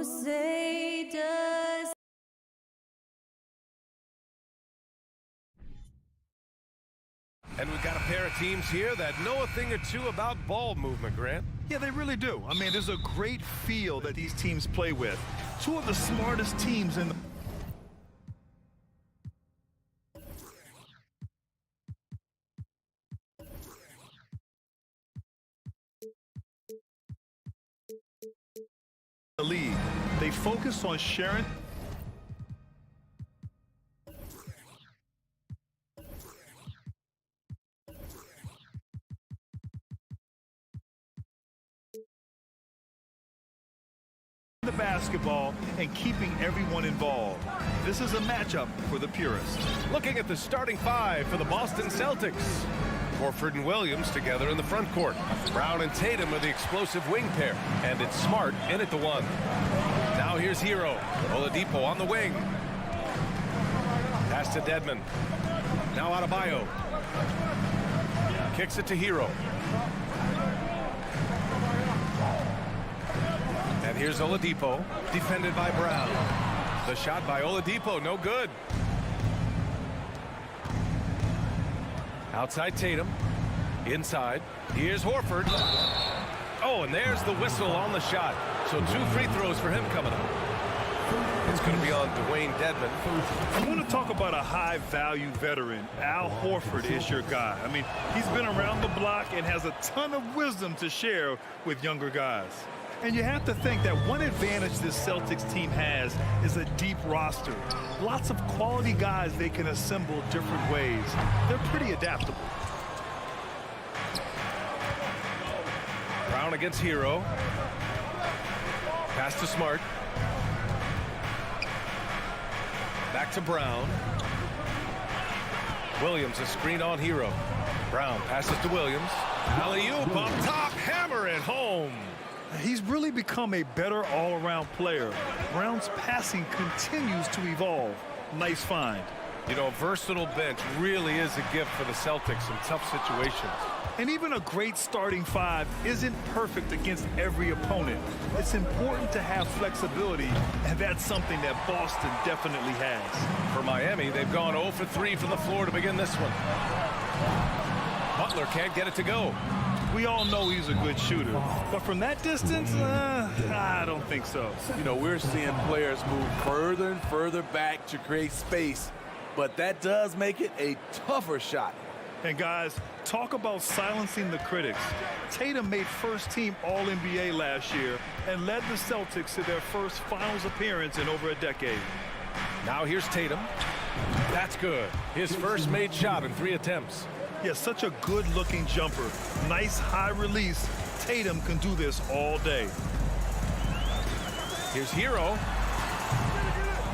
Crusaders. And we've got a pair of teams here that know a thing or two about ball movement, Grant. Yeah, they really do. I mean, there's a great feel that these teams play with. Two of the smartest teams in the league. They focus on sharing the basketball and keeping everyone involved. This is a matchup for the purists. Looking at the starting five for the Boston Celtics. Horford and Williams together in the front court. Brown and Tatum are the explosive wing pair. And it's Smart in at the one. Now here's Hero. Oladipo on the wing. Pass to Dedmon. Now Adebayo. Kicks it to Hero. And here's Oladipo, defended by Brown. The shot by Oladipo, no good. Outside Tatum. Inside. Here's Horford. Oh, and there's the whistle on the shot. So 2 free throws for him coming up. It's going to be on Dwayne Dedmon. I want to talk about a high-value veteran. Al Horford is your guy. I mean, he's been around the block and has a ton of wisdom to share with younger guys. And you have to think that one advantage this Celtics team has is a deep roster. Lots of quality guys they can assemble different ways. They're pretty adaptable. Brown against Hero. Pass to Smart. Back to Brown. Williams, a screen on Hero. Brown passes to Williams. Alley-oop up top, hammer it home. He's really become a better all-around player. Brown's passing continues to evolve. Nice find. You know, a versatile bench really is a gift for the Celtics in tough situations. And even a great starting five isn't perfect against every opponent. It's important to have flexibility, and that's something that Boston definitely has. For Miami, they've gone 0 for 3 from the floor to begin this one. Butler can't get it to go. We all know he's a good shooter, but from that distance, I don't think so. You know, we're seeing players move further and further back to create space, but that does make it a tougher shot. And guys, talk about silencing the critics. Tatum made first-team All-NBA last year and led the Celtics to their first finals appearance in over a decade. Now here's Tatum. That's good. His first made shot in 3 attempts. Yeah, such a good-looking jumper. Nice high release. Tatum can do this all day. Here's Hero.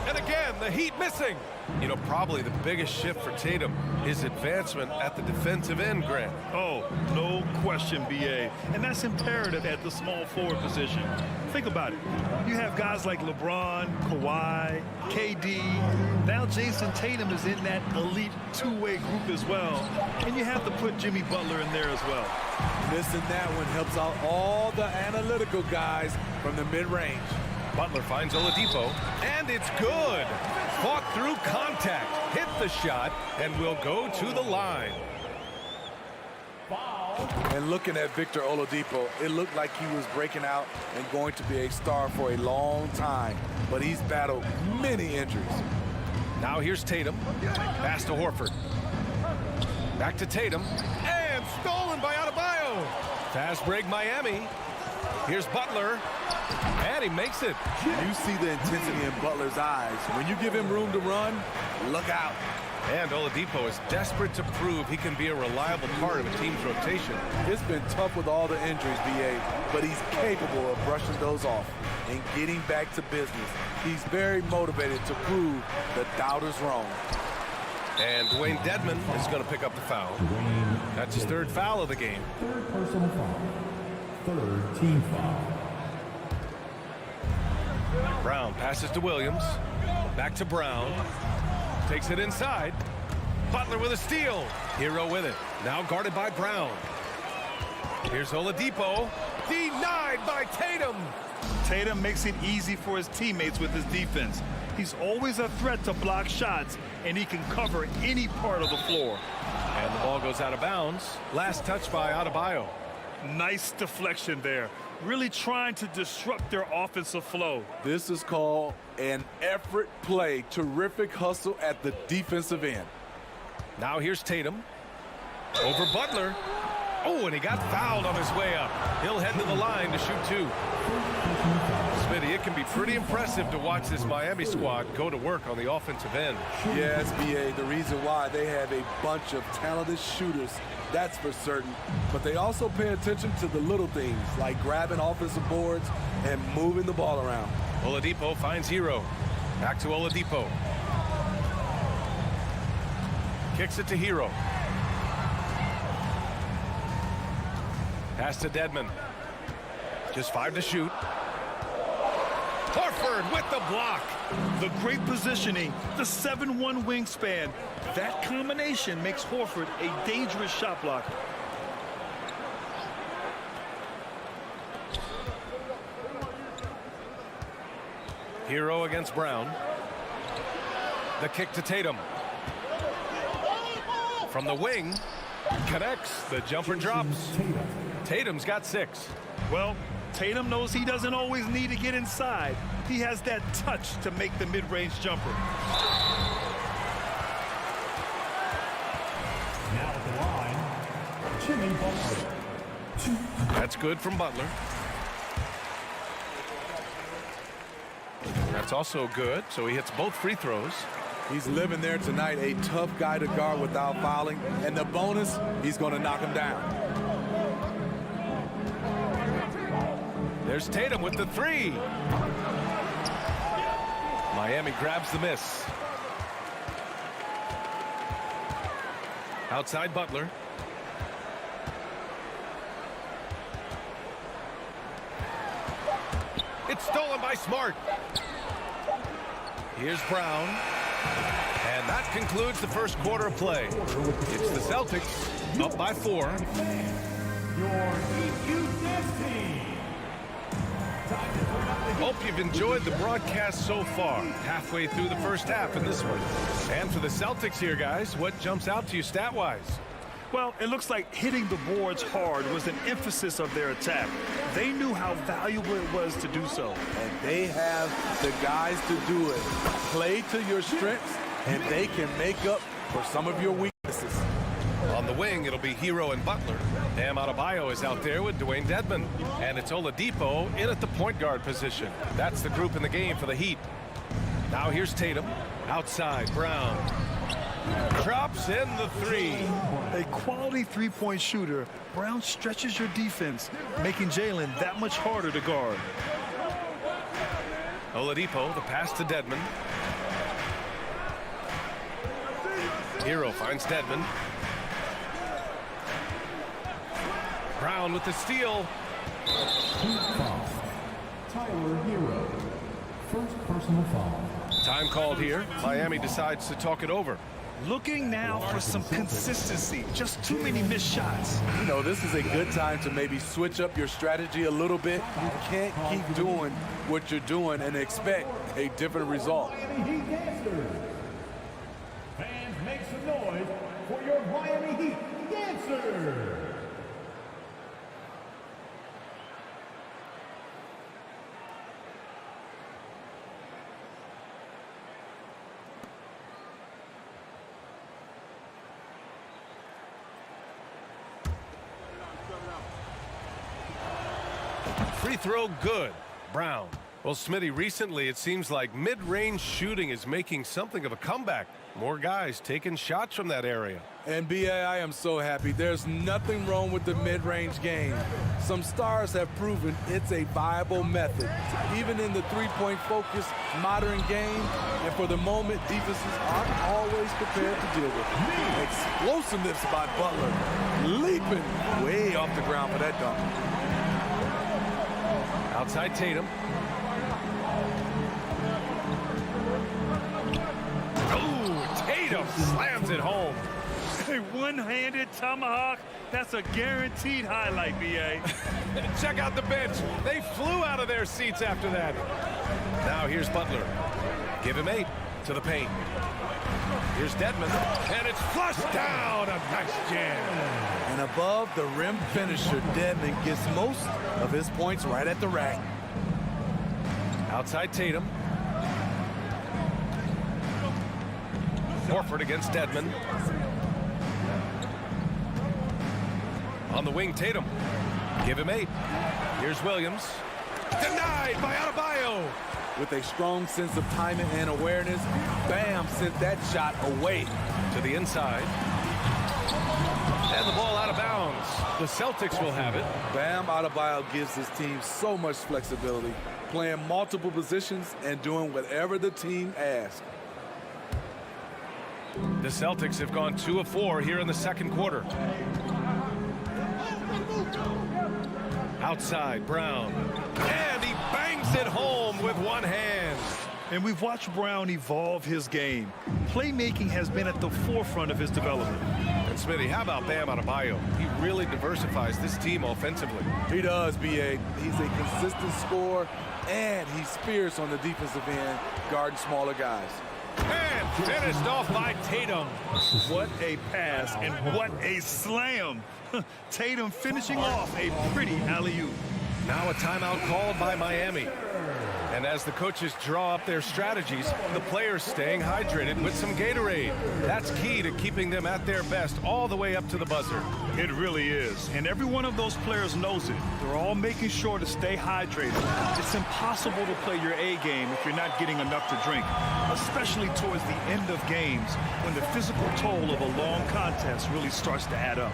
And again, the Heat missing. You know, probably the biggest shift for Tatum, his advancement at the defensive end, Grant. Oh, no question, B.A. And that's imperative at the small forward position. Think about it. You have guys like LeBron, Kawhi, KD. Now Jason Tatum is in that elite two-way group as well. And you have to put Jimmy Butler in there as well. Missing that one helps out all the analytical guys from the mid-range. Butler finds Oladipo, and it's good. Fought through contact, hit the shot, and will go to the line. And looking at Victor Oladipo, it looked like he was breaking out and going to be a star for a long time, but he's battled many injuries. Now here's Tatum. Pass to Horford. Back to Tatum, and stolen by Adebayo. Fast break Miami. Here's Butler, and he makes it. You see the intensity in Butler's eyes. When you give him room to run, look out. And Oladipo is desperate to prove he can be a reliable part of a team's rotation. It's been tough with all the injuries, B.A., but he's capable of brushing those off and getting back to business. He's very motivated to prove the doubters wrong. And Dwayne Dedmon is going to pick up the foul. That's his 3rd foul of the game. 3rd personal foul. 3rd team foul. Brown passes to Williams. Back to Brown. Takes it inside. Butler with a steal. Hero with it. Now guarded by Brown. Here's Oladipo. Denied by Tatum. Tatum makes it easy for his teammates with his defense. He's always a threat to block shots, and he can cover any part of the floor. And the ball goes out of bounds. Last touch by Adebayo. Nice deflection there. Really trying to disrupt their offensive flow. This is called an effort play. Terrific hustle at the defensive end. Now here's Tatum. Over Butler. Oh, and he got fouled on his way up. He'll head to the line to shoot two. Smitty, it can be pretty impressive to watch this Miami squad go to work on the offensive end. Yes, B.A., the reason why they have a bunch of talented shooters, that's for certain. But they also pay attention to the little things, like grabbing offensive boards and moving the ball around. Oladipo finds Hero. Back to Oladipo. Kicks it to Hero. Pass to Dedmon. Just 5 to shoot. Horford with the block. The great positioning, the 7'1" wingspan. That combination makes Horford a dangerous shot blocker. Hero against Brown. The kick to Tatum. From the wing, connects. The jumper drops. Tatum's got 6. Well, Tatum knows he doesn't always need to get inside. He has that touch to make the mid-range jumper. Now at the line, Jimmy Butler. That's good from Butler. That's also good, so he hits both free throws. He's living there tonight, a tough guy to guard without fouling. And the bonus, he's going to knock him down. There's Tatum with the 3. Miami grabs the miss. Outside Butler. It's stolen by Smart. Here's Brown. And that concludes the first quarter of play. It's the Celtics up by 4. Your EQ Dance Team. Hope you've enjoyed the broadcast so far. Halfway through the first half in this one. And for the Celtics here, guys, what jumps out to you stat-wise? Well, it looks like hitting the boards hard was an emphasis of their attack. They knew how valuable it was to do so. And they have the guys to do it. Play to your strengths, and they can make up for some of your weaknesses. On the wing, it'll be Hero and Butler. Bam Adebayo is out there with Dwayne Dedmon. And it's Oladipo in at the point guard position. That's the group in the game for the Heat. Now here's Tatum. Outside, Brown. Drops in the 3. A quality three-point shooter, Brown stretches your defense, making Jalen that much harder to guard. Oladipo, the pass to Dedmon. Hero finds Dedmon. Brown with the steal. Tyler Hero. First personal foul. Time called here. Miami decides to talk it over. Looking now for some consistency. Just too many missed shots. You know, this is a good time to maybe switch up your strategy a little bit. You can't keep doing what you're doing and expect a different result. Miami Heat dancers. Fans, make some noise for your Miami Heat dancers. Free throw good. Brown. Well, Smitty, recently it seems like mid-range shooting is making something of a comeback. More guys taking shots from that area. And B.A., I am so happy. There's nothing wrong with the mid-range game. Some stars have proven it's a viable method, even in the three-point focused modern game. And for the moment, defenses aren't always prepared to deal with it. Explosiveness by Butler, leaping way off the ground for that dunk. Outside Tatum. Oh, Tatum slams it home. A one-handed tomahawk That's a guaranteed highlight, B.A. Check out the bench. They flew out of their seats after that. Now here's Butler. Give him 8 to the paint. Here's Dedmon, and it's flushed down. A nice jam. And above the rim finisher, Dedmon gets most of his points right at the rack. Outside Tatum. Horford against Dedmon. On the wing, Tatum. Give him 8. Here's Williams. Denied by Adebayo. With a strong sense of timing and awareness, Bam sent that shot away. To the inside. And the ball out of bounds. The Celtics will have it. Bam Adebayo gives his team so much flexibility, playing multiple positions and doing whatever the team asks. The Celtics have gone 2 of 4 here in the second quarter. Outside, Brown. And he bangs it home with one hand. And we've watched Brown evolve his game. Playmaking has been at the forefront of his development. And Smitty, how about Bam Adebayo? He really diversifies this team offensively. He does, B.A. He's a consistent scorer, and he's fierce on the defensive end, guarding smaller guys. And finished off by Tatum. What a pass and what a slam. Tatum finishing off a pretty alley-oop. Now a timeout called by Miami. And as the coaches draw up their strategies, the players staying hydrated with some Gatorade. That's key to keeping them at their best all the way up to the buzzer. It really is. And every one of those players knows it. They're all making sure to stay hydrated. It's impossible to play your A game if you're not getting enough to drink, especially towards the end of games when the physical toll of a long contest really starts to add up.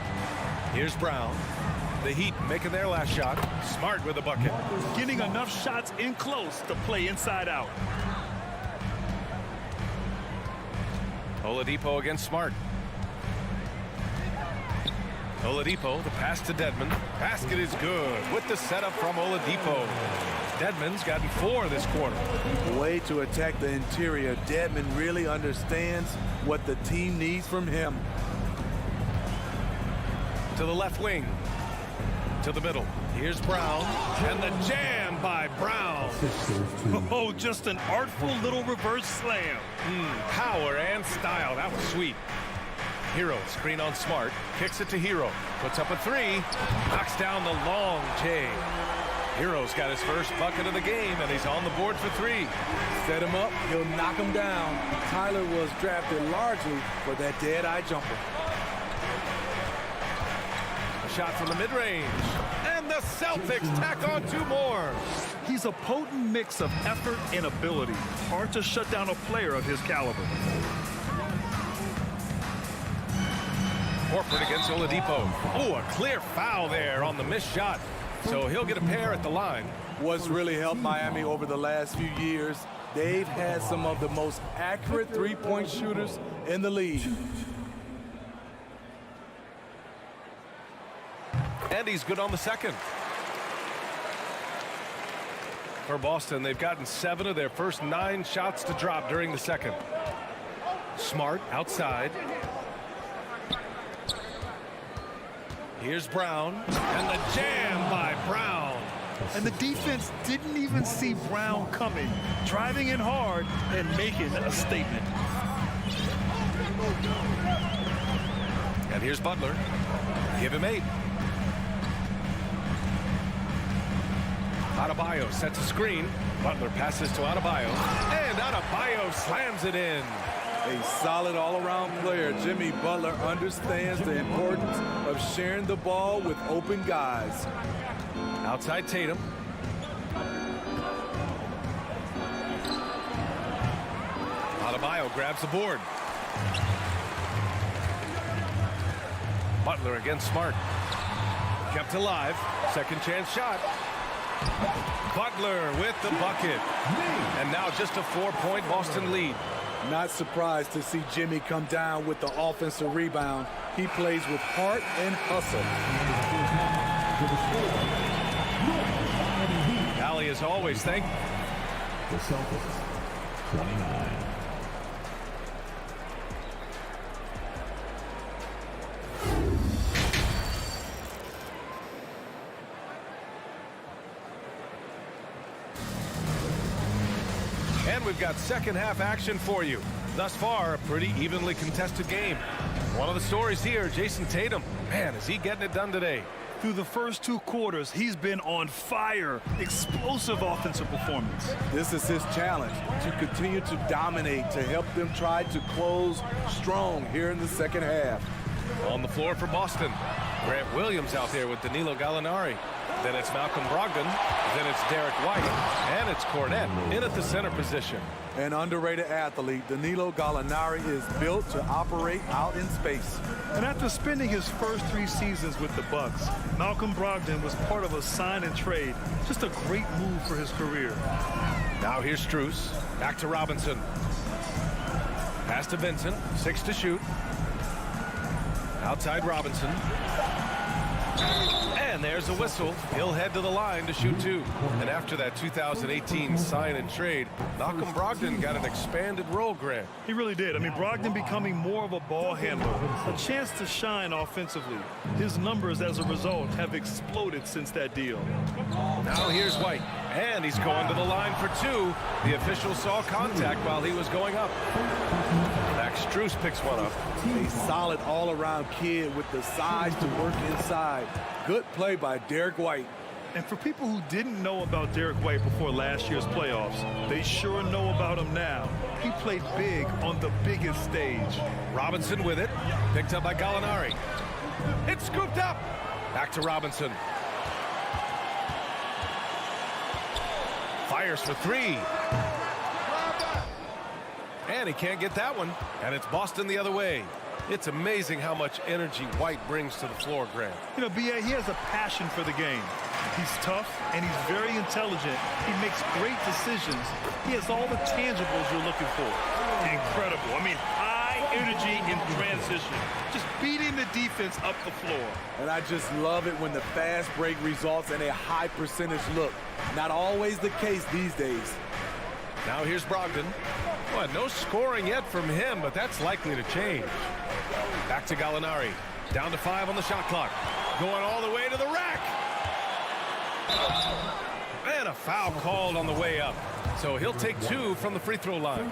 Here's Brown. The Heat making their last shot. Smart with a bucket. Getting enough shots in close to play inside out. Oladipo against Smart. Oladipo, the pass to Dedmon. Basket is good with the setup from Oladipo. Dedmon's gotten 4 this quarter. The way to attack the interior, Dedmon really understands what the team needs from him. To the left wing. To the middle. Here's Brown. And the jam by Brown. Oh, just an artful little reverse slam. Power and style. That was sweet. Hero screen on Smart. Kicks it to Hero. Puts up a 3. Knocks down the long J. Hero's got his first bucket of the game, and he's on the board for 3. Set him up, he'll knock him down. Tyler was drafted largely for that dead-eye jumper. Shot from the mid-range. And the Celtics tack on 2 more. He's a potent mix of effort and ability. Hard to shut down a player of his caliber. Horford against Oladipo. Oh, a clear foul there on the missed shot. So he'll get a pair at the line. What's really helped Miami over the last few years, they've had some of the most accurate three-point shooters in the league. And he's good on the second. For Boston, they've gotten 7 of their first 9 shots to drop during the second. Smart outside. Here's Brown. And the jam by Brown. And the defense didn't even see Brown coming, driving in hard and making a statement. And here's Butler. Give him 8. Adebayo sets a screen. Butler passes to Adebayo. And Adebayo slams it in. A solid all-around player, Jimmy Butler understands the importance of sharing the ball with open guys. Outside Tatum. Adebayo grabs the board. Butler against Smart. Kept alive. Second chance shot. Butler with the bucket. And now just a 4-point Boston lead. Not surprised to see Jimmy come down with the offensive rebound. He plays with heart and hustle. Allie, as always, thank The Celtics, 29. And we've got second half action for you. Thus far, a pretty evenly contested game. One of the stories here, Jason Tatum. Man, is he getting it done today? Through the first 2 quarters, he's been on fire. Explosive offensive performance. This is his challenge, to continue to dominate, to help them try to close strong here in the second half. On the floor for Boston, Grant Williams out there with Danilo Gallinari. Then it's Malcolm Brogdon. Then it's Derek White. And it's Cornette in at the center position. An underrated athlete, Danilo Gallinari is built to operate out in space. And after spending his first 3 seasons with the Bucks, Malcolm Brogdon was part of a sign and trade. Just a great move for his career. Now here's Strus. Back to Robinson. Pass to Vincent. 6 to shoot. Outside Robinson. And there's a whistle. He'll head to the line to shoot 2. And after that 2018 sign and trade, Malcolm Brogdon got an expanded role, Grant. He really did. I mean, Brogdon becoming more of a ball handler, a chance to shine offensively. His numbers as a result have exploded since that deal. Now here's White. And he's going to the line for 2. The official saw contact while he was going up. Max Strus picks one up. A solid all-around kid with the size to work inside. Good play by Derek White. And for people who didn't know about Derek White before last year's playoffs, they sure know about him now. He played big on the biggest stage. Robinson with it. Picked up by Gallinari. It's scooped up. Back to Robinson. Fires for 3. And he can't get that one. And it's Boston the other way. It's amazing how much energy White brings to the floor, Grant. You know, B.A., he has a passion for the game. He's tough, and he's very intelligent. He makes great decisions. He has all the tangibles you're looking for. Incredible. I mean, high energy in transition. Just beating the defense up the floor. And I just love it when the fast break results in a high percentage look. Not always the case these days. Now here's Brogdon. Well, no scoring yet from him, but that's likely to change. Back to Gallinari. Down to 5 on the shot clock. Going all the way to the rack. And a foul called on the way up. So he'll take 2 from the free throw line.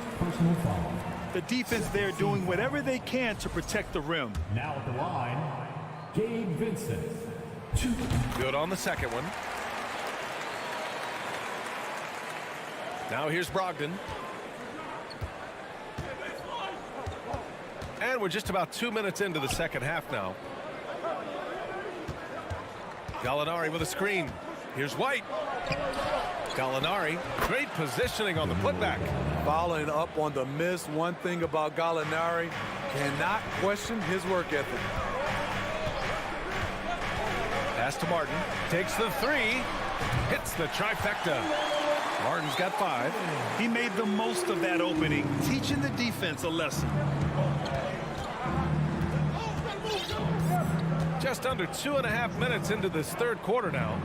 The defense there doing whatever they can to protect the rim. Now at the line, Gabe Vincent. 2. Good on the second one. Now here's Brogdon. And we're just about 2 minutes into the second half now. Gallinari with a screen. Here's White. Gallinari, great positioning on the putback. Following up on the miss, one thing about Gallinari, cannot question his work ethic. Pass to Martin. Takes the 3. Hits the trifecta. Martin's got 5. He made the most of that opening, teaching the defense a lesson. Just under 2.5 minutes into this third quarter now.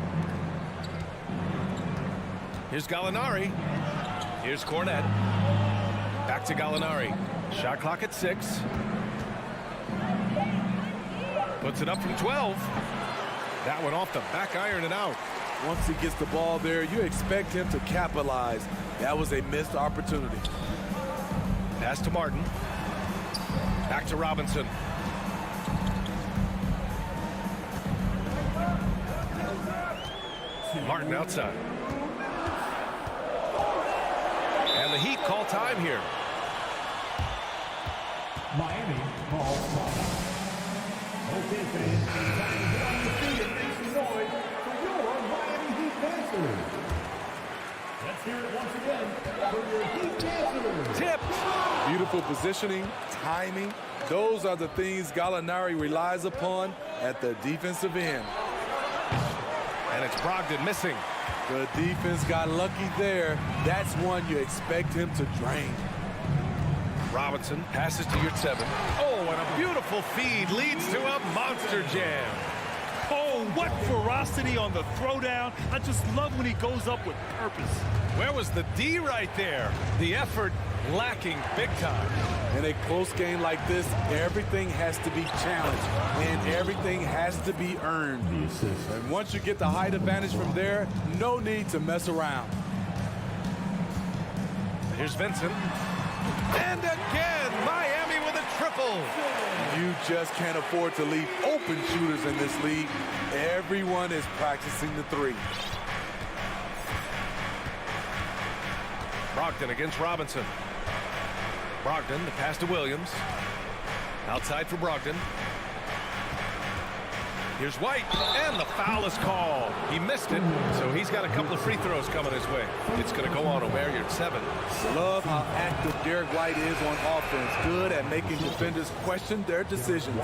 Here's Gallinari. Here's Cornette. Back to Gallinari. Shot clock at 6. Puts it up from 12. That one off the back iron and out. Once he gets the ball there, you expect him to capitalize. That was a missed opportunity. Pass to Martin. Back to Robinson. Martin outside. And the Heat call time here. Miami calls time. Okay, fans, time to get on your feet and make some noise for your Miami Heat dancers. Let's hear it once again for your Heat dancers. Tipped. Beautiful positioning, timing. Those are the things Gallinari relies upon at the defensive end. And it's Brogdon missing. The defense got lucky there. That's one you expect him to drain. Robinson passes to Yurtseven. Oh, and a beautiful feed leads to a monster jam. Oh, what ferocity on the throwdown. I just love when he goes up with purpose. Where was the D right there? The effort lacking big time. In a close game like this, everything has to be challenged and everything has to be earned. And once you get the height advantage from there, no need to mess around. Here's Vincent. And again, Miami with a triple. You just can't afford to leave open shooters in this league. Everyone is practicing the three. Brogdon against Robinson. Brogdon, the pass to Williams. Outside for Brogdon. Here's White, and the foul is called. He missed it, so he's got a couple of free throws coming his way. It's going to go on Omer at 7. Love how active Derek White is on offense. Good at making defenders question their decisions.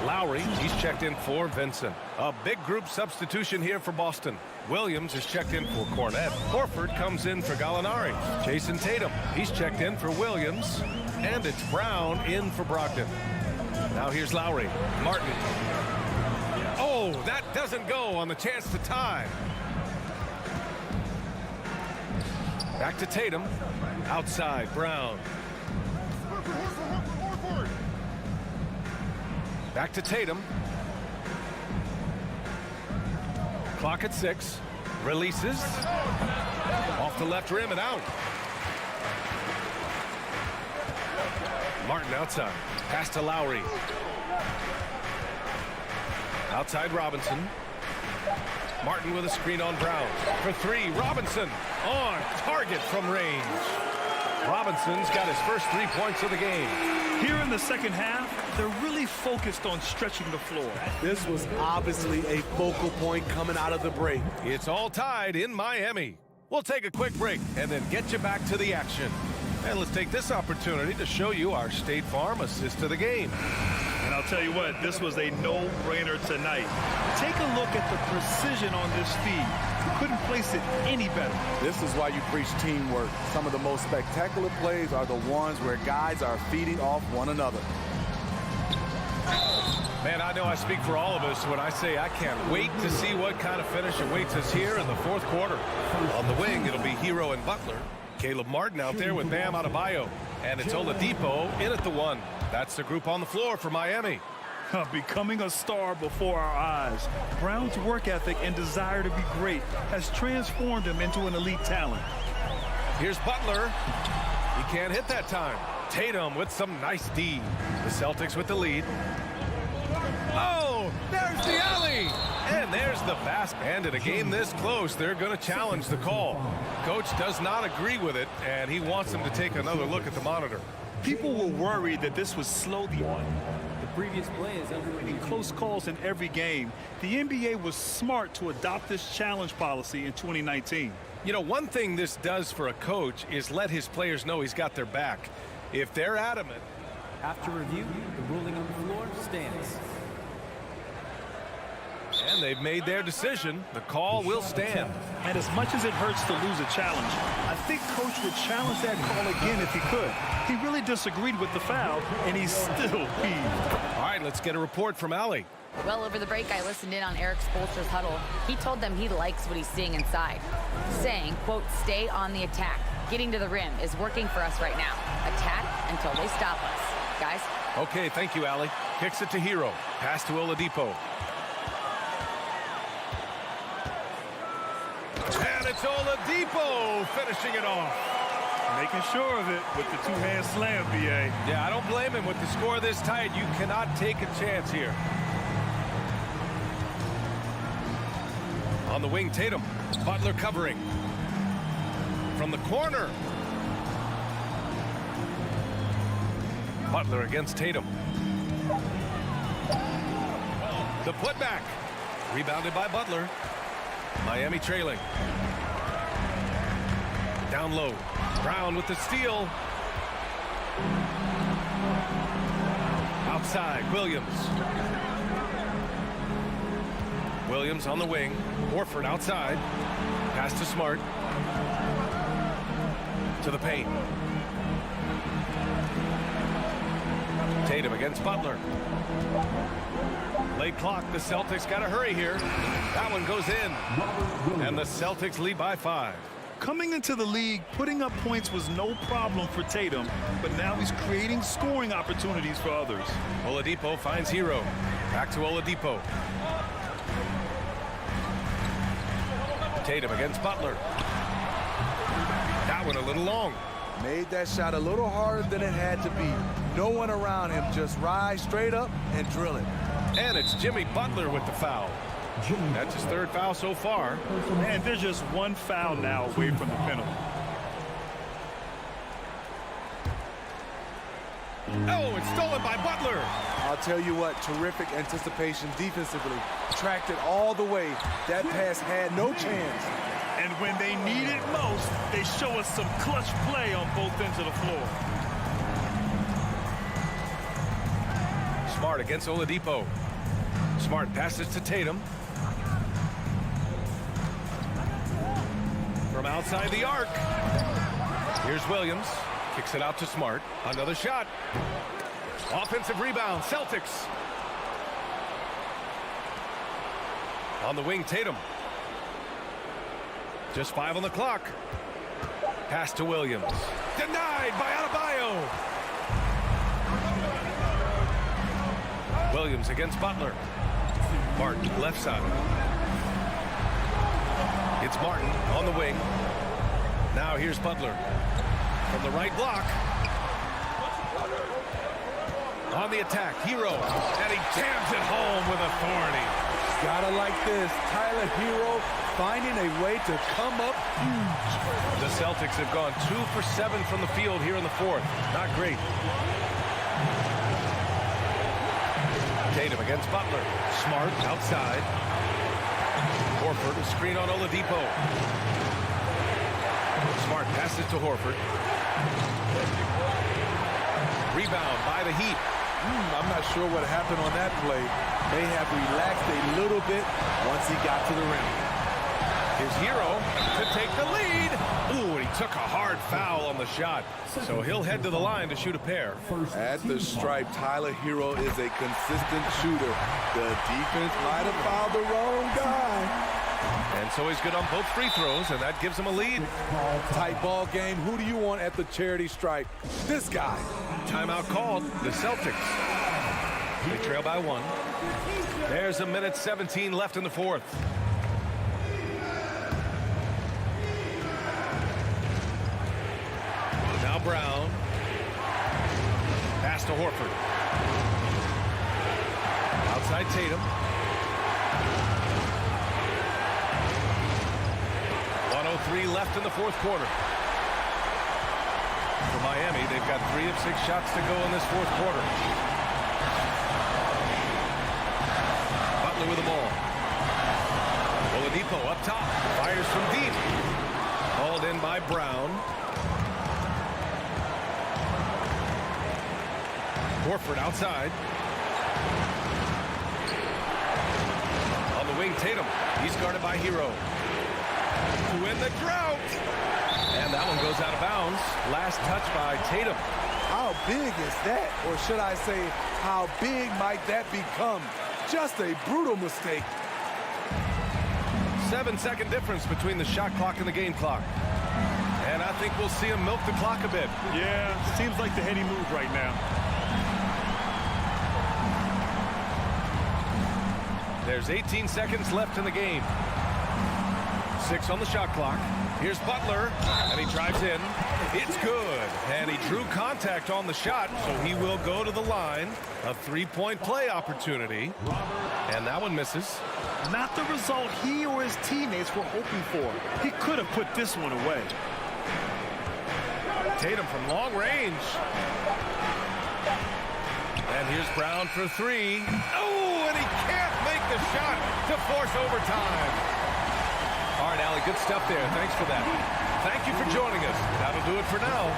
Lowry, he's checked in for Vincent. A big group substitution here for Boston. Williams is checked in for Cornette. Horford comes in for Gallinari. Jason Tatum, he's checked in for Williams. And it's Brown in for Brogdon. Now here's Lowry. Martin. Oh, that doesn't go on the chance to tie. Back to Tatum. Outside, Brown. Back to Tatum. Clock at 6. Releases. Off the left rim and out. Martin outside. Pass to Lowry. Outside Robinson. Martin with a screen on Brown. For 3, Robinson on target from range. Robinson's got his first 3 points of the game. Here in the second half, they're really focused on stretching the floor. This was obviously a focal point coming out of the break. It's all tied in Miami. We'll take a quick break and then get you back to the action. And let's take this opportunity to show you our State Farm assist to the game. And I'll tell you what, this was a no-brainer tonight. Take a look at the precision on this feed. You couldn't place it any better. This is why you preach teamwork. Some of the most spectacular plays are the ones where guys are feeding off one another. Man, I know I speak for all of us when I say I can't wait to see what kind of finish awaits us here in the fourth quarter. On the wing, it'll be Hero and Butler. Caleb Martin out there with Bam Adebayo. And it's Oladipo in at the 1. That's the group on the floor for Miami. Becoming a star before our eyes. Brown's work ethic and desire to be great has transformed him into an elite talent. Here's Butler. He can't hit that time. Tatum with some nice D. The Celtics with the lead. Oh, there's the alley. And there's the basket. And in a game this close, they're going to challenge the call. Coach does not agree with it, and he wants them to take another look at the monitor. People were worried that this would slow the previous play is in close calls in every game. The NBA was smart to adopt this challenge policy in 2019. You know, one thing this does for a coach is let his players know he's got their back. If they're adamant. After review, the ruling on the floor stands. And they've made their decision. The call will stand. And as much as it hurts to lose a challenge, I think Coach would challenge that call again if he could. He really disagreed with the foul, and he's still peeved. All right, let's get a report from Allie. Well, over the break, I listened in on Eric Spoelstra's huddle. He told them he likes what he's seeing inside, saying, quote, stay on the attack. Getting to the rim is working for us right now. Attack until they stop us. Guys? Okay, thank you, Allie. Kicks it to Hero. Pass to Oladipo. And it's Oladipo finishing it off. Making sure of it with the two-hand slam, B.A. Yeah, I don't blame him. With the score this tight, you cannot take a chance here. On the wing, Tatum. Butler covering. From the corner. Butler against Tatum. The putback. Rebounded by Butler. Miami trailing. Down low. Brown with the steal. Outside, Williams. Williams on the wing. Horford outside. Pass to Smart. To the paint. Tatum against Butler. Late clock. The Celtics got to hurry here. That one goes in. And the Celtics lead by 5. Coming into the league, putting up points was no problem for Tatum, but now he's creating scoring opportunities for others. Oladipo finds Hero. Back to Oladipo. Tatum against Butler. That one a little long. Made that shot a little harder than it had to be. No one around him, just rise straight up and drill it. And it's Jimmy Butler with the foul. That's his third foul so far. And there's just one foul now away from the penalty. Oh, it's stolen by Butler. I'll tell you what, terrific anticipation defensively. Tracked it all the way. That pass had no chance. And when they need it most, they show us some clutch play on both ends of the floor. Smart against Oladipo. Smart passes to Tatum. From outside the arc. Here's Williams. Kicks it out to Smart. Another shot. Offensive rebound. Celtics. On the wing, Tatum. Just 5 on the clock. Pass to Williams. Denied by Adebayo. Williams against Butler. Martin, left side. It's Martin on the wing. Now here's Butler. From the right block. On the attack, Hero. And he jams it home with authority. Gotta like this. Tyler Hero finding a way to come up huge. The Celtics have gone 2 for 7 from the field here in the fourth. Not great. Tatum against Butler. Smart outside. Horford, a screen on Oladipo. Smart passes to Horford. Rebound by the Heat. I'm not sure what happened on that play. May have relaxed a little bit once he got to the rim. His Hero to take the lead. Ooh, and he took a hard foul on the shot. So he'll head to the line to shoot a pair. At the stripe, Tyler Hero is a consistent shooter. The defense might have fouled the wrong guy. And so he's good on both free throws, and that gives him a lead. Tight ball game. Who do you want at the charity stripe? This guy. Timeout called. The Celtics. They trail by 1. There's 1:17 left in the fourth. Now Brown. Pass to Horford. Outside Tatum. 1:03 left in the fourth quarter. For Miami, they've got 3 of 6 shots to go in this fourth quarter. Butler with the ball. Oladipo up top. Fires from deep. Hauled in by Brown. Horford outside. On the wing, Tatum. He's guarded by Hero. To win the drought. And that one goes out of bounds. Last touch by Tatum. How big is that? Or should I say, how big might that become? Just a brutal mistake. 7-second difference between the shot clock and the game clock. And I think we'll see him milk the clock a bit. Yeah, seems like the heady move right now. There's 18 seconds left in the game. 6 on the shot clock. Here's Butler, and he drives in. It's good, and he drew contact on the shot, so he will go to the line. A 3-point play opportunity, and that one misses. Not the result he or his teammates were hoping for. He could have put this one away. Tatum from long range. And here's Brown for 3. Oh, and he can't make the shot to force overtime. All right, Allie, good stuff there. Thanks for that. Thank you for joining us. That'll do it for now.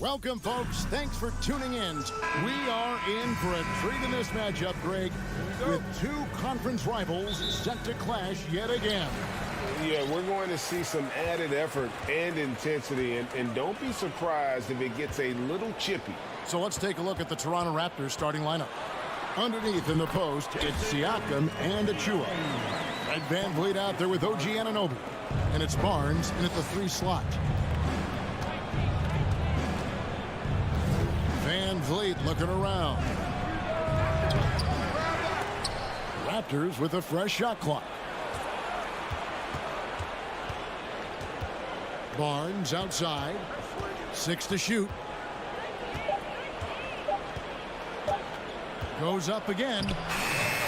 Welcome, folks. Thanks for tuning in. We are in for a treat in this matchup, Greg, with two conference rivals set to clash yet again. Yeah, we're going to see some added effort and intensity, and don't be surprised if it gets a little chippy. So let's take a look at the Toronto Raptors starting lineup. Underneath in the post, it's Siakam and Achua. Red Van Vliet out there with OG Anunoby. And it's Barnes in at the 3 slot. Van Vliet looking around. Raptors with a fresh shot clock. Barnes outside. 6 to shoot. Goes up again.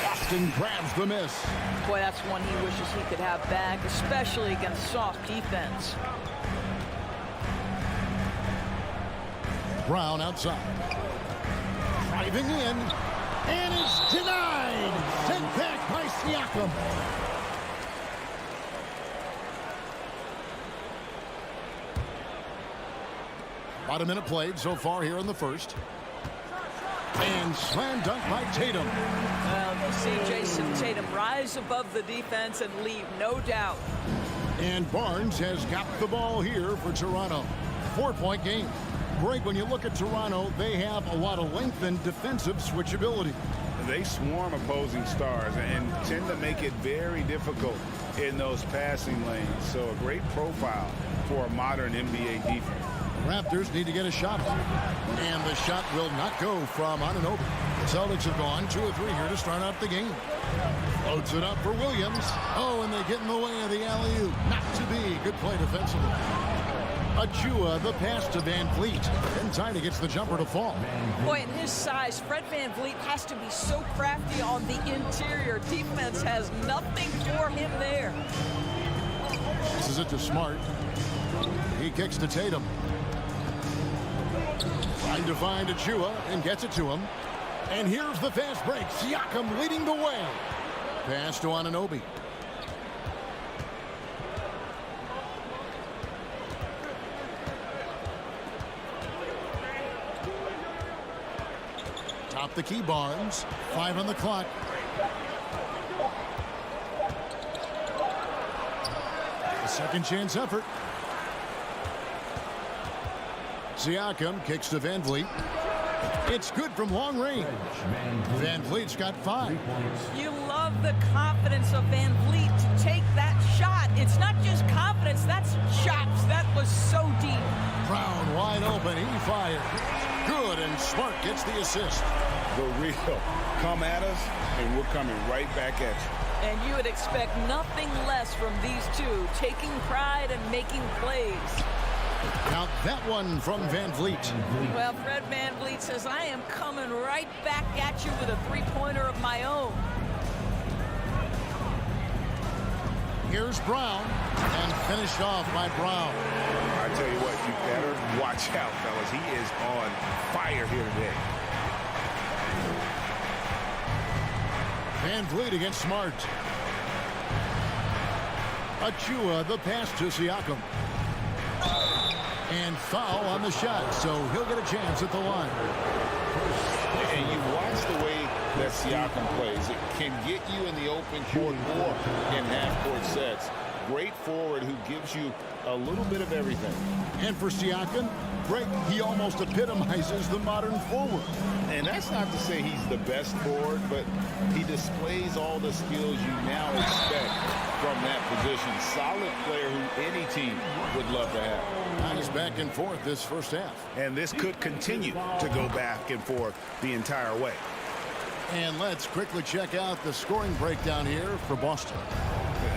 Boston grabs the miss. Boy, that's one he wishes he could have back, especially against soft defense. Brown outside. Driving in. And it's denied. Sent back by Siakam. About a minute played so far here in the first. And slam dunk by Tatum. Well, you see Jason Tatum rise above the defense and leave, no doubt. And Barnes has got the ball here for Toronto. 4-point game. Greg, when you look at Toronto, they have a lot of length and defensive switchability. They swarm opposing stars and tend to make it very difficult in those passing lanes. So a great profile for a modern NBA defense. Raptors need to get a shot off. And the shot will not go from Anunoby. The Celtics have gone 2 of 3 here to start out the game. Floats it up for Williams. Oh, and they get in the way of the alley-oop. Not to be. Good play defensively. Achua, the pass to Van Vliet. Inside, he gets the jumper to fall. Boy, at his size, Fred Van Vliet has to be so crafty on the interior. Defense has nothing for him there. This is it to Smart. He kicks to Tatum. Trying to find Achua and gets it to him. And here's the fast break. Siakam leading the way. Pass to Anunoby. Top the key, Barnes. 5 on the clock. A second chance effort. Siakam kicks to Van Vliet. It's good from long range. Van Vliet's got 5. You love the confidence of Van Vliet to take that shot. It's not just confidence, that's chops. That was so deep. Brown wide open. He fires. Good, and Smart gets the assist. The real. Come at us, and we're coming right back at you. And you would expect nothing less from these two, taking pride and making plays. Now that one from Van Vliet. Well, Fred Van Vliet says, I am coming right back at you with a 3-pointer of my own. Here's Brown, and finished off by Brown. I tell you what, you better watch out, fellas. He is on fire here today. Van Vliet against Smart. Achua, the pass to Siakam. And foul on the shot, so he'll get a chance at the line. And you watch the way that Siakam plays. It can get you in the open court or in half-court sets. Great forward who gives you a little bit of everything. And for Siakam, Greg, he almost epitomizes the modern forward. And that's not to say he's the best forward, but he displays all the skills you now expect from that position. Solid player who any team would love to have. Nice back and forth this first half. And this could continue to go back and forth the entire way. And let's quickly check out the scoring breakdown here for Boston.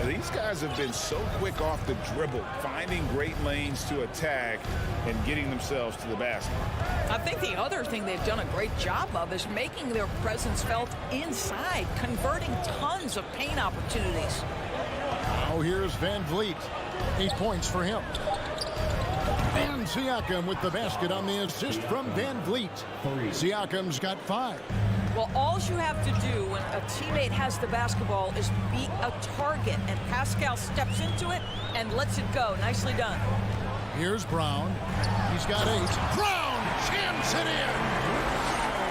These guys have been so quick off the dribble, finding great lanes to attack and getting themselves to the basket. I think the other thing they've done a great job of is making their presence felt inside, converting tons of paint opportunities. Now here's Van Vliet. 8 points for him. And Siakam with the basket on the assist from Van Vliet. Siakam's got 5. Well, all you have to do when a teammate has the basketball is be a target, and Pascal steps into it and lets it go. Nicely done. Here's Brown. He's got 8. Brown Jams it in.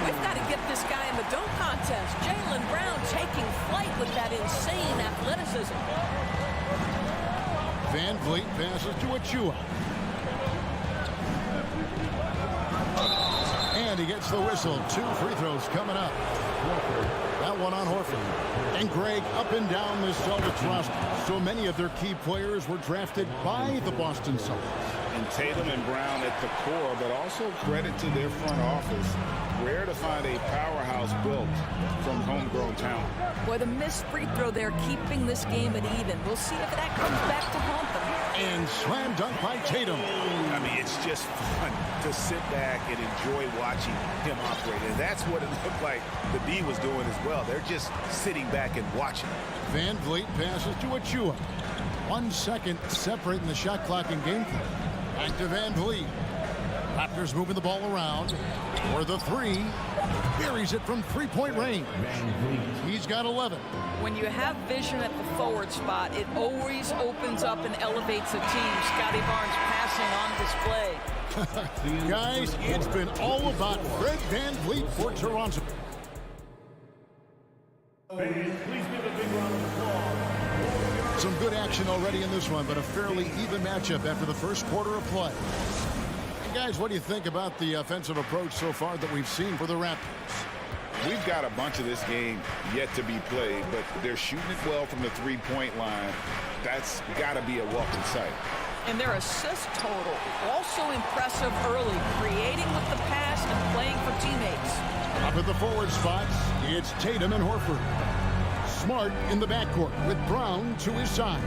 We've got to get this guy in the dunk contest. Jaylen Brown taking flight with that insane athleticism. Van Vliet passes to Achua. And he gets the whistle. 2 free throws coming up. That one on Horford. And Greg, up and down this Celtics roster, so many of their key players were drafted by the Boston Celtics. And Tatum and Brown at the core, but also credit to their front office. Rare to find a powerhouse built from homegrown talent. Boy, the missed free throw there keeping this game at even. We'll see if that comes back to haunt them. And slam dunk by Tatum. I mean, it's just fun to sit back and enjoy watching him operate. And that's what it looked like the D was doing as well. They're just sitting back and watching. Van Vliet passes to Achua. 1 second separating the shot clock and game clock. Back to Van Vliet. Raptors moving the ball around. For the 3. Buries it from 3-point range. He's got 11. When you have vision at the forward spot, it always opens up and elevates a team. Scotty Barnes passing on display. Guys, it's been all about Fred Van Vliet for Toronto. Please give a big round of applause. Some good action already in this one, but a fairly even matchup after the first quarter of play. And guys, what do you think about the offensive approach so far that we've seen for the Raptors? We've got a bunch of this game yet to be played, but they're shooting it well from the 3-point line. That's got to be a welcome sight. And their assist total also impressive early, creating with the pass and playing for teammates. Up at the forward spots, it's Tatum and Horford. Smart in the backcourt with Brown to his side.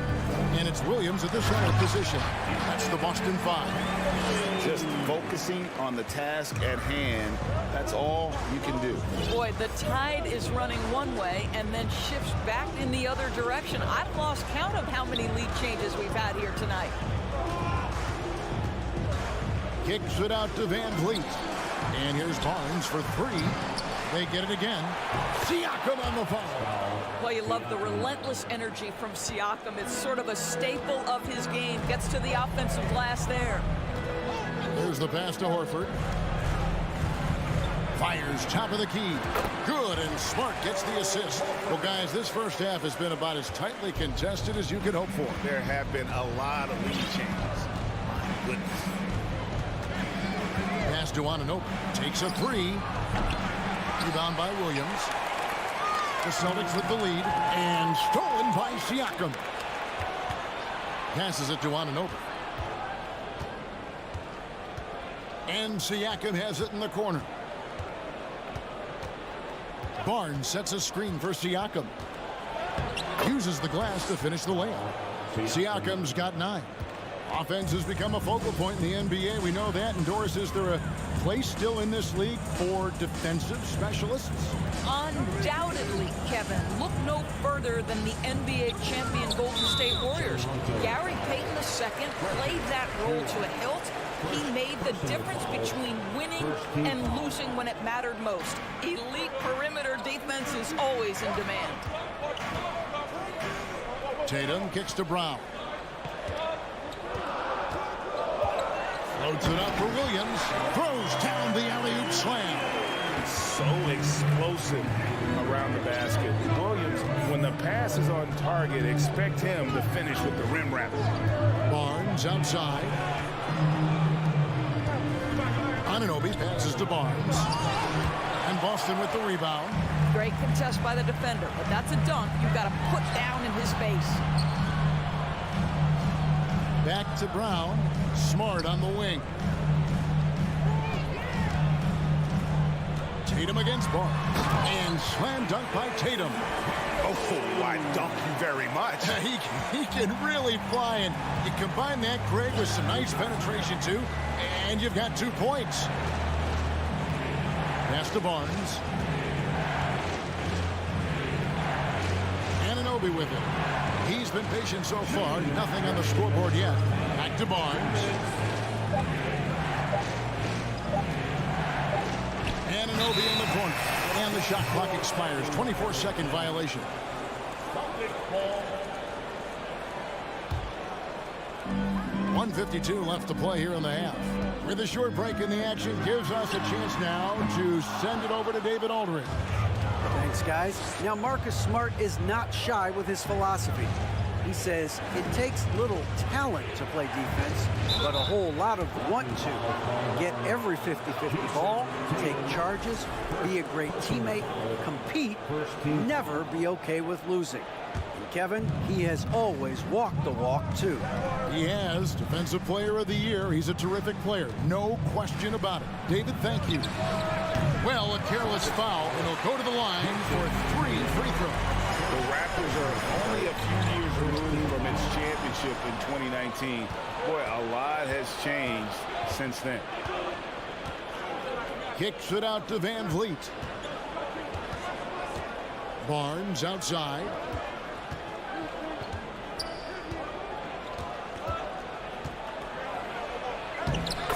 And it's Williams at the center position. That's the Boston 5. Just focusing on the task at hand, that's all you can do. Boy, the tide is running one way and then shifts back in the other direction. I've lost count of how many lead changes we've had here tonight. Kicks it out to Van Vliet. And here's Barnes for 3. They get it again. Siakam on the foul. Well, you love the relentless energy from Siakam. It's sort of a staple of his game. Gets to the offensive glass there. Here's the pass to Horford. Fires top of the key. Good, and Smart gets the assist. Well, guys, this first half has been about as tightly contested as you could hope for. There have been a lot of lead changes. My goodness. Pass to Ananobi. Takes a 3. Rebound by Williams. The Celtics with the lead. And stolen by Siakam. Passes it to Ananobi. And Siakam has it in the corner. Barnes sets a screen for Siakam. Uses the glass to finish the layup. Siakam's got 9. Offense has become a focal point in the NBA. We know that. And Doris, is there a place still in this league for defensive specialists? Undoubtedly, Kevin. Look no further than the NBA champion Golden State Warriors. Gary Payton II played that role to a hilt. He made the difference between winning and losing when it mattered most. Elite perimeter defense is always in demand. Tatum kicks to Brown. Floats it up for Williams. Throws down the alley-oop slam. So explosive around the basket. Williams, when the pass is on target, expect him to finish with the rim wrap. Barnes outside. Anunoby passes to Barnes. And Boston with the rebound. Great contest by the defender, but that's a dunk you've got to put down in his face. Back to Brown. Smart on the wing. Tatum against Barnes. And slam dunk by Tatum. Oh, I dunk you very much. He can really fly, and you combine that, Greg, with some nice penetration, too, and you've got 2 points. Pass to Barnes. Anunoby with it. He's been patient so far. Nothing on the scoreboard yet. Back to Barnes. Anunoby in the corner. And the shot clock expires. 24-second violation. 1:52 left to play here in the half. With a short break in the action, gives us a chance now to send it over to David Aldridge. Thanks, guys. Now, Marcus Smart is not shy with his philosophy. He says it takes little talent to play defense, but a whole lot of want to. Get every 50-50 ball, take charges, be a great teammate, compete, never be okay with losing. And Kevin, he has always walked the walk, too. He has. Defensive Player of the Year. He's a terrific player. No question about it. David, thank you. Well, a careless foul, and he'll go to the line for 3 free throws. The Raptors are only a few years removed from its championship in 2019. Boy, a lot has changed since then. Kicks it out to Van Vliet. Barnes outside.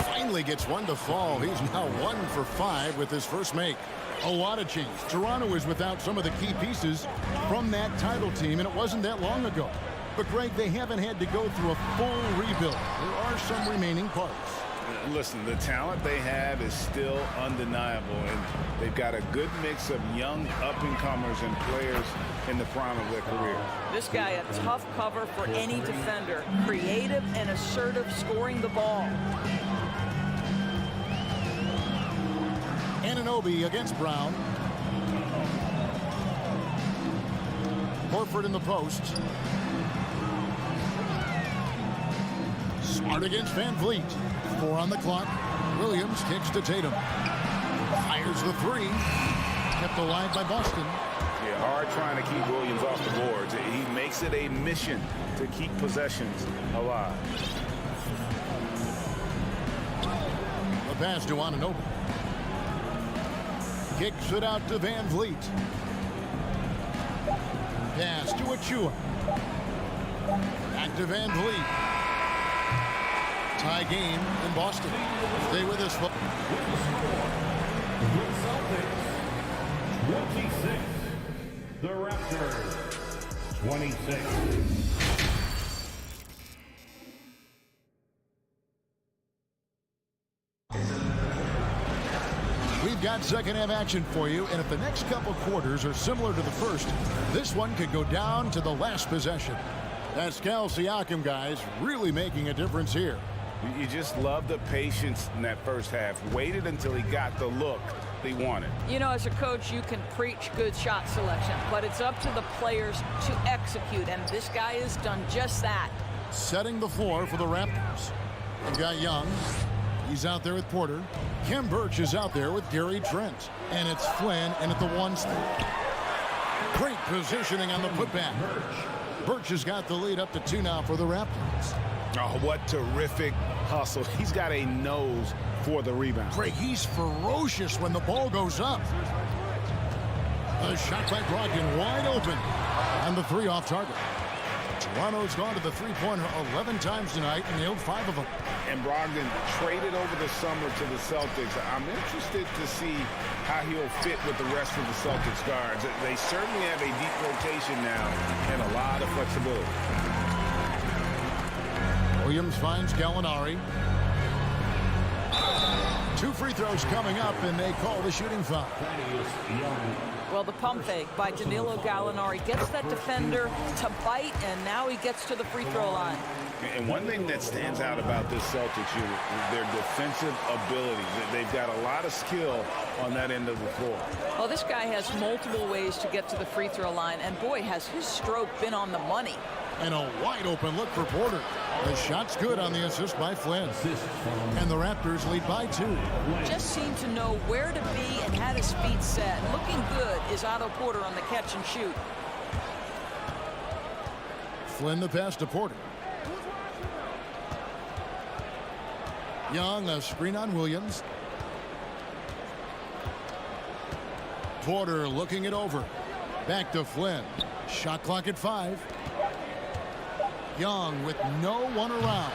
Finally gets one to fall. He's now 1 for 5 with his first make. A lot of change. Toronto is without some of the key pieces from that title team, and it wasn't that long ago. But, Greg, they haven't had to go through a full rebuild. There are some remaining parts. Listen, the talent they have is still undeniable, and they've got a good mix of young up-and-comers and players in the prime of their career. This guy, a tough cover for any defender. Creative and assertive scoring the ball. Anunoby against Brown. Horford in the post. Smart against Van Vliet. 4 on the clock. Williams kicks to Tatum. Fires the 3. Kept alive by Boston. Yeah, hard trying to keep Williams off the boards. He makes it a mission to keep possessions alive. The pass to Anunoby. Kicks it out to Van Vliet. Pass to Achua. Back to Van Vliet. Tie game in Boston. Stay with us. The Celtics, 26. The Raptors, 26. We've got second half action for you, and if the next couple quarters are similar to the first, this one could go down to the last possession. Pascal Siakam, guys, really making a difference here. You just love the patience in that first half. Waited until he got the look they wanted. You know, as a coach, you can preach good shot selection, but it's up to the players to execute, and this guy has done just that. Setting the floor for the Raptors. We've got Young. He's out there with Porter. Khem Birch is out there with Gary Trent. And it's Flynn in at the 1 spot. Great positioning on the putback. Birch has got the lead up to 2 now for the Raptors. Oh, what terrific hustle. He's got a nose for the rebound. Greg, he's ferocious when the ball goes up. A shot by Brogdon wide open. And the 3 off target. Toronto's gone to the three-pointer 11 times tonight and nailed 5 of them. And Brogdon traded over the summer to the Celtics. I'm interested to see how he'll fit with the rest of the Celtics guards. They certainly have a deep rotation now and a lot of flexibility. Williams finds Gallinari. 2 free throws coming up, and they call the shooting foul. Well, the pump fake by Danilo Gallinari gets that defender to bite, and now he gets to the free throw line. And one thing that stands out about this Celtics unit is their defensive ability. They've got a lot of skill on that end of the floor. Well, this guy has multiple ways to get to the free throw line, and boy, has his stroke been on the money. And a wide open look for Porter. The shot's good on the assist by Flynn. And the Raptors lead by 2. Just seemed to know where to be and had his feet set. Looking good is Otto Porter on the catch and shoot. Flynn the pass to Porter. Young, a screen on Williams. Porter looking it over. Back to Flynn. Shot clock at 5. Young with no one around.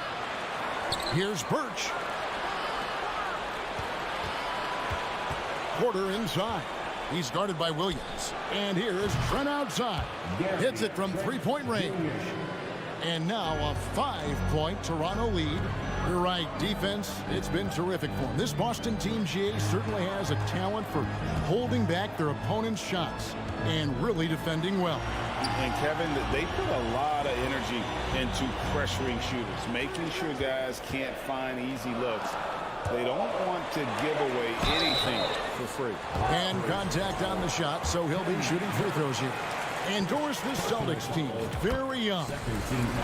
Here's Birch. Porter inside. He's guarded by Williams. And here is Trent outside. Hits it from 3-point range. And now a 5-point Toronto lead. You're right, defense, it's been terrific for them. This Boston team, GA, certainly has a talent for holding back their opponent's shots and really defending well. And Kevin, they put a lot of energy into pressuring shooters, making sure guys can't find easy looks. They don't want to give away anything for free. And contact on the shot, so he'll be shooting free throws here. Endorse this Celtics team, very young.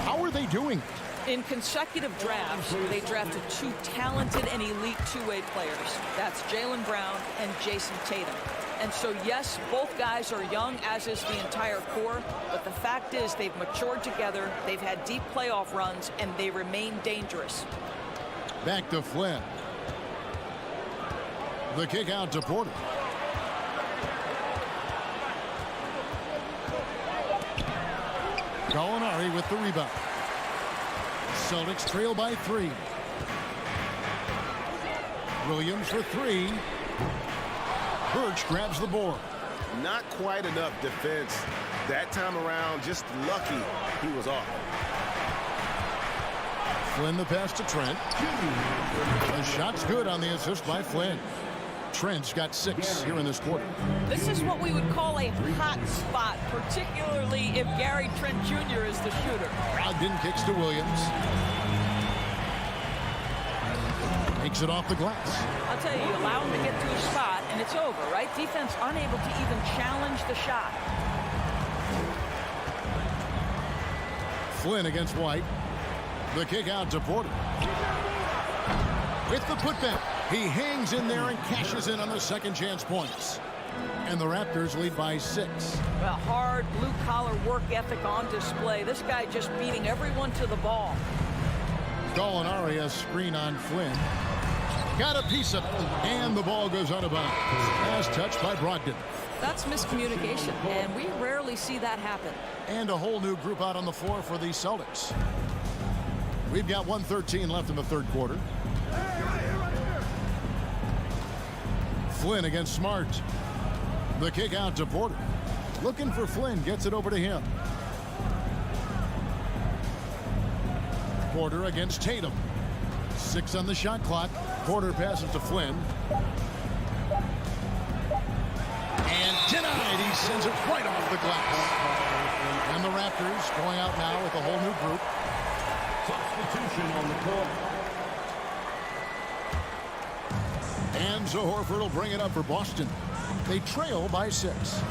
How are they doing? In consecutive drafts, they drafted 2 talented and elite two-way players. That's Jaylen Brown and Jason Tatum. And so, yes, both guys are young, as is the entire core. But the fact is they've matured together, they've had deep playoff runs, and they remain dangerous. Back to Flynn. The kick out to Porter. Gallinari with the rebound. Celtics trail by 3. Williams for 3. Birch grabs the board. Not quite enough defense that time around. Just lucky he was off. Flynn the pass to Trent. The shot's good on the assist by Flynn. Trent's got 6 here in this quarter. This is what we would call a hot spot, particularly if Gary Trent Jr. is the shooter. Brogdon kicks to Williams. Takes it off the glass. I'll tell you, you allow him to get to a spot, and it's over, right? Defense unable to even challenge the shot. Flynn against White. The kick out to Porter. With the putback, he hangs in there and cashes in on the second chance points. And the Raptors lead by 6. Well, hard blue-collar work ethic on display. This guy just beating everyone to the ball. Gallinari a screen on Flynn. Got a piece of it, and the ball goes out of bounds. As touched by Brogdon. That's miscommunication, and we rarely see that happen. And a whole new group out on the floor for the Celtics. We've got 1:13 left in the third quarter. Flynn against Smart. The kick out to Porter. Looking for Flynn, gets it over to him. Porter against Tatum. 6 on the shot clock. Porter passes to Flynn. And denied. He sends it right off the glass. And the Raptors going out now with a whole new group. Substitution on the court. And so Horford will bring it up for Boston. They trail by 6.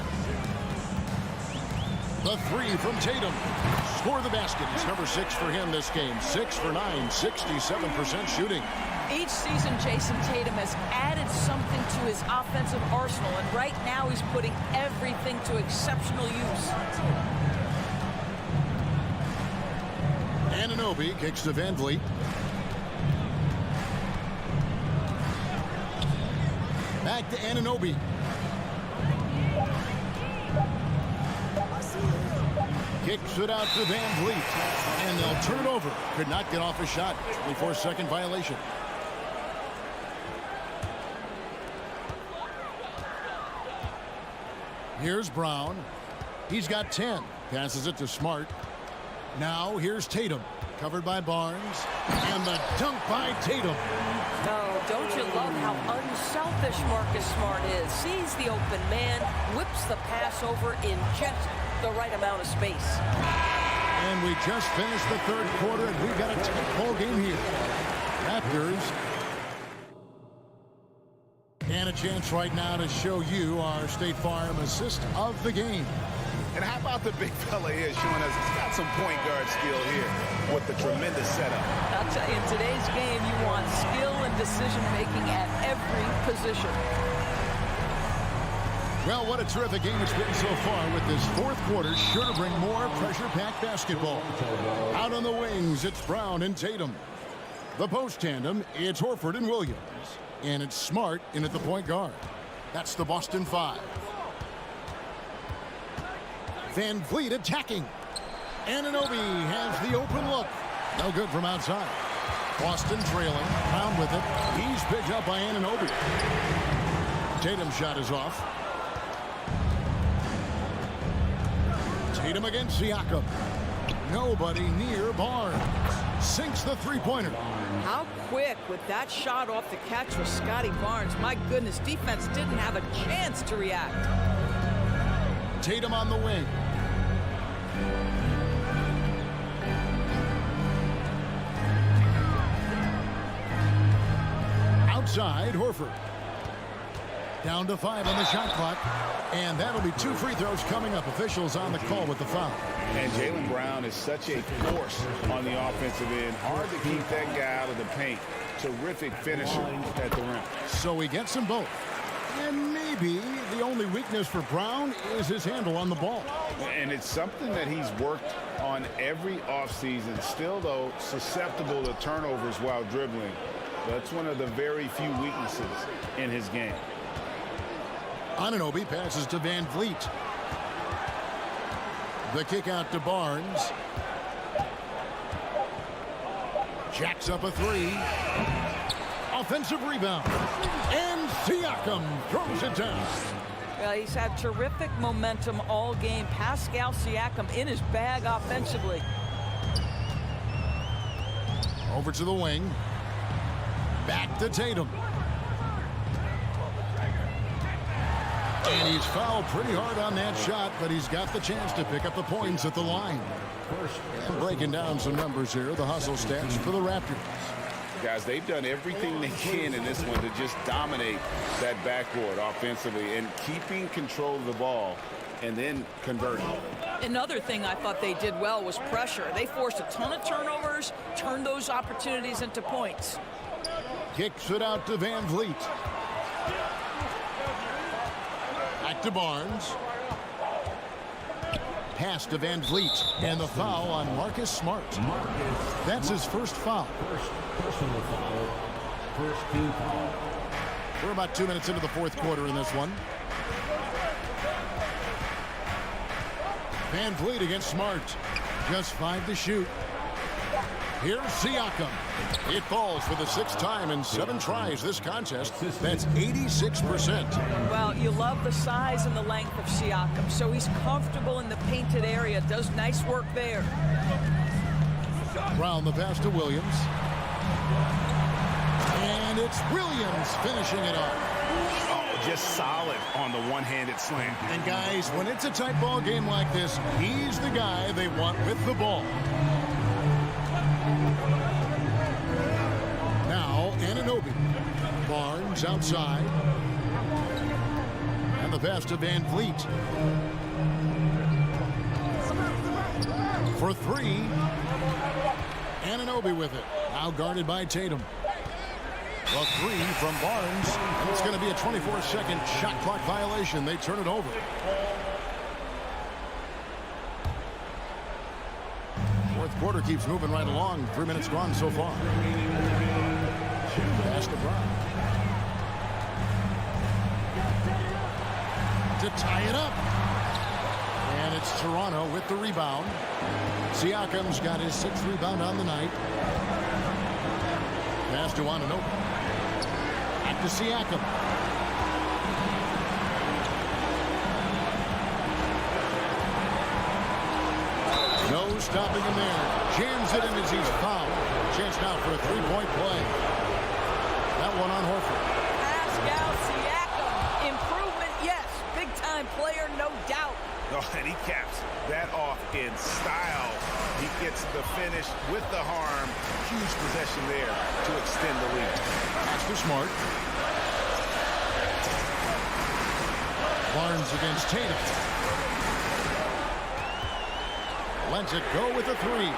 The 3 from Tatum. Score the basket. It's number 6 for him this game. 6 for 9, 67% shooting. Each season, Jason Tatum has added something to his offensive arsenal, and right now he's putting everything to exceptional use. Anunoby kicks to Van Vliet. Back to Anunoby. Kicks it out to Van Vliet. And they'll turn it over. Could not get off a shot. 24-second violation. Here's Brown. He's got 10. Passes it to Smart. Now here's Tatum. Covered by Barnes. And the dunk by Tatum. Oh, don't you love how unselfish Marcus Smart is? Sees the open man, whips the pass over in just the right amount of space. And we just finished the third quarter, and we've got a tight ball game here. Raptors. And a chance right now to show you our State Farm assist of the game. And how about the big fella here showing us he's got some point guard skill here with the tremendous setup. I'll tell you, in today's game, you want skill and decision-making at every position. Well, what a terrific game it's been so far with this fourth quarter. Sure to bring more pressure-packed basketball. Out on the wings, it's Brown and Tatum. The post tandem, it's Horford and Williams. And it's Smart in at the point guard. That's the Boston 5. Van Vliet attacking. Anunoby has the open look. No good from outside. Boston trailing. Brown with it. He's picked up by Anunoby. Tatum's shot is off. Tatum against Siakam. Nobody near Barnes. Sinks the three-pointer. How quick with that shot off the catch was Scotty Barnes. My goodness, defense didn't have a chance to react. Tatum on the wing. Outside, Horford. Down to 5 on the shot clock. And that'll be 2 free throws coming up. Officials on the call with the foul. And Jaylen Brown is such a force on the offensive end. Hard to keep that guy out of the paint. Terrific finisher at the rim. So he gets them both. And maybe the only weakness for Brown is his handle on the ball. And it's something that he's worked on every offseason. Still, though, susceptible to turnovers while dribbling. That's one of the very few weaknesses in his game. Anunoby passes to Van Vliet. The kick out to Barnes. Jacks up a 3. Offensive rebound. And Siakam throws it down. Well, he's had terrific momentum all game. Pascal Siakam in his bag offensively. Over to the wing. Back to Tatum. And he's fouled pretty hard on that shot, but he's got the chance to pick up the points at the line. Breaking down some numbers here, the hustle stats for the Raptors. Guys, they've done everything they can in this one to just dominate that backboard offensively and keeping control of the ball and then converting. Another thing I thought they did well was pressure. They forced a ton of turnovers, turned those opportunities into points. Kicks it out to Van Vliet. Back to Barnes. Pass to Van Vliet. And the foul on Marcus Smart. That's his first foul. Personal foul. First team foul. We're about 2 minutes into the fourth quarter in this one. Van Vliet against Smart. Just 5 to shoot. Here's Siakam. It falls for the 6th time in 7 tries this contest. That's 86%. Well, you love the size and the length of Siakam, so he's comfortable in the painted area. Does nice work there. Brown the pass to Williams. And it's Williams finishing it off. Just solid on the one-handed slam. And guys, when it's a tight ball game like this, he's the guy they want with the ball. Now, Anunoby. Barnes outside. And the pass to Van Vliet. For 3. Anunoby with it. Now guarded by Tatum. A 3 from Barnes. And it's going to be a 24-second shot clock violation. They turn it over. Fourth quarter keeps moving right along. 3 minutes gone so far. Pass to Brown. To tie it up. And it's Toronto with the rebound. Siakam's got his 6th rebound on the night. Pass to Anunoby. Back to Siakam. No stopping him there. Jams it in as he's fouled. Chance now for a 3-point play. That one on Horford. Pascal Siakam. Improvement, yes. Big-time player, no doubt. Oh, and he caps that off in style. He gets the finish with the harm. Huge possession there to extend the lead. Pass to Smart. Barnes against Tatum. Lets it go with a 3.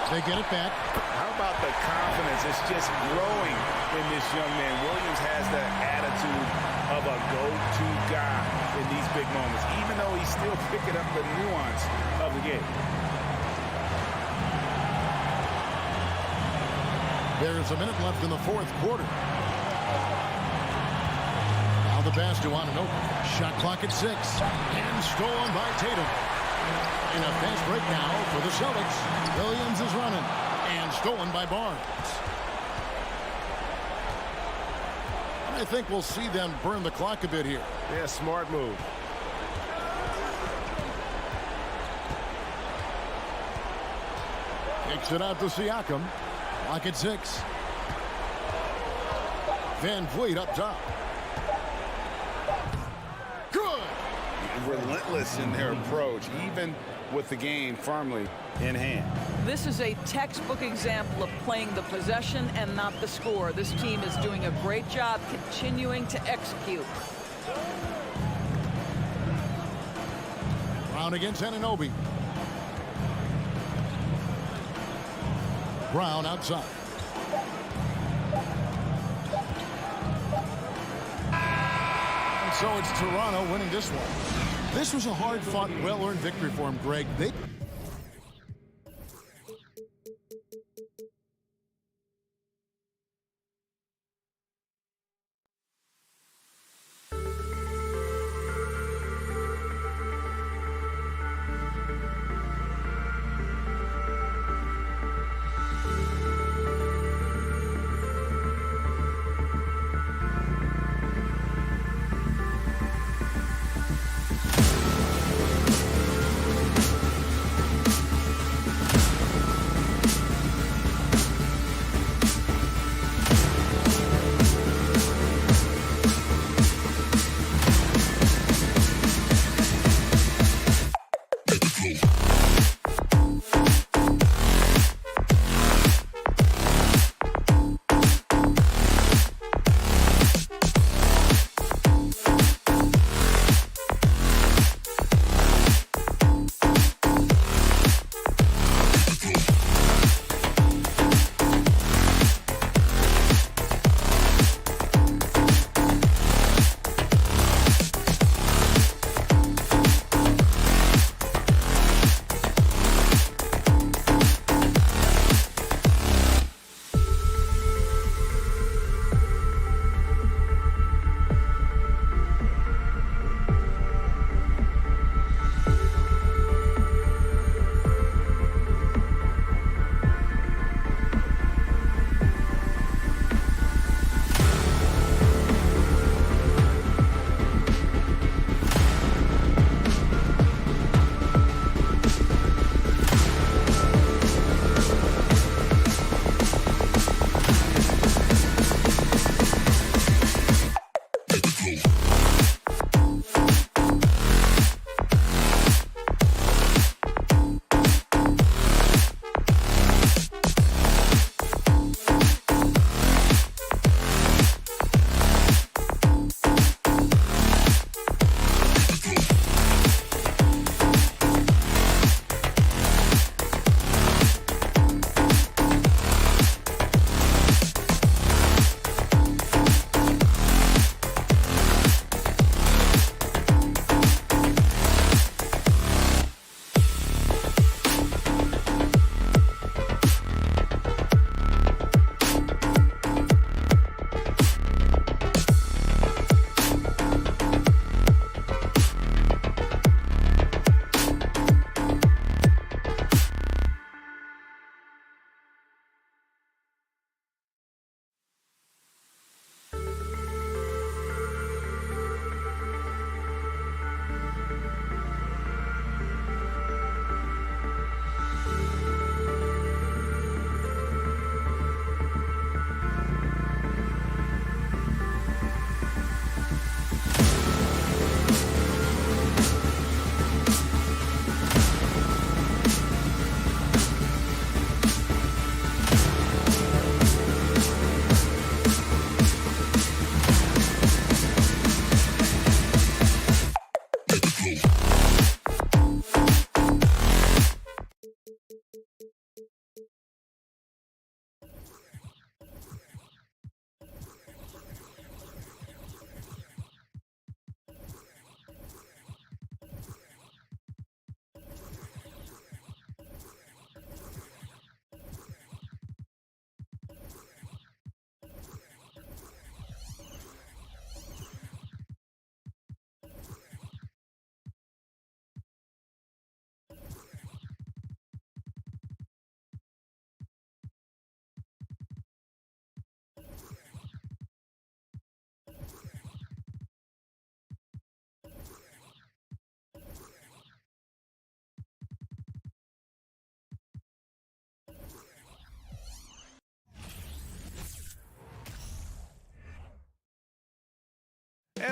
They get it back. How about the confidence? It's just growing in this young man. Williams has the attitude of a go-to guy in these big moments, even though he's still picking up the nuance of the game. There's a minute left in the fourth quarter. Now the pass to Anunoby. Shot clock at 6. And stolen by Tatum. In a fast break now for the Celtics. Williams is running. And stolen by Barnes. I think we'll see them burn the clock a bit here. Yeah, smart move. Kicks it out to Siakam. Lock at 6. Van Vliet up top. Good. Relentless in their approach, even with the game firmly in hand. This is a textbook example of playing the possession and not the score. This team is doing a great job continuing to execute. Brown against Anunoby. Brown outside. And so it's Toronto winning this one. This was a hard-fought, well-earned victory for him, Greg. They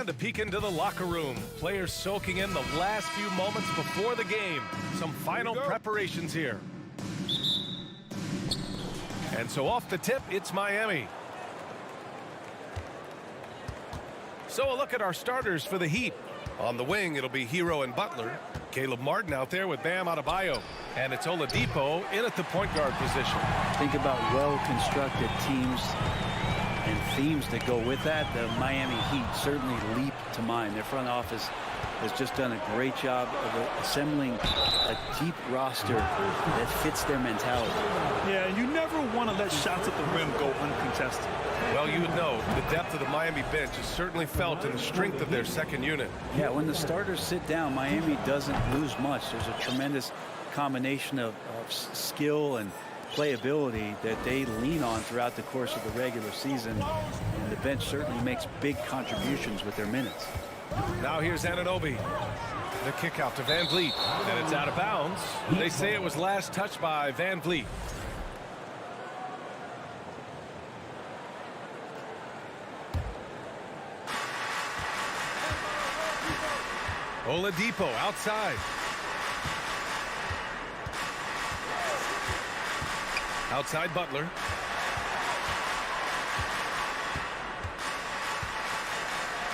to peek into the locker room. Players soaking in the last few moments before the game. Some final preparations here. And so off the tip, it's Miami. So a look at our starters for the Heat. On the wing, it'll be Hero and Butler. Caleb Martin out there with Bam Adebayo. And it's Oladipo in at the point guard position. Think about well-constructed teams and themes that go with that. The Miami Heat certainly leap to mind. Their front office has just done a great job of assembling a deep roster that fits their mentality. Yeah, you never want to let shots at the rim go uncontested. Well, you would know the depth of the Miami bench is certainly felt in the strength of their second unit. Yeah, when the starters sit down, Miami doesn't lose much. There's a tremendous combination of skill and playability that they lean on throughout the course of the regular season. And the bench certainly makes big contributions with their minutes. Now here's Anunoby. The kick out to Van Vliet. And it's out of bounds. They say it was last touched by Van Vliet. Oladipo outside. Outside Butler.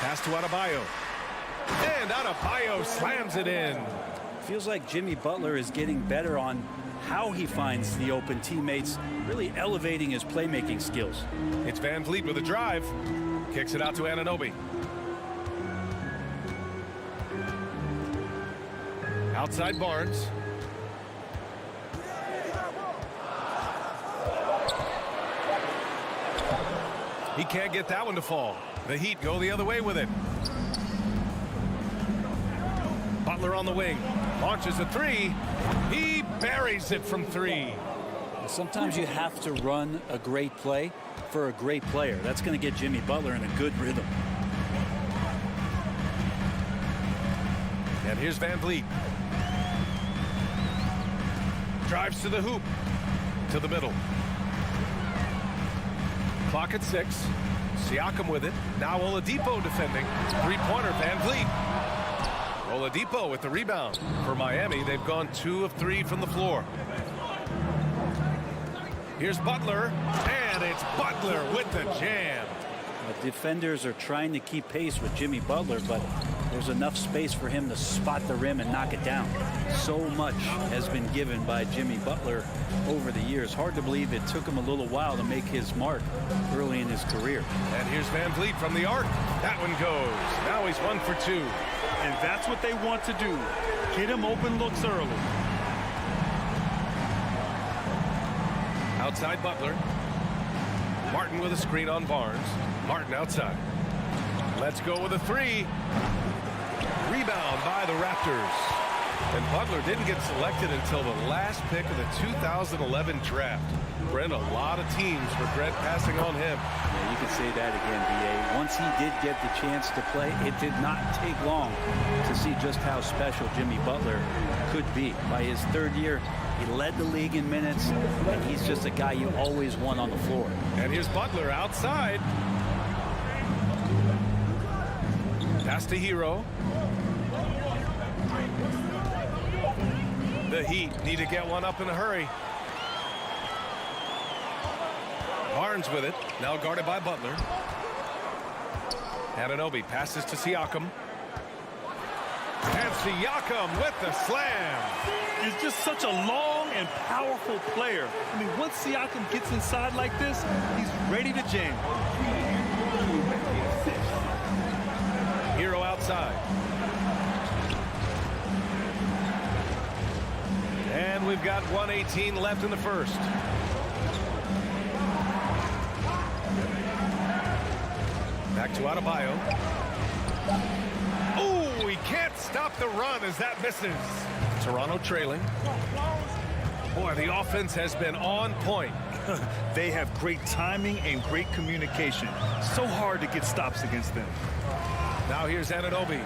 Pass to Adebayo. And Adebayo slams it in. Feels like Jimmy Butler is getting better on how he finds the open teammates, really elevating his playmaking skills. It's Van Vliet with a drive. Kicks it out to Anunoby. Outside Barnes. He can't get that one to fall. The Heat go the other way with it. Butler on the wing. Launches a three. He buries it from three. Sometimes you have to run a great play for a great player. That's going to get Jimmy Butler in a good rhythm. And here's Van Vliet. Drives to the hoop. To the middle. Clock at 6. Siakam with it. Now Oladipo defending. Three-pointer, Van Vliet. Oladipo with the rebound. For Miami, they've gone 2 of 3 from the floor. Here's Butler. And it's Butler with the jam. The defenders are trying to keep pace with Jimmy Butler, but there's enough space for him to spot the rim and knock it down. So much has been given by Jimmy Butler over the years. Hard to believe it took him a little while to make his mark early in his career. And here's Van Vliet from the arc. That one goes. Now he's 1 for 2. And that's what they want to do. Get him open looks early. Outside Butler. Martin with a screen on Barnes. Martin outside. Let's go with a three. Rebound by the Raptors. And Butler didn't get selected until the last pick of the 2011 draft. Brent, a lot of teams regret passing on him. Yeah, you can say that again, B.A. Once he did get the chance to play, it did not take long to see just how special Jimmy Butler could be. By his third year, he led the league in minutes, and he's just a guy you always want on the floor. And here's Butler outside. Pass to Hero. The Heat need to get one up in a hurry. Barnes with it. Now guarded by Butler. Anunoby passes to Siakam. And Siakam with the slam. He's just such a long and powerful player. I mean, once Siakam gets inside like this, he's ready to jam. Hero outside. And we've got 1:18 left in the first. Back to Adebayo. Oh, he can't stop the run as that misses. Toronto trailing. Boy, the offense has been on point. They have great timing and great communication. So hard to get stops against them. Now here's Anunoby.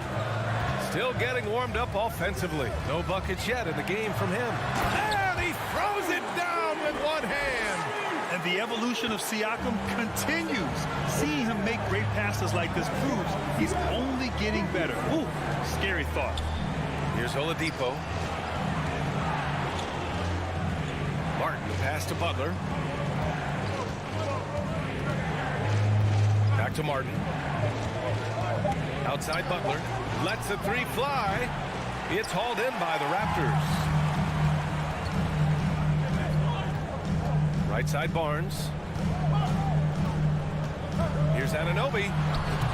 Still getting warmed up offensively. No buckets yet in the game from him. And he throws it down with one hand. And the evolution of Siakam continues. Seeing him make great passes like this proves he's only getting better. Ooh, scary thought. Here's Oladipo. Martin, the pass to Butler. Back to Martin. Outside Butler. Lets the three fly. It's hauled in by the Raptors. Right side Barnes. Here's Anunoby.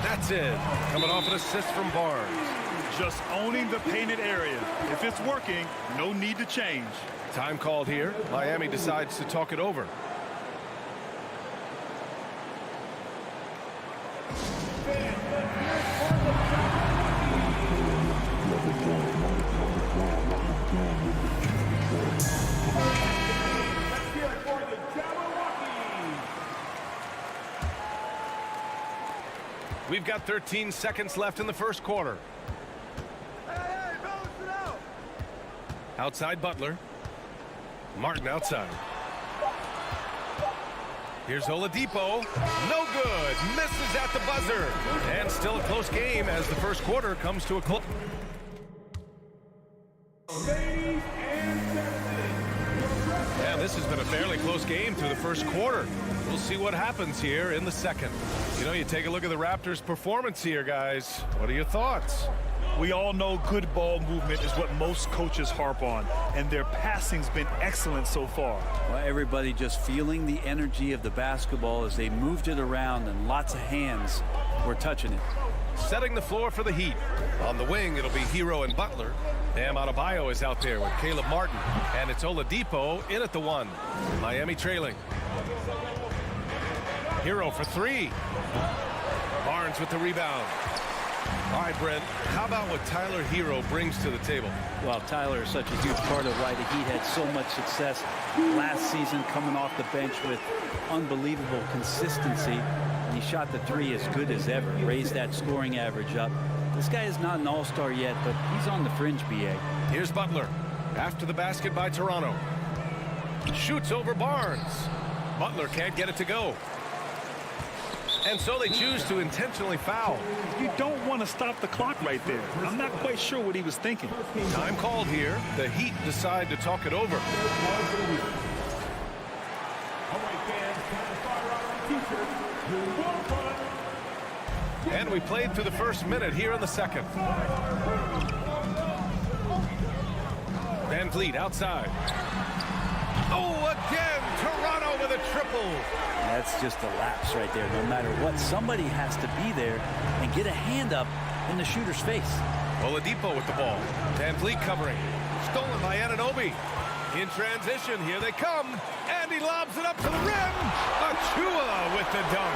That's it. Coming off an assist from Barnes. Just owning the painted area. If it's working, no need to change. Time called here. Miami decides to talk it over. We've got 13 seconds left in the first quarter. Outside Butler. Martin outside. Here's Oladipo. No good. Misses at the buzzer. And still a close game as the first quarter comes to a close. Yeah, this has been a fairly close game through the first quarter. We'll see what happens here in the second. You know, you take a look at the Raptors' performance here, guys. What are your thoughts? We all know good ball movement is what most coaches harp on, and their passing's been excellent so far. Well, everybody just feeling the energy of the basketball as they moved it around, and lots of hands were touching it. Setting the floor for the Heat. On the wing, it'll be Hero and Butler. Bam Adebayo is out there with Caleb Martin, and it's Oladipo in at the one. Miami trailing. Hero for three. Barnes with the rebound. All right, Brent, how about what Tyler Hero brings to the table? Well, Tyler is such a huge part of why the Heat had so much success last season, coming off the bench with unbelievable consistency. And he shot the three as good as ever, raised that scoring average up. This guy is not an all-star yet, but he's on the fringe, BA. Here's Butler. After the basket by Toronto. Shoots over Barnes. Butler can't get it to go. And so they choose to intentionally foul. You don't want to stop the clock right there. I'm not quite sure what he was thinking. Time called here. The Heat decide to talk it over. And we played through the first minute here in the second. Van Vliet outside. Oh, again, Toronto with a triple. That's just a lapse right there. No matter what, somebody has to be there and get a hand up in the shooter's face. Oladipo with the ball. Van Vliet covering. Stolen by Anunoby. In transition, here they come. And he lobs it up to the rim. Achua with the dunk.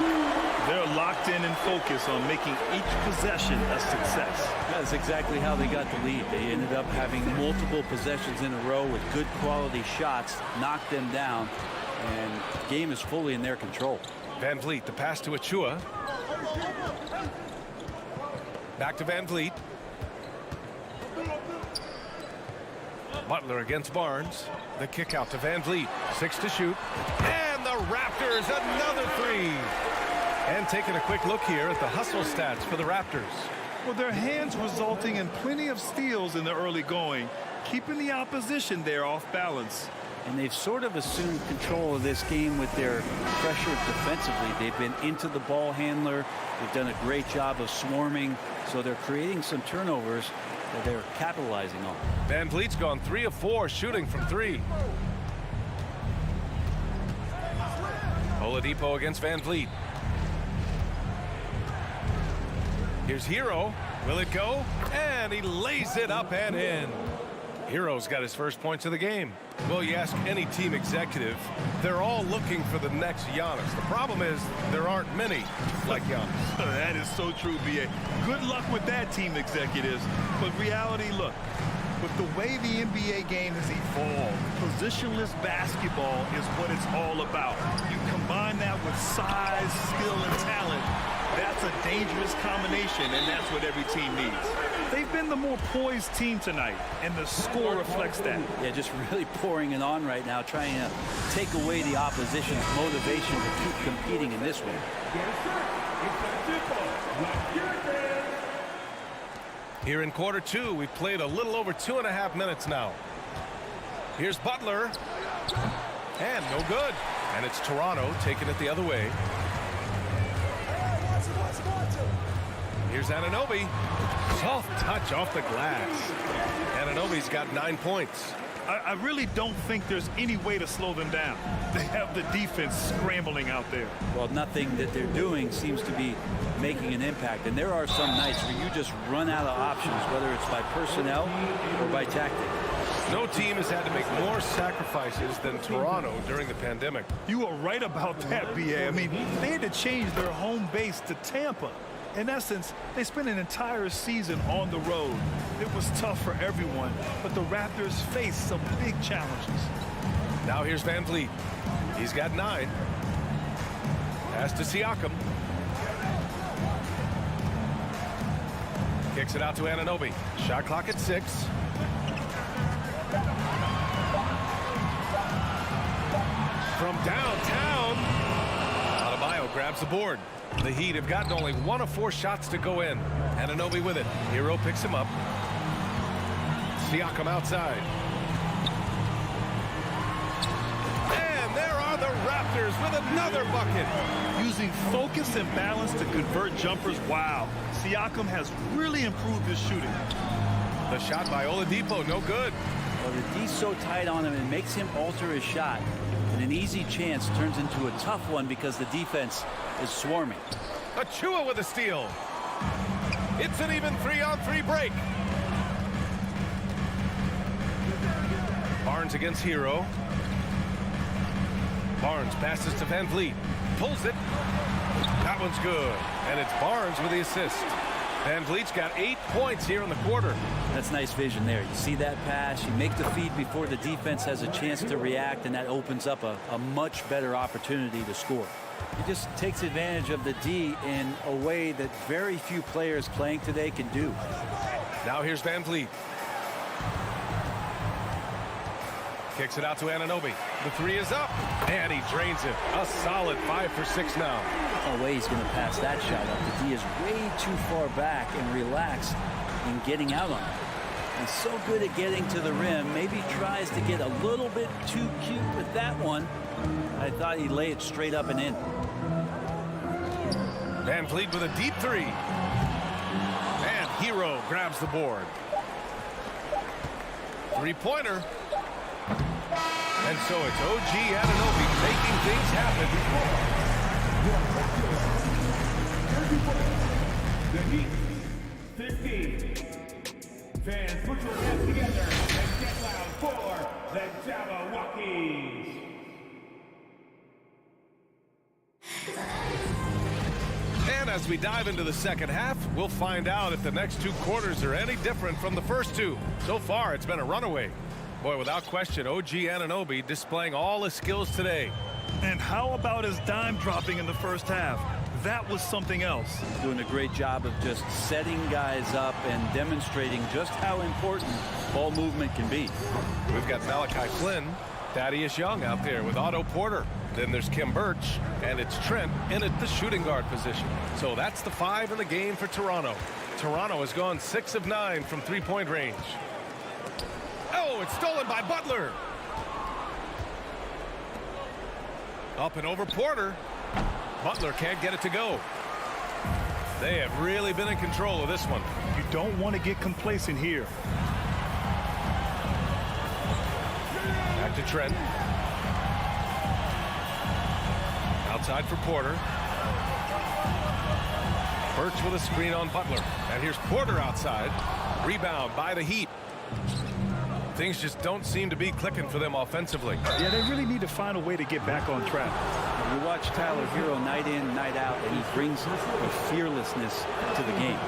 They're locked in and focused on making each possession a success. That's exactly how they got the lead. They ended up having multiple possessions in a row with good quality shots, knocked them down, and the game is fully in their control. Van Vliet, the pass to Achua. Back to Van Vliet. Butler against Barnes. The kick out to Van Vliet. 6 to shoot. And the Raptors, another three. And taking a quick look here at the hustle stats for the Raptors. Well, their hands resulting in plenty of steals in the early going, keeping the opposition there off balance. And they've sort of assumed control of this game with their pressure defensively. They've been into the ball handler. They've done a great job of swarming. So they're creating some turnovers that they're capitalizing on. Van Vliet's gone 3 of 4 shooting from three. Oladipo against Van Vliet. Here's Hero. Will it go? And he lays it up and in. Hero's got his first points of the game. Well, you ask any team executive, they're all looking for the next Giannis. The problem is there aren't many like Giannis. That is so true, B.A. Good luck with that, team executives. But reality, look, with the way the NBA game has evolved, positionless basketball is what it's all about. You combine that with size, skill, and talent, That's a dangerous combination, and that's what every team needs. They've been the more poised team tonight, and the score reflects that. Yeah, just really pouring it on right now, trying to take away the opposition's motivation to keep competing in this one. Here in quarter two, we've played a little over 2.5 minutes now. Here's Butler. And no good. And it's Toronto taking it the other way. Here's Anunoby. Soft touch off the glass. Anunoby's got 9 points. I really don't think there's any way to slow them down. They have the defense scrambling out there. Well, nothing that they're doing seems to be making an impact. And there are some nights where you just run out of options, whether it's by personnel or by tactic. No team has had to make more sacrifices than Toronto during the pandemic. You are right about that, B.A. I mean, they had to change their home base to Tampa. In essence, they spent an entire season on the road. It was tough for everyone, but the Raptors faced some big challenges. Now here's Van Vliet. He's got 9. Pass to Siakam. Kicks it out to Anunoby. Shot clock at 6. From downtown, Adebayo grabs the board. The Heat have gotten only 1 of 4 shots to go in. Anunoby with it. Hero picks him up. Siakam outside. And there are the Raptors with another bucket. Using focus and balance to convert jumpers. Wow. Siakam has really improved his shooting. The shot by Oladipo, no good. Well, the D's so tight on him, it makes him alter his shot. And an easy chance turns into a tough one because the defense is swarming. Achua with a steal. It's an even 3-on-3 break. Barnes against Hero. Barnes passes to Van Vliet. Pulls it. That one's good. And it's Barnes with the assist. Van Vliet's got 8 points here in the quarter. That's nice vision there. You see that pass, you make the feed before the defense has a chance to react, and that opens up a much better opportunity to score. He just takes advantage of the D in a way that very few players playing today can do. Now here's Van Vliet. Kicks it out to Anunoby. The 3 is up, and he drains it. A solid 5 for 6 now. No way he's going to pass that shot up. The D is way too far back and relaxed in getting out on it. He's so good at getting to the rim. Maybe tries to get a little bit too cute with that one. I thought he'd lay it straight up and in. Van Vliet with a deep 3. And Hero grabs the board. 3-pointer. And so it's OG Anunoby making things happen. The Heat, 15. Fans, put your hands together and get loud for the Jabberwockies. And as we dive into the second half, we'll find out if the next 2 quarters are any different from the first 2. So far, it's been a runaway. Boy, without question, OG Anunoby displaying all his skills today. And how about his dime dropping in the first half? That was something else. Doing a great job of just setting guys up and demonstrating just how important ball movement can be. We've got Malachi Flynn, Thaddeus Young out there with Otto Porter. Then there's Kim Birch, and it's Trent in at the shooting guard position. So that's the 5 in the game for Toronto. Toronto has gone 6 of 9 from 3-point range. Oh, it's stolen by Butler. Up and over Porter. Butler can't get it to go. They have really been in control of this one. You don't want to get complacent here. Back to Trent. Outside for Porter. Birch with a screen on Butler. And here's Porter outside. Rebound by the Heat. Things just don't seem to be clicking for them offensively. Yeah, they really need to find a way to get back on track. You watch Tyler Hero night in, night out, and he brings a fearlessness to the game.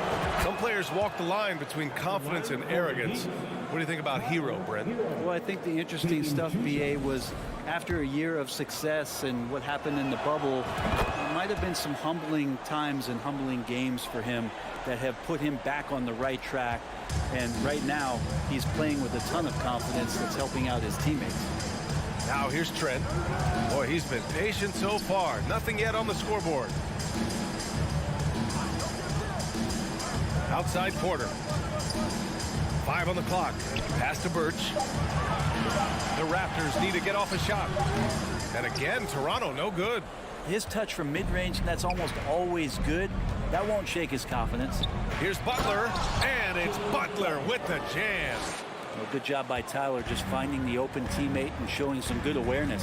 Some players walk the line between confidence and arrogance. What do you think about Hero, Brent? Well, I think the interesting stuff, BA, was after a year of success and what happened in the bubble, There might have been some humbling times and humbling games for him that have put him back on the right track. And right now, he's playing with a ton of confidence that's helping out his teammates. Now here's Trent. Boy, he's been patient so far. Nothing yet on the scoreboard. Outside Porter. 5 on the clock. Pass to Birch. The Raptors need to get off a shot. And again, Toronto, no good. His touch from mid-range, that's almost always good. That won't shake his confidence. Here's Butler, and it's Butler with the jam. Well, good job by Tyler just finding the open teammate and showing some good awareness.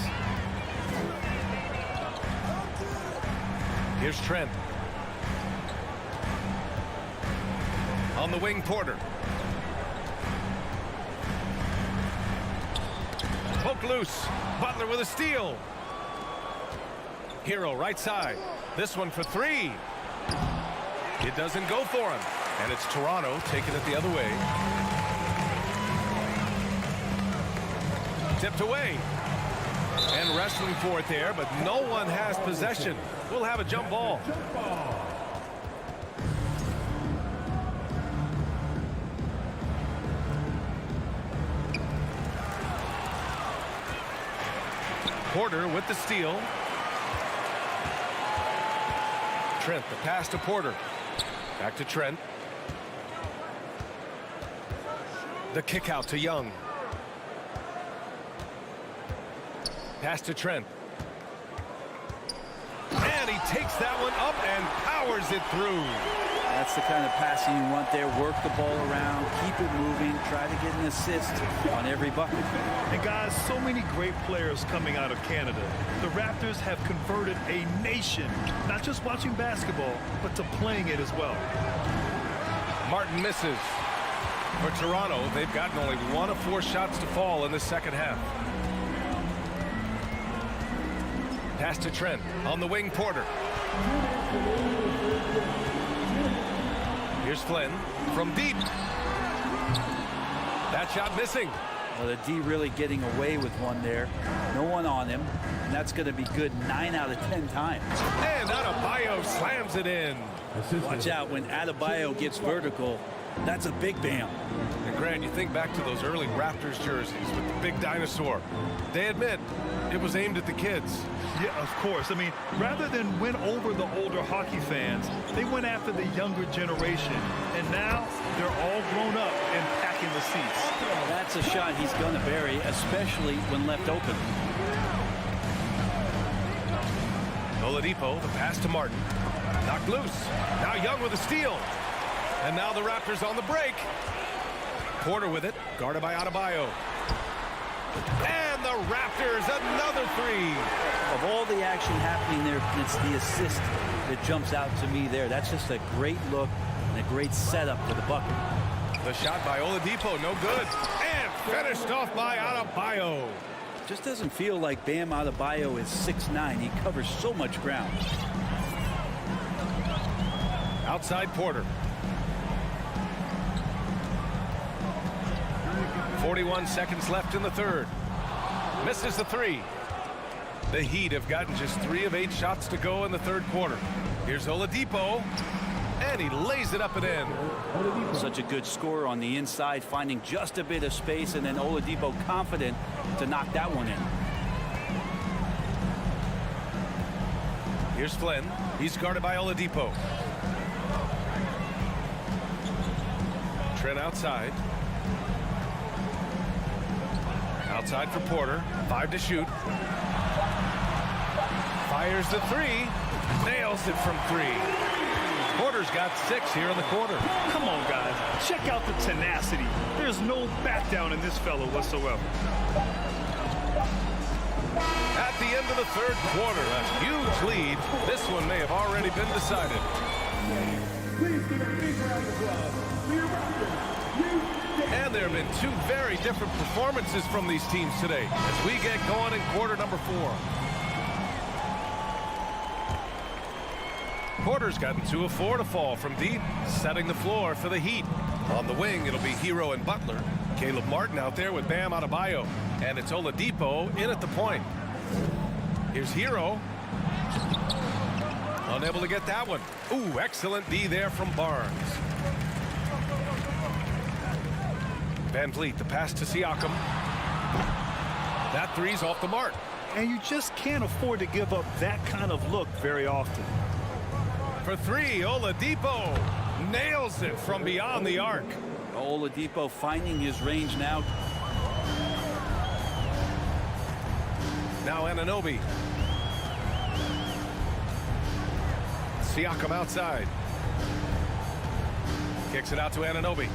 Here's Trent. On the wing, Porter. Poke loose. Butler with a steal. Hero right side. This one for 3. It doesn't go for him. And it's Toronto taking it the other way. Tipped away. And wrestling for it there, but no one has possession. We'll have a jump ball. Porter with the steal. Trent, the pass to Porter. Back to Trent. The kick out to Young. Pass to Trent. And he takes that one up and powers it through. That's the kind of passing you want there. Work the ball around, keep it moving, try to get an assist on every bucket. And guys, so many great players coming out of Canada. The Raptors have converted a nation, not just watching basketball, but to playing it as well. Martin misses. For Toronto, they've gotten only 1 of 4 shots to fall in the second half. Pass to Trent. On the wing, Porter. Here's Flynn from deep. That shot missing. Well, the D really getting away with one there. No one on him. And that's going to be good 9 out of 10 times. And Adebayo slams it in. Watch out when Adebayo gets vertical. That's a big bam. And Grant, you think back to those early Raptors jerseys with the big dinosaur. They admit it was aimed at the kids. Yeah, of course. I mean, rather than win over the older hockey fans, they went after the younger generation. And now they're all grown up and packing the seats. That's a shot he's going to bury, especially when left open. Oladipo, the pass to Martin. Knocked loose. Now Young with a steal. And now the Raptors on the break. Porter with it, guarded by Adebayo. And the Raptors, another 3. Of all the action happening there, it's the assist that jumps out to me there. That's just a great look and a great setup for the bucket. The shot by Oladipo, no good. And finished off by Adebayo. Just doesn't feel like Bam Adebayo is 6'9". He covers so much ground. Outside Porter. 41 seconds left in the third. Misses the 3. The Heat have gotten just 3 of 8 shots to go in the third quarter. Here's Oladipo, and he lays it up and in. Such a good score on the inside, finding just a bit of space, and then Oladipo confident to knock that one in. Here's Flynn. He's guarded by Oladipo. Trent outside. Outside for Porter. 5 to shoot. Fires the 3. Nails it from 3. Porter's got 6 here in the quarter. Come on, guys. Check out the tenacity. There's no back down in this fellow whatsoever. At the end of the third quarter, a huge lead. This one may have already been decided. Please give a big round of applause for your Raptors. And there have been 2 very different performances from these teams today as we get going in quarter number 4. Porter's gotten 2 of 4 to fall from deep, setting the floor for the Heat. On the wing, it'll be Hero and Butler. Caleb Martin out there with Bam Adebayo. And it's Oladipo in at the point. Here's Hero. Unable to get that one. Ooh, excellent D there from Barnes. Van Vliet, the pass to Siakam. That three's off the mark. And you just can't afford to give up that kind of look very often. For three, Oladipo nails it from beyond the arc. Oladipo finding his range now. Now Anunoby. Siakam outside. Kicks it out to Anunoby.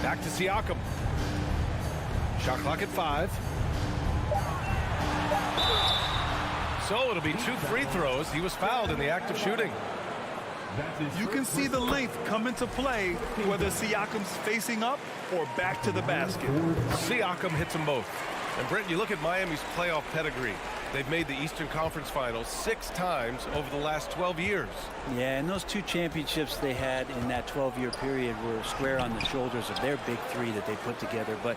Back to Siakam. Shot clock at 5. So it'll be 2 free throws. He was fouled in the act of shooting. You can see the length come into play, whether Siakam's facing up or back to the basket. Siakam hits them both. And Brent, you look at Miami's playoff pedigree. They've made the Eastern Conference Finals 6 times over the last 12 years. Yeah, and those 2 championships they had in that 12-year period were square on the shoulders of their big 3 that they put together. But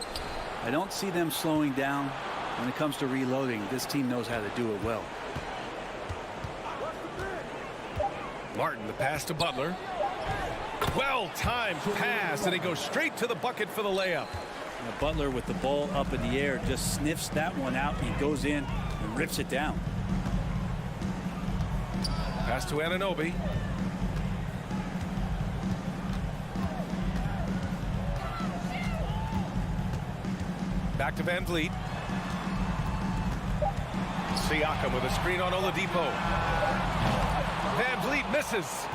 I don't see them slowing down when it comes to reloading. This team knows how to do it well. Martin, the pass to Butler. Well-timed pass, and he goes straight to the bucket for the layup. Now Butler with the ball up in the air just sniffs that one out. He goes in and rips it down. Pass to Anunoby. Back to Van Vliet. Siakam with a screen on Oladipo. Van Vliet misses.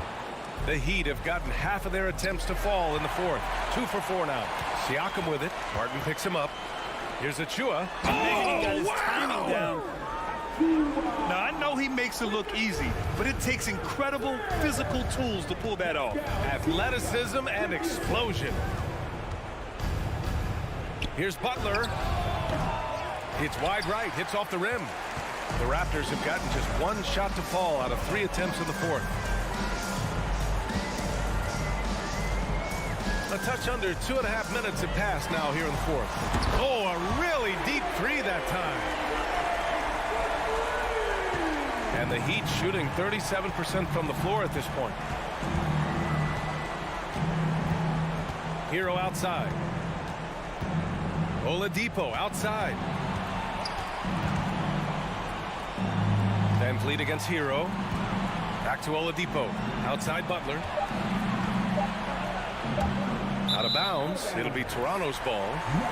The Heat have gotten half of their attempts to fall in the 4th. 2 for 4 now. Siakam with it. Martin picks him up. Here's Achua. He got his timing down. Now, I know he makes it look easy, but it takes incredible physical tools to pull that off. Athleticism and explosion. Here's Butler. It's wide right. Hits off the rim. The Raptors have gotten just 1 shot to fall out of 3 attempts in the 4th. A touch under 2.5 minutes have passed now here in the 4th. Oh, a really deep 3 that time. And the Heat shooting 37% from the floor at this point. Hero outside. Oladipo outside. Van Vliet against Hero. Back to Oladipo. Outside Butler. Out of bounds. It'll be Toronto's ball.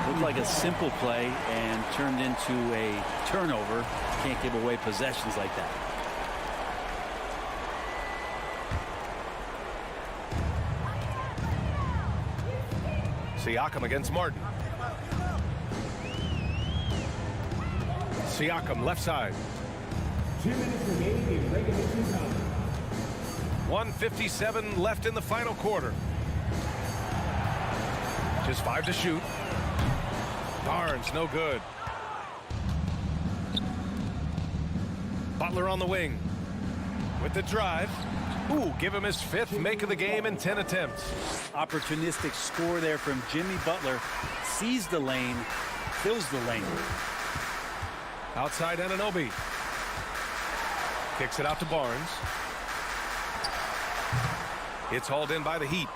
Looked like a simple play and turned into a turnover. Can't give away possessions like that. Siakam against Martin. Siakam left side. 2 minutes remaining in regulation time. 1:57 left in the final quarter. Just 5 to shoot. Barnes, no good. Butler on the wing. With the drive. Ooh, give him his 5th make of the game in 10 attempts. Opportunistic score there from Jimmy Butler. Sees the lane, fills the lane. Outside Anunoby. Kicks it out to Barnes. It's hauled in by the Heat.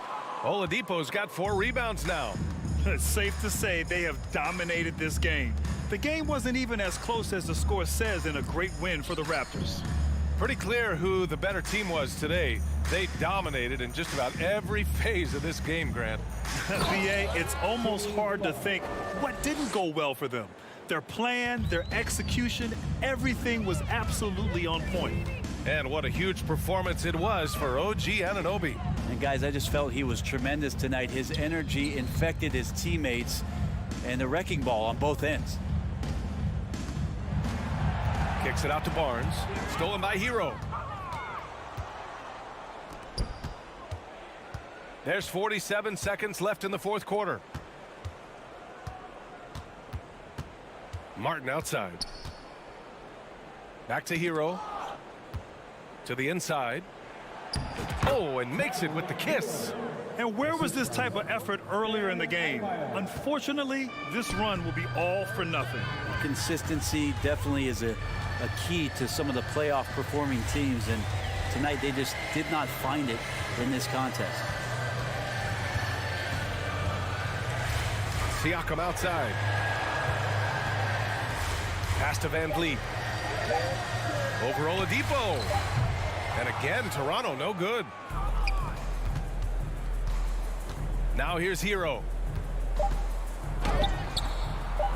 Oladipo's got 4 rebounds now. It's safe to say they have dominated this game. The game wasn't even as close as the score says in a great win for the Raptors. Pretty clear who the better team was today. They dominated in just about every phase of this game, Grant. VA, it's almost hard to think what didn't go well for them. Their plan, their execution, everything was absolutely on point. And what a huge performance it was for OG Anunoby. And guys, I just felt he was tremendous tonight. His energy infected his teammates and the wrecking ball on both ends. Kicks it out to Barnes. Stolen by Hero. There's 47 seconds left in the 4th quarter. Martin outside. Back to Hero. To the inside. Oh, and makes it with the kiss. And where was this type of effort earlier in the game? Unfortunately, this run will be all for nothing. Consistency definitely is a key to some of the playoff performing teams, and Tonight, they just did not find it in this contest. Siakam outside. Pass to Van Vliet. Over Oladipo. And again, Toronto, no good. Now here's Hero.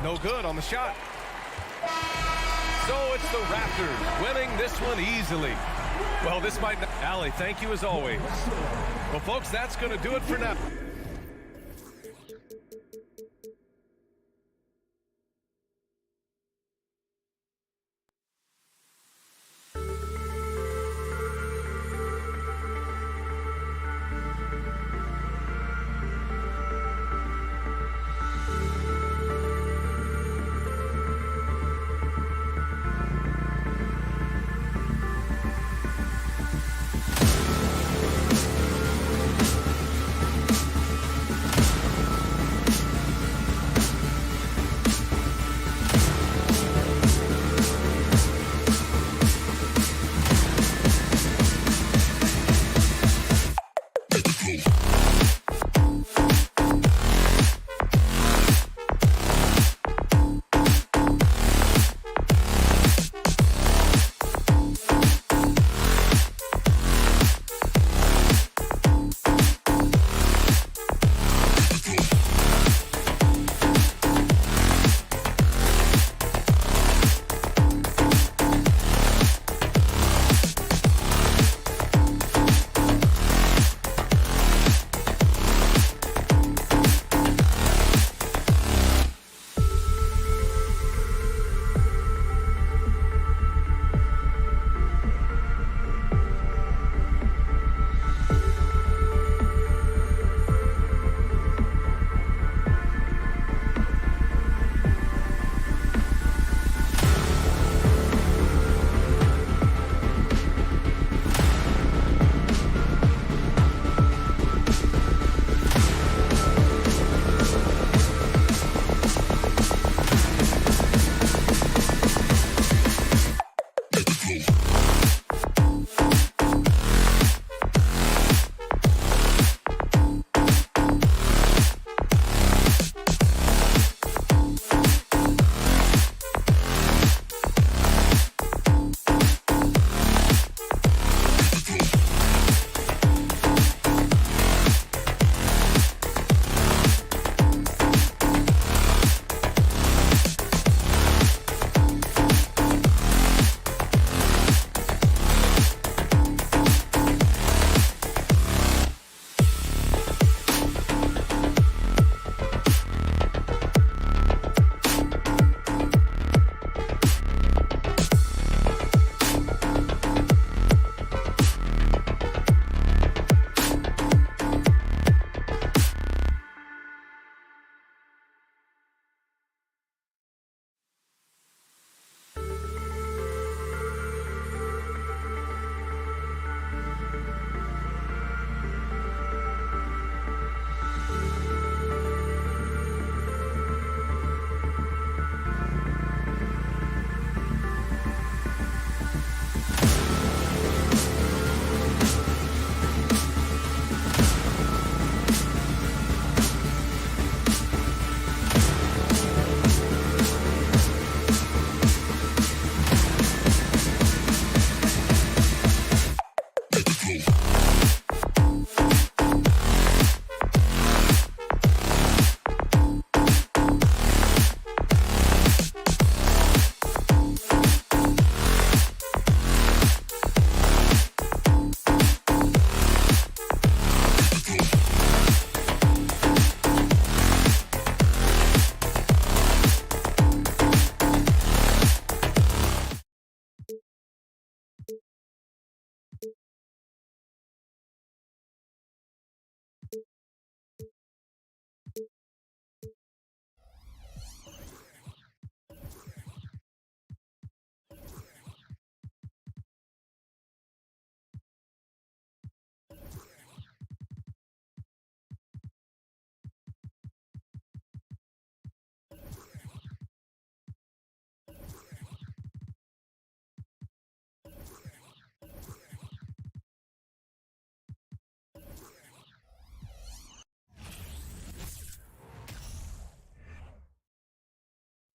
No good on the shot. So it's the Raptors winning this one easily. Well, this might not... Allie, thank you as always. Well, folks, that's going to do it for now.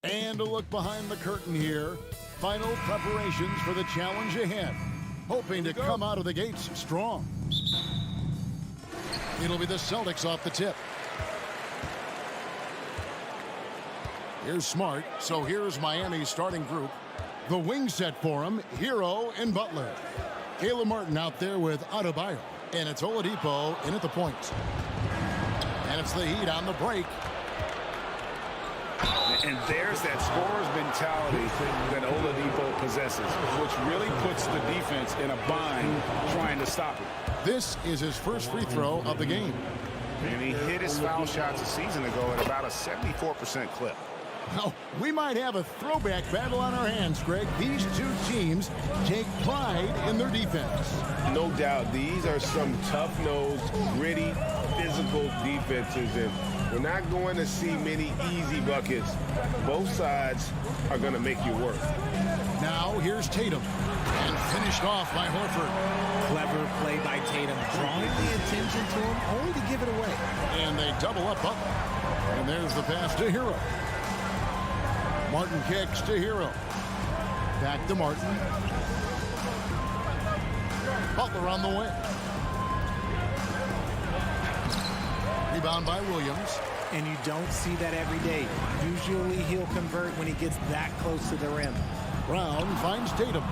And a look behind the curtain here. Final preparations for the challenge ahead. Hoping to come out of the gates strong. It'll be the Celtics off the tip. Here's Smart. So here's Miami's starting group. The wing set for him, Hero and Butler. Caleb Martin out there with Adebayo. And it's Oladipo in at the point. And it's the Heat on the break. And there's that scorer's mentality that Oladipo possesses, which really puts the defense in a bind trying to stop it. This is his first free throw of the game. And he hit his foul shots a season ago at about a 74% clip. Well, we might have a throwback battle on our hands, Greg. These two teams take pride in their defense. No doubt, these are some tough-nosed, gritty, physical defenses, and we're not going to see many easy buckets. Both sides are going to make you work. Now here's Tatum, and finished off by Horford. Clever play by Tatum, drawing the attention to him, only to give it away. And they double up Butler. And there's the pass to Hero. Martin kicks to Hero. Back to Martin. Butler on the wing. Rebound by Williams. And you don't see that every day. Usually he'll convert when he gets that close to the rim. Brown finds Tatum.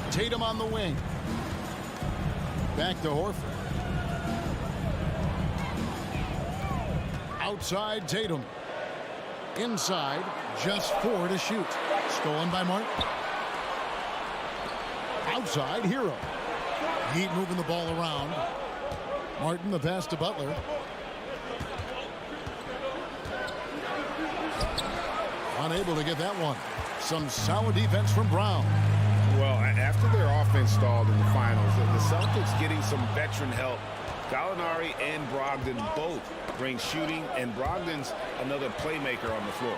Tatum on the wing. Back to Horford. Outside Tatum. Inside, just 4 to shoot. Stolen by Martin. Outside, Hero. Heat moving the ball around. Martin, the pass to Butler. Unable to get that one. Some solid defense from Brown. Well, after their offense stalled in the finals, the Celtics getting some veteran help. Gallinari and Brogdon both bring shooting, and Brogdon's another playmaker on the floor.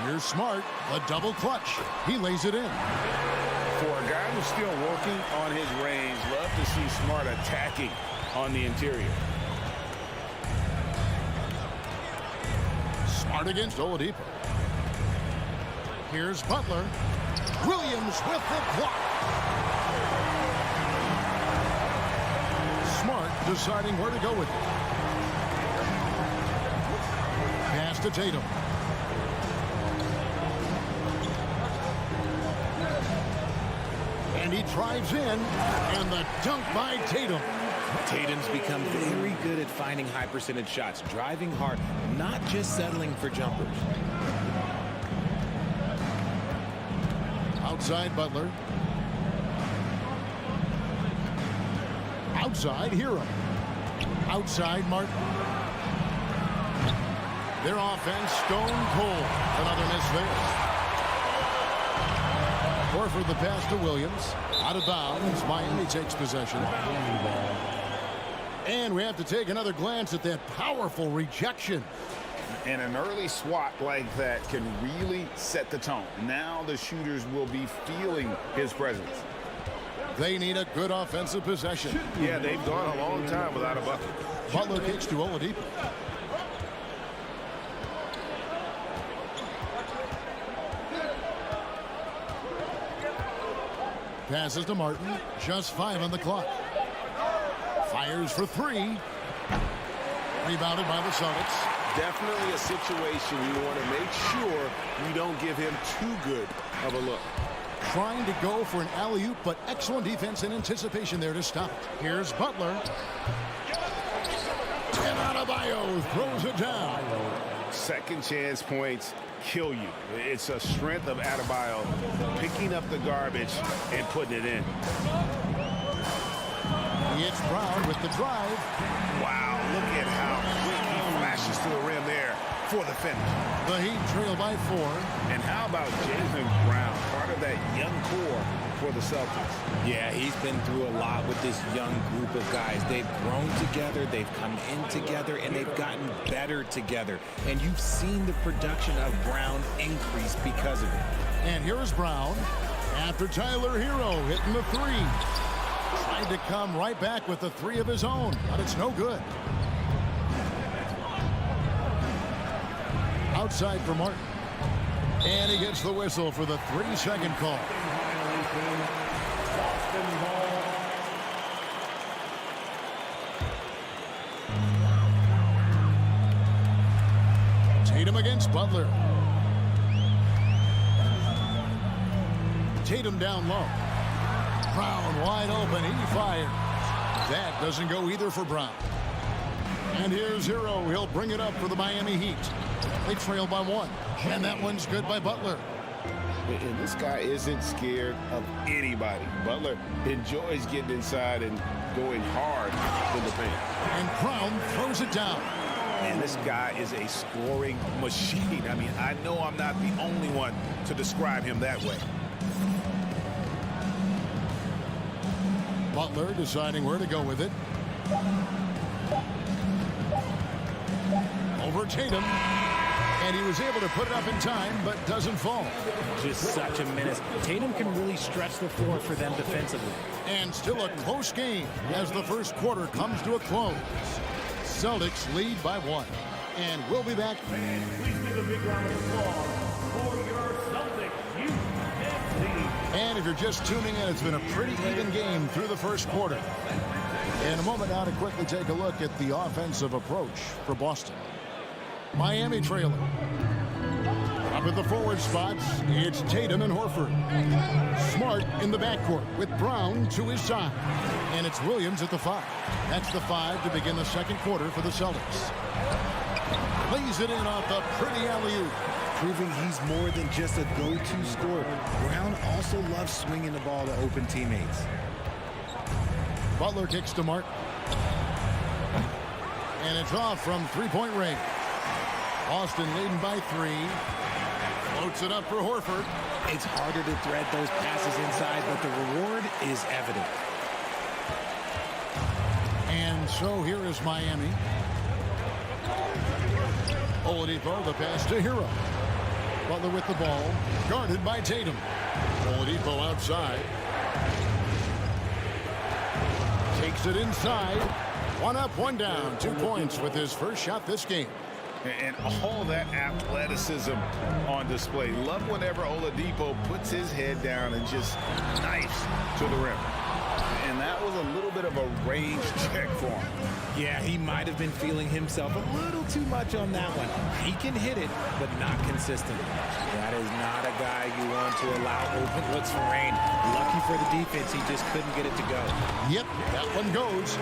Here's Smart, a double clutch. He lays it in. For a guy who's still working on his range, love to see Smart attacking on the interior. Smart against Oladipo. Here's Butler. Williams with the block. Smart deciding where to go with it. Pass to Tatum. And he drives in, and the dunk by Tatum. Tatum's become very good at finding high percentage shots, driving hard, not just settling for jumpers. Outside Butler. Outside Hero. Outside Martin. Their offense stone cold. Another miss there. Horford the pass to Williams. Out of bounds. Miami takes possession. And we have to take another glance at that powerful rejection. And an early swat like that can really set the tone. Now the shooters will be feeling his presence. They need a good offensive possession. Yeah, they've gone a long time without a bucket. Butler kicks to Oladipo. Passes to Martin. Just 5 on the clock. Fires for 3. Rebounded by the Celtics. Definitely a situation you want to make sure you don't give him too good of a look. Trying to go for an alley-oop, but excellent defense and anticipation there to stop it. Here's Butler. And Adebayo throws it down. Second chance points kill you. It's a strength of Adebayo picking up the garbage and putting it in. It's Brown with the drive. Wow, look at how quick he flashes to the rim there for the finish. The Heat trail by 4. And how about Jaylen Brown, part of that young core for the Celtics? Yeah, he's been through a lot with this young group of guys. They've grown together, they've come in together, and they've gotten better together. And you've seen the production of Brown increase because of it. And here is Brown after Tyler Hero hitting the 3. Tried to come right back with the 3 of his own, but it's no good. Outside for Martin. And he gets the whistle for the 3-second call. Tatum against Butler. Tatum down low. Brown wide open. He fires. That doesn't go either for Brown. And here's Hero. He'll bring it up for the Miami Heat. They trail by 1. And that one's good by Butler. And this guy isn't scared of anybody. Butler enjoys getting inside and going hard in the paint. And Brown throws it down. Man, this guy is a scoring machine. I mean, I know I'm not the only one to describe him that way. Butler deciding where to go with it. Over Tatum. And he was able to put it up in time, but doesn't fall. Just such a menace. Tatum can really stretch the floor for them defensively. And still a close game as the first quarter comes to a close. Celtics lead by 1. And we'll be back. Please give a big round of applause for your Celtics youth. And if you're just tuning in, it's been a pretty even game through the first quarter. In a moment now to quickly take a look at the offensive approach for Boston. Miami trailing. Up at the forward spots, it's Tatum and Horford. Smart in the backcourt with Brown to his side. And it's Williams at the 5. That's the 5 to begin the second quarter for the Celtics. Plays it in off the pretty alley-oop. Proving he's more than just a go-to scorer. Brown also loves swinging the ball to open teammates. Butler kicks to Martin. And it's off from three-point range. Boston leading by 3. Floats it up for Horford. It's harder to thread those passes inside, but the reward is evident. And so here is Miami. Oladipo, the pass to Hero. Butler with the ball, guarded by Tatum. Oladipo outside. Takes it inside. 1 up, 1 down. 2 points with his first shot this game. And all that athleticism on display. Love whenever Oladipo puts his head down and just knifes to the rim. And that was a little bit of a range check for him. Yeah, he might have been feeling himself a little too much on that one. He can hit it, but not consistently. That is not a guy you want to allow open looks for rain. Lucky for the defense, he just couldn't get it to go. Yep, that one goes.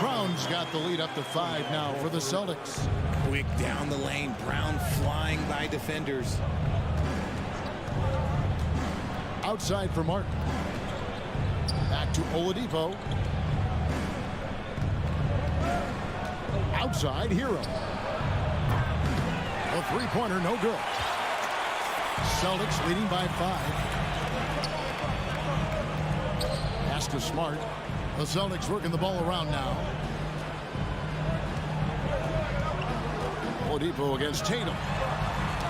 Brown's got the lead up to 5 now for the Celtics. Quick down the lane, Brown flying by defenders. Outside for Martin. Back to Oladipo. Outside, Hero. A three-pointer, no good. Celtics leading by 5. Pass to Smart. The Celtics working the ball around now. Oladipo against Tatum.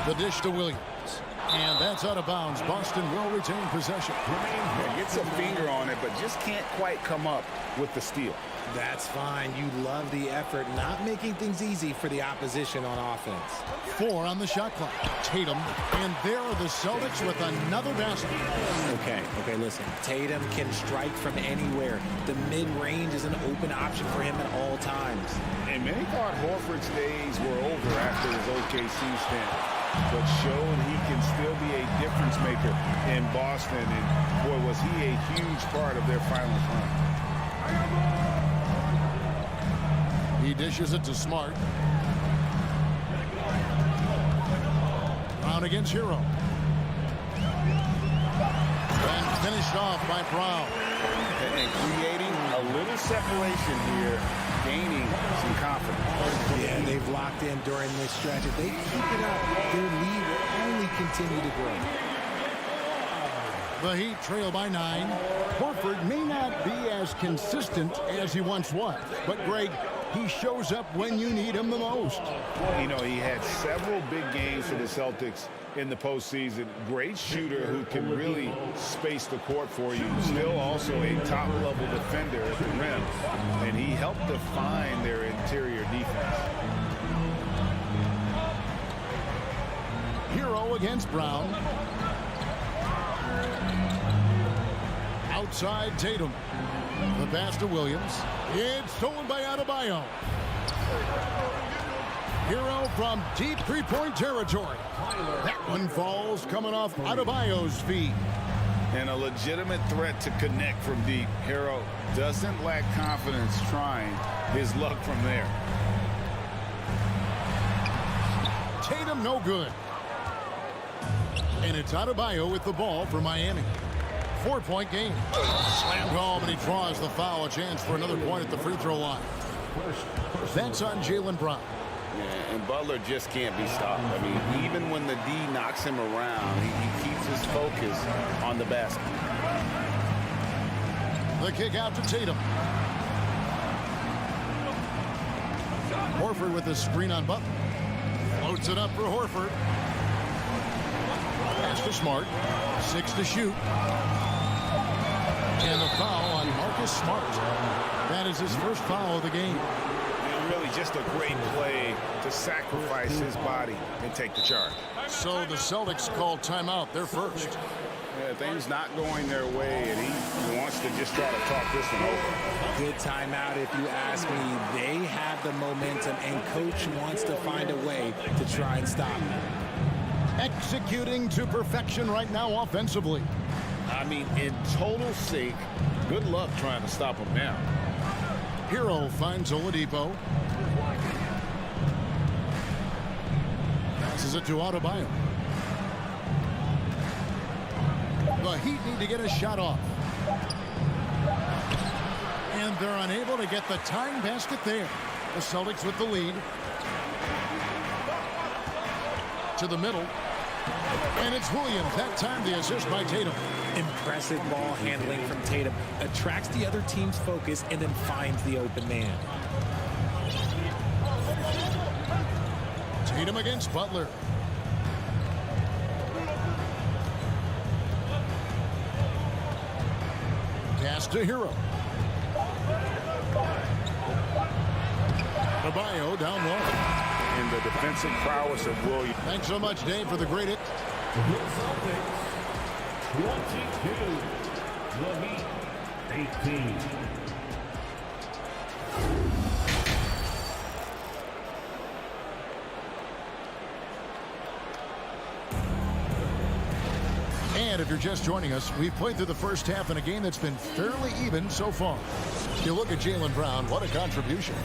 The dish to Williams. And that's out of bounds. Boston will retain possession. Gets a finger on it, but just can't quite come up with the steal. That's fine. You love the effort, not making things easy for the opposition on offense. 4 on the shot clock. Tatum, and there are the Celtics with another basket. Okay, listen. Tatum can strike from anywhere. The mid-range is an open option for him at all times. And many thought Horford's days were over after his OKC stint, but showed he can still be a difference maker in Boston. And boy, was he a huge part of their finals run. He dishes it to Smart. Brown against Hero. And finished off by Brown. And creating a little separation here, gaining some confidence. Yeah, they've locked in during this stretch. If they keep it up, their lead will only continue to grow. The Heat trail by 9. Horford may not be as consistent as he once was, but Greg, he shows up when you need him the most. You know, he had several big games for the Celtics in the postseason. Great shooter who can really space the court for you. Still also a top-level defender at the rim, and he helped define their interior defense. Hero against Brown. Outside Tatum. The pass to Williams. It's stolen by Adebayo. Hero from deep three-point territory. That one falls coming off Adebayo's feet. And a legitimate threat to connect from deep. Hero doesn't lack confidence trying his luck from there. Tatum no good. And it's Adebayo with the ball for Miami. 4-point game. Slam call, but he draws the foul. A chance for another point at the free throw line. That's on Jaylen Brown. Yeah, and Butler just can't be stopped. I mean, even when the D knocks him around, he keeps his focus on the basket. The kick out to Tatum. Horford with the screen on Butler. Floats it up for Horford. Pass to Smart. 6 to shoot. And the foul on Marcus Smart. That is his first foul of the game. And really just a great play to sacrifice his body and take the charge. So the Celtics call timeout. They're first. Yeah, things not going their way, and he wants to just try to talk this one over. Good timeout if you ask me. They have the momentum, and coach wants to find a way to try and stop them. Executing to perfection right now offensively. I mean, in total sync. Good luck trying to stop him now. Hero finds Oladipo. Passes it to Adebayo. The Heat need to get a shot off. And they're unable to get the tying basket there. The Celtics with the lead. To the middle. And it's Williams. That time the assist by Tatum. Impressive ball handling from Tatum. Attracts the other team's focus and then finds the open man. Tatum against Butler. Pass to Hero. Adebayo down low. And the defensive prowess of Williams. Thanks so much, Dave, for the great hit. The Celtics, 22. The Heat, 18. And if you're just joining us, we've played through the first half in a game that's been fairly even so far. You look at Jaylen Brown, what a contribution.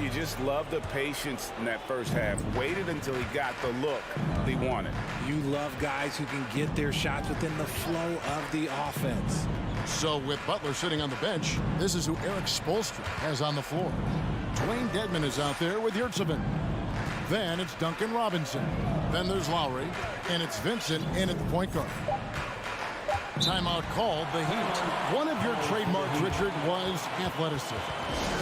You just love the patience in that first half. Waited until he got the look he wanted. You love guys who can get their shots within the flow of the offense. So with Butler sitting on the bench, this is who Eric Spoelstra has on the floor. Dwayne Dedmon is out there with Yurtseven. Then it's Duncan Robinson. Then there's Lowry. And it's Vincent in at the point guard. Timeout called the Heat. One of your trademarks, Richard, was athleticism.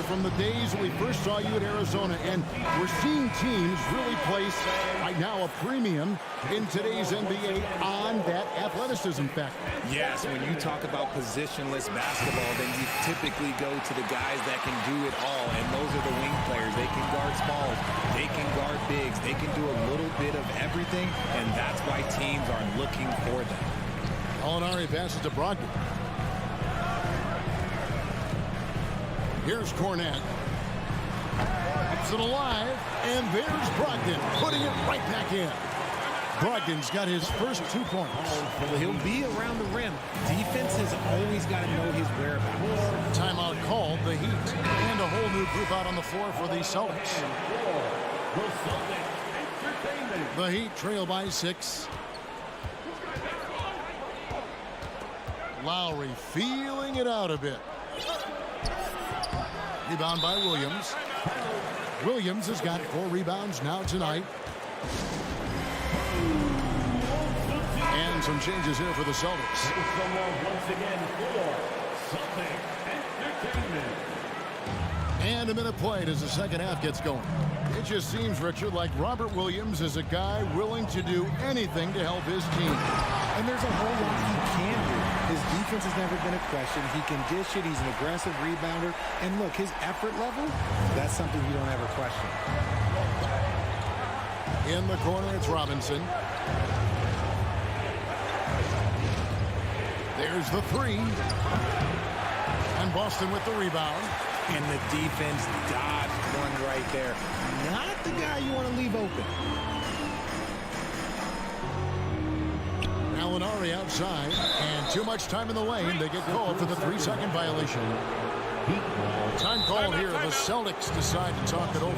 From the days we first saw you at Arizona, and we're seeing teams really place, right now, a premium in today's NBA on that athleticism factor. Yes, when you talk about positionless basketball, then you typically go to the guys that can do it all, and those are the wing players. They can guard smalls, they can guard bigs, they can do a little bit of everything, and that's why teams are looking for them. Molinari passes to Brogdon. Here's Cornette. Keeps it alive, and there's Brogdon putting it right back in. Brogdon's got his first 2 points. He'll be around the rim. Defense has always got to know his whereabouts. Timeout called the Heat. And a whole new group out on the floor for the Celtics. The Heat trail by 6. Lowry feeling it out a bit. Rebound by Williams. Williams has got 4 rebounds now tonight. And some changes here for the Celtics. Once again for Celtic Entertainment. And a minute played as the second half gets going. It just seems, Richard, like Robert Williams is a guy willing to do anything to help his team. And there's a whole lot he can do. His defense has never been a question. He can dish it. He's an aggressive rebounder. And look, his effort level, that's something you don't ever question. In the corner, it's Robinson. There's the three. And Boston with the rebound. And the defense dodged one right there. Not the guy you want to leave open. Alinari outside. And too much time in the lane. They get called for the 3-second violation. Time called here. The Celtics decide to talk it over.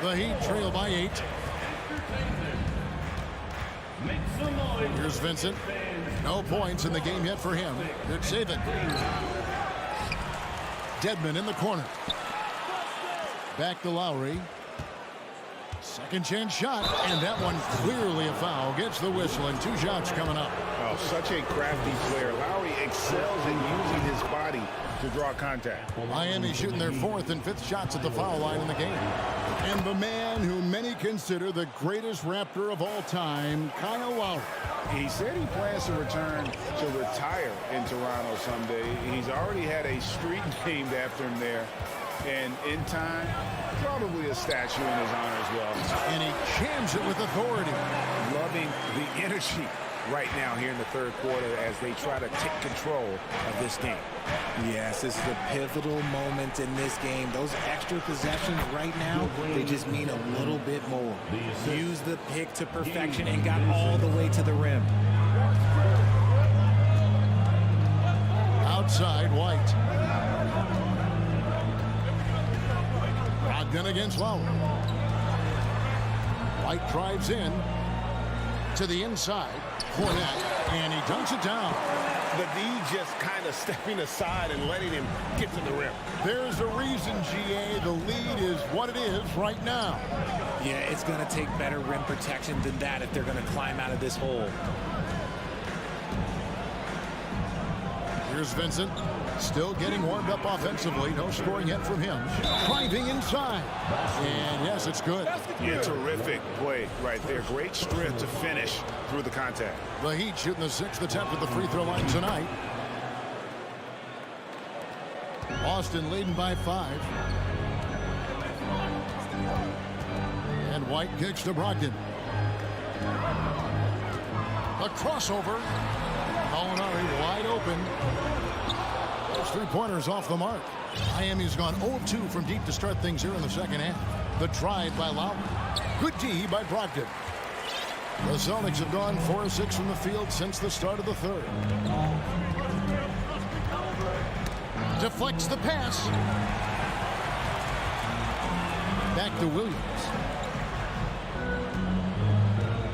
The Heat trail by 8. Here's Vincent. No points in the game yet for him. Good save it. Dedmon in the corner. Back to Lowry. Second chance shot, and that one clearly a foul. Gets the whistle, and 2 shots coming up. Oh, such a crafty player. Lowry excels in using his body to draw contact. Miami shooting their 4th and 5th shots at the foul line in the game. And the man who many consider the greatest Raptor of all time, Kyle Lowry. He said he plans to return to retire in Toronto someday. He's already had a street named after him there. And in time, probably a statue in his honor as well. And he jams it with authority. Loving the energy right now here in the third quarter as they try to take control of this game. Yes, this is a pivotal moment in this game. Those extra possessions right now, they just mean a little bit more. Use the pick to perfection and got all the way to the rim. Outside, White. Brogdon against Lowry. White drives in to the inside. Hornet, and he dunks it down. The D just kind of stepping aside and letting him get to the rim. There's a reason, GA. The lead is what it is right now. Yeah, it's going to take better rim protection than that if they're going to climb out of this hole. Here's Vincent. Still getting warmed up offensively. No scoring yet from him. Driving inside. And yes, it's good. Yeah, terrific play right there. Great strength to finish through the contact. The Heat shooting the 6th attempt at the free throw line tonight. Boston leading by 5. And White kicks to Brogdon. A crossover. Molinari wide open. Those 3-pointers off the mark. Miami's gone 0-2 from deep to start things here in the second half. The drive by Lowry. Good D by Brogdon. The Celtics have gone 4-6 from the field since the start of the third. Deflects the pass. Back to Williams.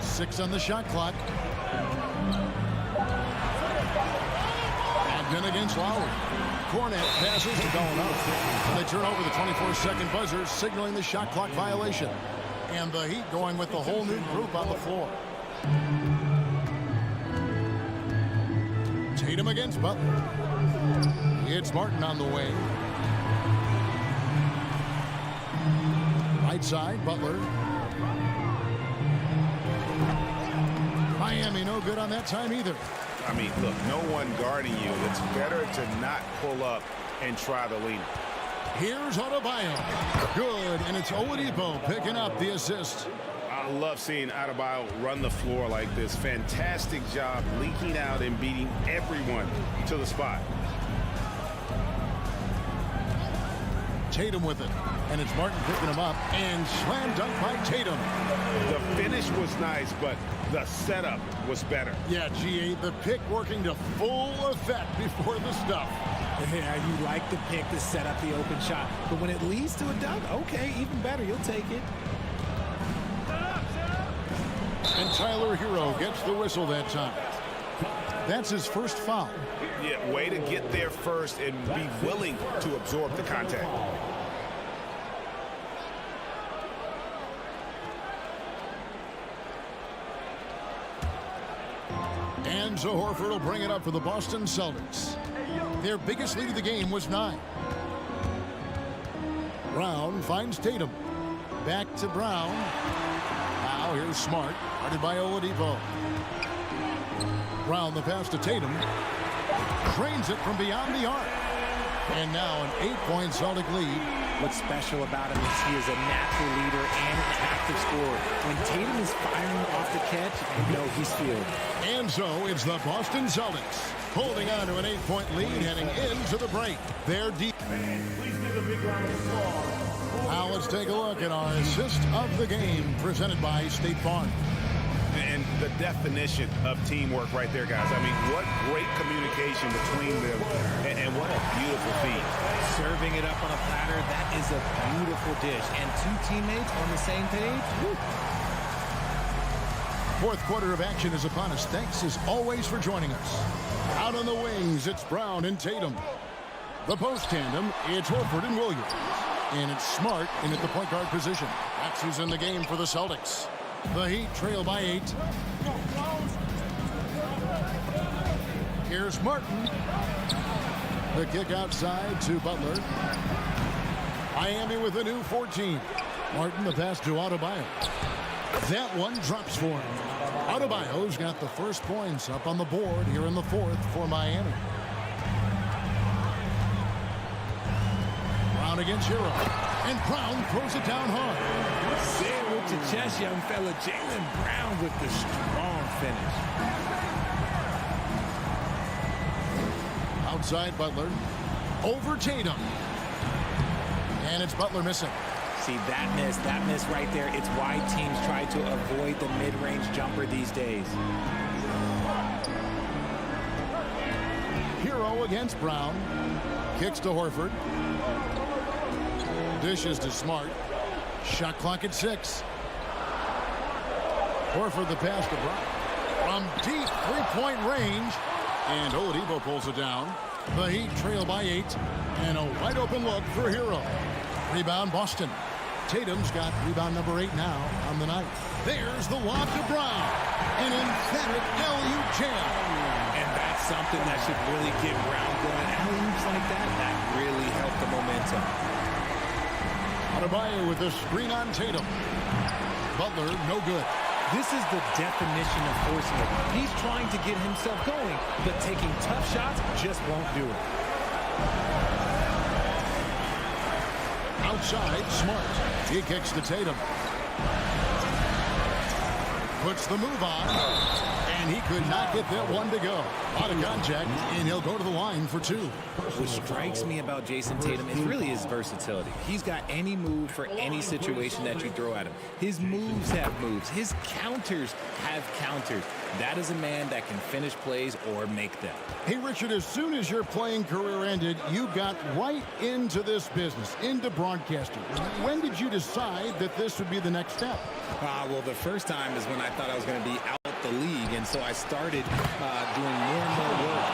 6 on the shot clock. Brogdon against Lowry. Cornet passes to going up. And they turn over the 24-second buzzer, signaling the shot clock violation. And the Heat going with the whole new group on the floor. Tatum against Butler. It's Martin on the way. Right side, Butler. Miami no good on that time either. I mean, look, no one guarding you. It's better to not pull up and try the lead. Here's Adebayo. Good, and it's Oladipo picking up the assist. I love seeing Adebayo run the floor like this. Fantastic job leaking out and beating everyone to the spot. Tatum with it, and it's Martin picking him up, and slam dunk by Tatum. The finish was nice, but the setup was better. Yeah, GA, the pick working to full effect before the stuff. Yeah, you like the pick to set up the open shot, but when it leads to a dunk, okay, even better, you'll take it. And Tyler Hero gets the whistle that time. That's his first foul. Yeah, way to get there first and be willing to absorb the contact. And so Horford will bring it up for the Boston Celtics. Their biggest lead of the game was 9. Brown finds Tatum. Back to Brown. Now here's Smart, guarded by Oladipo. Brown the pass to Tatum. Trains it from beyond the arc. And now an 8-point Celtic lead. What's special about him is he is a natural leader and an active scorer. When Tatum is firing off the catch, you know he's feeling. And so it's the Boston Celtics holding on to an 8-point lead heading into the break. They're deep. Now let's take a look at our assist of the game presented by State Farm. And the definition of teamwork right there, guys. I mean, what great communication between them, and what a beautiful feat. Serving it up on a platter, that is a beautiful dish. And two teammates on the same page. Woo. Fourth quarter of action is upon us. Thanks as always for joining us. Out on the wings, it's Brown and Tatum. The post tandem, it's Horford and Williams. And it's Smart in at the point guard position. That's who's in the game for the Celtics. The Heat trail by 8. Here's Martin. The kick outside to Butler. Miami with a new 14. Martin the pass to Adebayo. That one drops for him. Adebayo's got the first points up on the board here in the fourth for Miami. Brown against Hero. And Brown throws it down hard. Say it with your chest, young fella. Jaylen Brown with the strong finish. Outside Butler. Over Tatum. And it's Butler missing. See, that miss right there, it's why teams try to avoid the mid-range jumper these days. Hero against Brown. Kicks to Horford. Dishes to Smart. Shot clock at 6. Horford the pass to Brown. From deep three-point range. And Oladipo pulls it down. The Heat trail by 8. And a wide open look for Hero. Rebound Boston. Tatum's got rebound number 8 now on the night. There's the lob to Brown. An emphatic alley-oop jam. And that's something that should really get Brown going. Alley-oops like that really help the momentum. Adebayo with a screen on Tatum. Butler, no good. This is the definition of forcing it. He's trying to get himself going, but taking tough shots just won't do it. Outside, Smart. He kicks to Tatum. Puts the move on. And he could not get that one to go. Out of contact, and he'll go to the line for 2. What strikes me about Jason Tatum is really his versatility. He's got any move for any situation that you throw at him. His moves have moves. His counters have counters. That is a man that can finish plays or make them. Hey, Richard, as soon as your playing career ended, you got right into this business, into broadcasting. When did you decide that this would be the next step? Well, the first time is when I thought I was going to be out the league, and so I started doing more and more work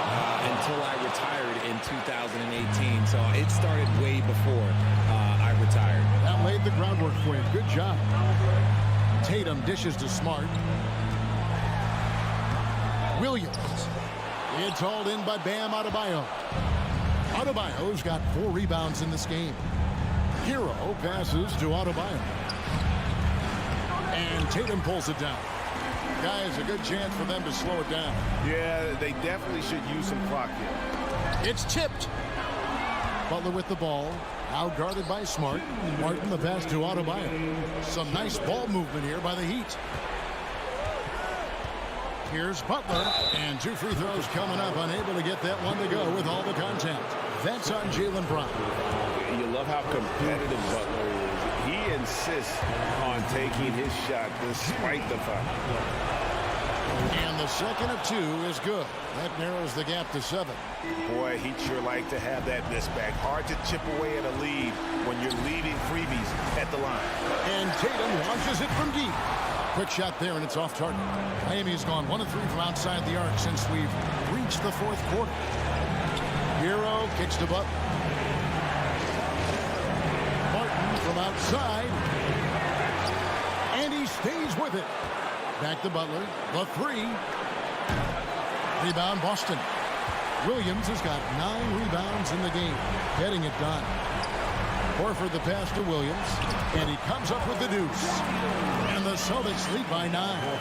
until I retired in 2018. So it started way before I retired. That laid the groundwork for you. Good job. Tatum dishes to Smart. Williams. It's hauled in by Bam Adebayo. Adebayo's got 4 rebounds in this game. Hero passes to Adebayo. And Tatum pulls it down. Guys, a good chance for them to slow it down. Yeah, they definitely should use some clock here. It's tipped. Butler with the ball. Out guarded by Smart. Martin the pass to Adebayo. Some nice ball movement here by the Heat. Here's Butler. And 2 free throws coming up. Unable to get that one to go with all the contact. That's on Jaylen Brown. You love how competitive Butler is. He insists on taking his shot despite the foul. And the second of 2 is good. That narrows the gap to 7. Boy, he'd sure like to have that miss back. Hard to chip away at a lead when you're leaving freebies at the line. And Tatum launches it from deep. Quick shot there, and it's off target. Miami's gone 1 of 3 from outside the arc since we've reached the fourth quarter. Hero kicks to Butler. Martin from outside. And he stays with it. Back to Butler. The 3. Rebound Boston. Williams has got 9 rebounds in the game. Getting it done. Horford the pass to Williams, and he comes up with the deuce. And the Celtics lead by 9.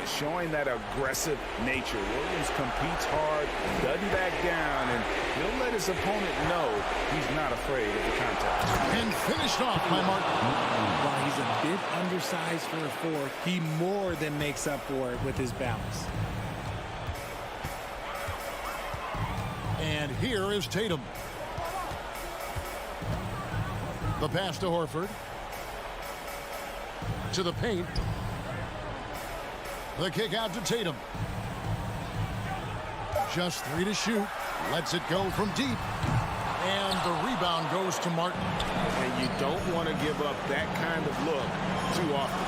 Showing that aggressive nature. Williams competes hard, doesn't back down, and he'll let his opponent know he's not afraid of the contact. And finished off by Martin. While he's a bit undersized for a 4, he more than makes up for it with his balance. And here is Tatum. The pass to Horford. To the paint. The kick out to Tatum. Just 3 to shoot. Lets it go from deep. And the rebound goes to Martin. And you don't want to give up that kind of look too often.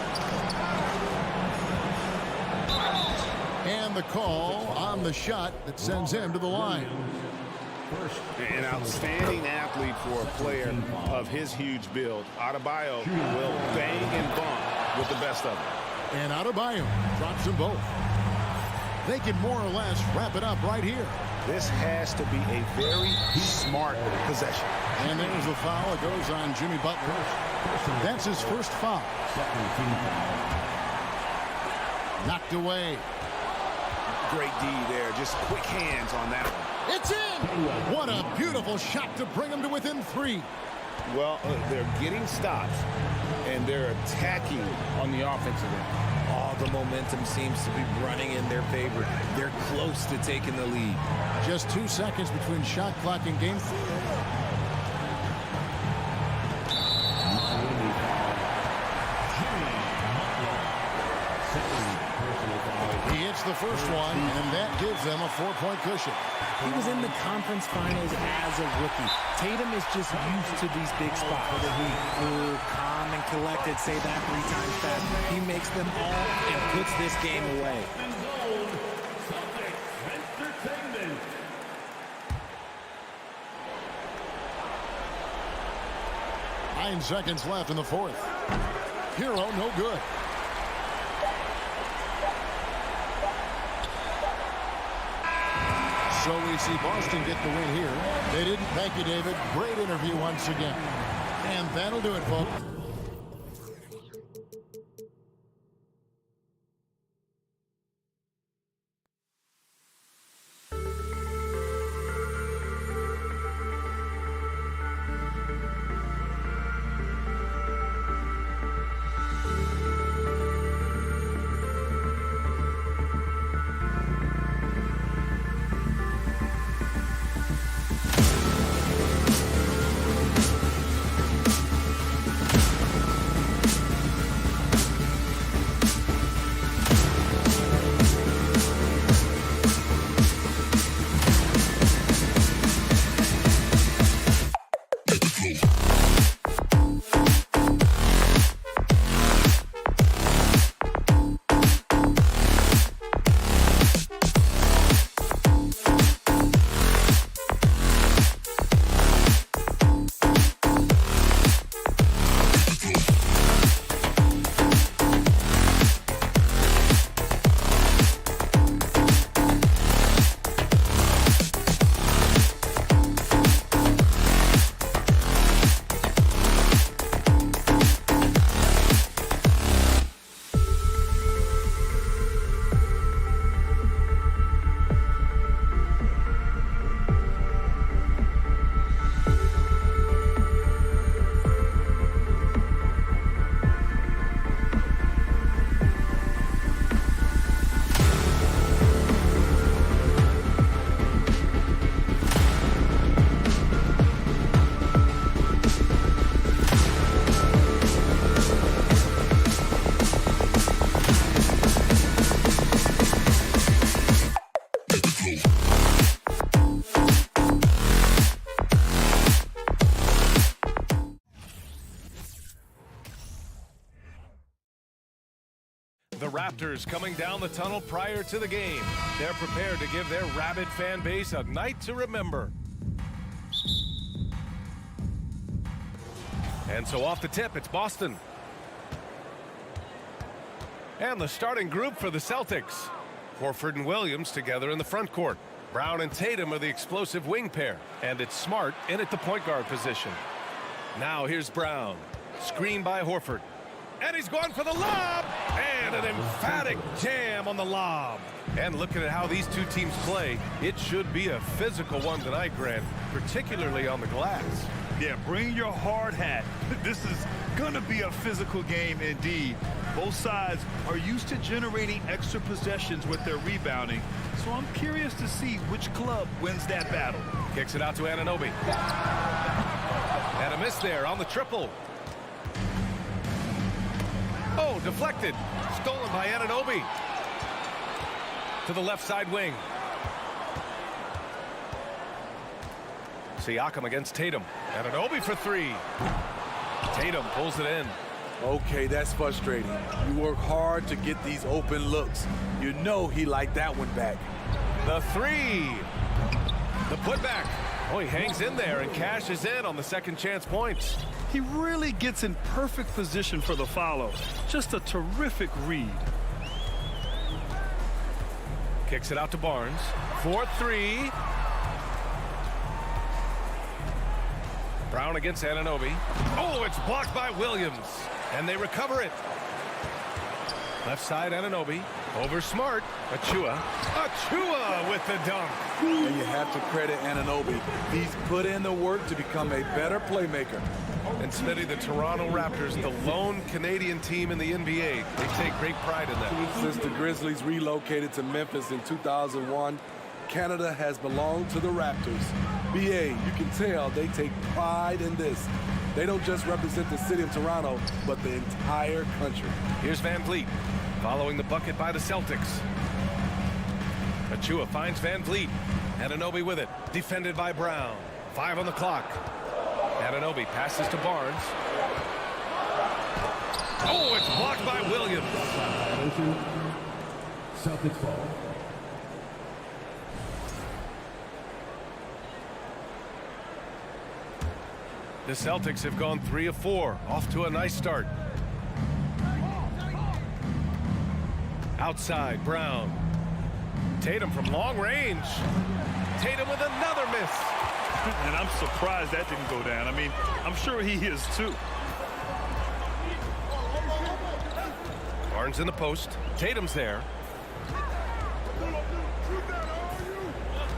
And the call on the shot that sends him to the line. An outstanding athlete for a player of his huge build. Adebayo will bang and bump with the best of them. And Adebayo drops them both. They can more or less wrap it up right here. This has to be a very smart possession. And there's the foul. It goes on Jimmy Butler. That's his first foul. Knocked away. Great D there. Just quick hands on that one. It's in! What a beautiful shot to bring them to within 3. Well, they're getting stops, and they're attacking on the offensive end. All the momentum seems to be running in their favor. They're close to taking the lead. Just 2 seconds between shot clock and game. He hits the first one, and that gives them a 4-point cushion. He was in the conference finals as a rookie. Tatum is just used to these big spots. Cool, calm, and collected. Say that 3 times fast. He makes them all and puts this game away. 9 seconds left in the 4th. Hero, no good. So we see Boston get the win here. They didn't. Thank you, David. Great interview once again. And that'll do it, folks. The Raptors coming down the tunnel prior to the game. They're prepared to give their rabid fan base a night to remember. And so off the tip, it's Boston. And the starting group for the Celtics. Horford and Williams together in the front court. Brown and Tatum are the explosive wing pair. And it's Smart in at the point guard position. Now here's Brown. Screen by Horford. And he's going for the lob. And an emphatic jam on the lob. And looking at how these two teams play, it should be a physical one tonight, Grant, particularly on the glass. Yeah, bring your hard hat. This is going to be a physical game indeed. Both sides are used to generating extra possessions with their rebounding, so I'm curious to see which club wins that battle. Kicks it out to Anunoby. And a miss there on the triple. Oh, deflected. Stolen by Anunoby. To the left side wing. Siakam against Tatum. Anunoby for three. Tatum pulls it in. Okay, that's frustrating. You work hard to get these open looks. You know he liked that one back. The three. The putback. Oh, he hangs in there and cashes in on the second chance points. He really gets in perfect position for the follow. Just a terrific read. Kicks it out to Barnes. 4-3. Brown against Anunoby. Oh, it's blocked by Williams. And they recover it. Left side Anunoby. Over Smart. Achua. Achua with the dunk. And you have to credit Anunoby. He's put in the work to become a better playmaker. And Smitty, the Toronto Raptors, the lone Canadian team in the NBA. They take great pride in that. Since the Grizzlies relocated to Memphis in 2001, Canada has belonged to the Raptors. BA, you can tell they take pride in this. They don't just represent the city of Toronto, but the entire country. Here's Van Vliet, following the bucket by the Celtics. Achua finds Van Vliet. Anunoby with it, defended by Brown. 5 on the clock. Anunoby passes to Barnes. Oh, it's blocked by Williams. Celtics ball. The Celtics have gone 3 of 4, off to a nice start. Outside, Brown. Tatum from long range. Tatum with another miss. And I'm surprised that didn't go down. I mean, I'm sure he is too. Barnes in the post. Tatum's there.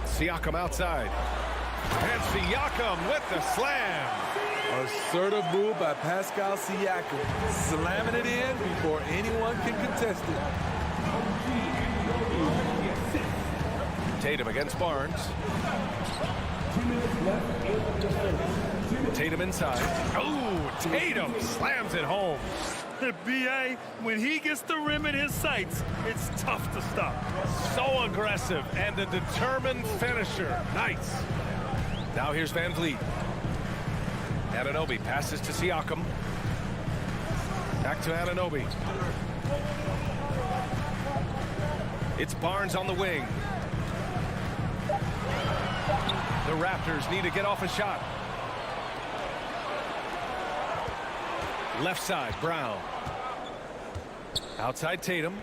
Siakam outside. And Siakam with the slam. Assertive move by Pascal Siakam, slamming it in before anyone can contest it. Tatum against Barnes. Tatum inside. Oh, Tatum slams it home. B.A., when he gets the rim in his sights, it's tough to stop. So aggressive and a determined finisher. Nice. Now here's Van Vliet. Anunoby passes to Siakam. Back to Anunoby. It's Barnes on the wing. The Raptors need to get off a shot. Left side, Brown. Outside Tatum.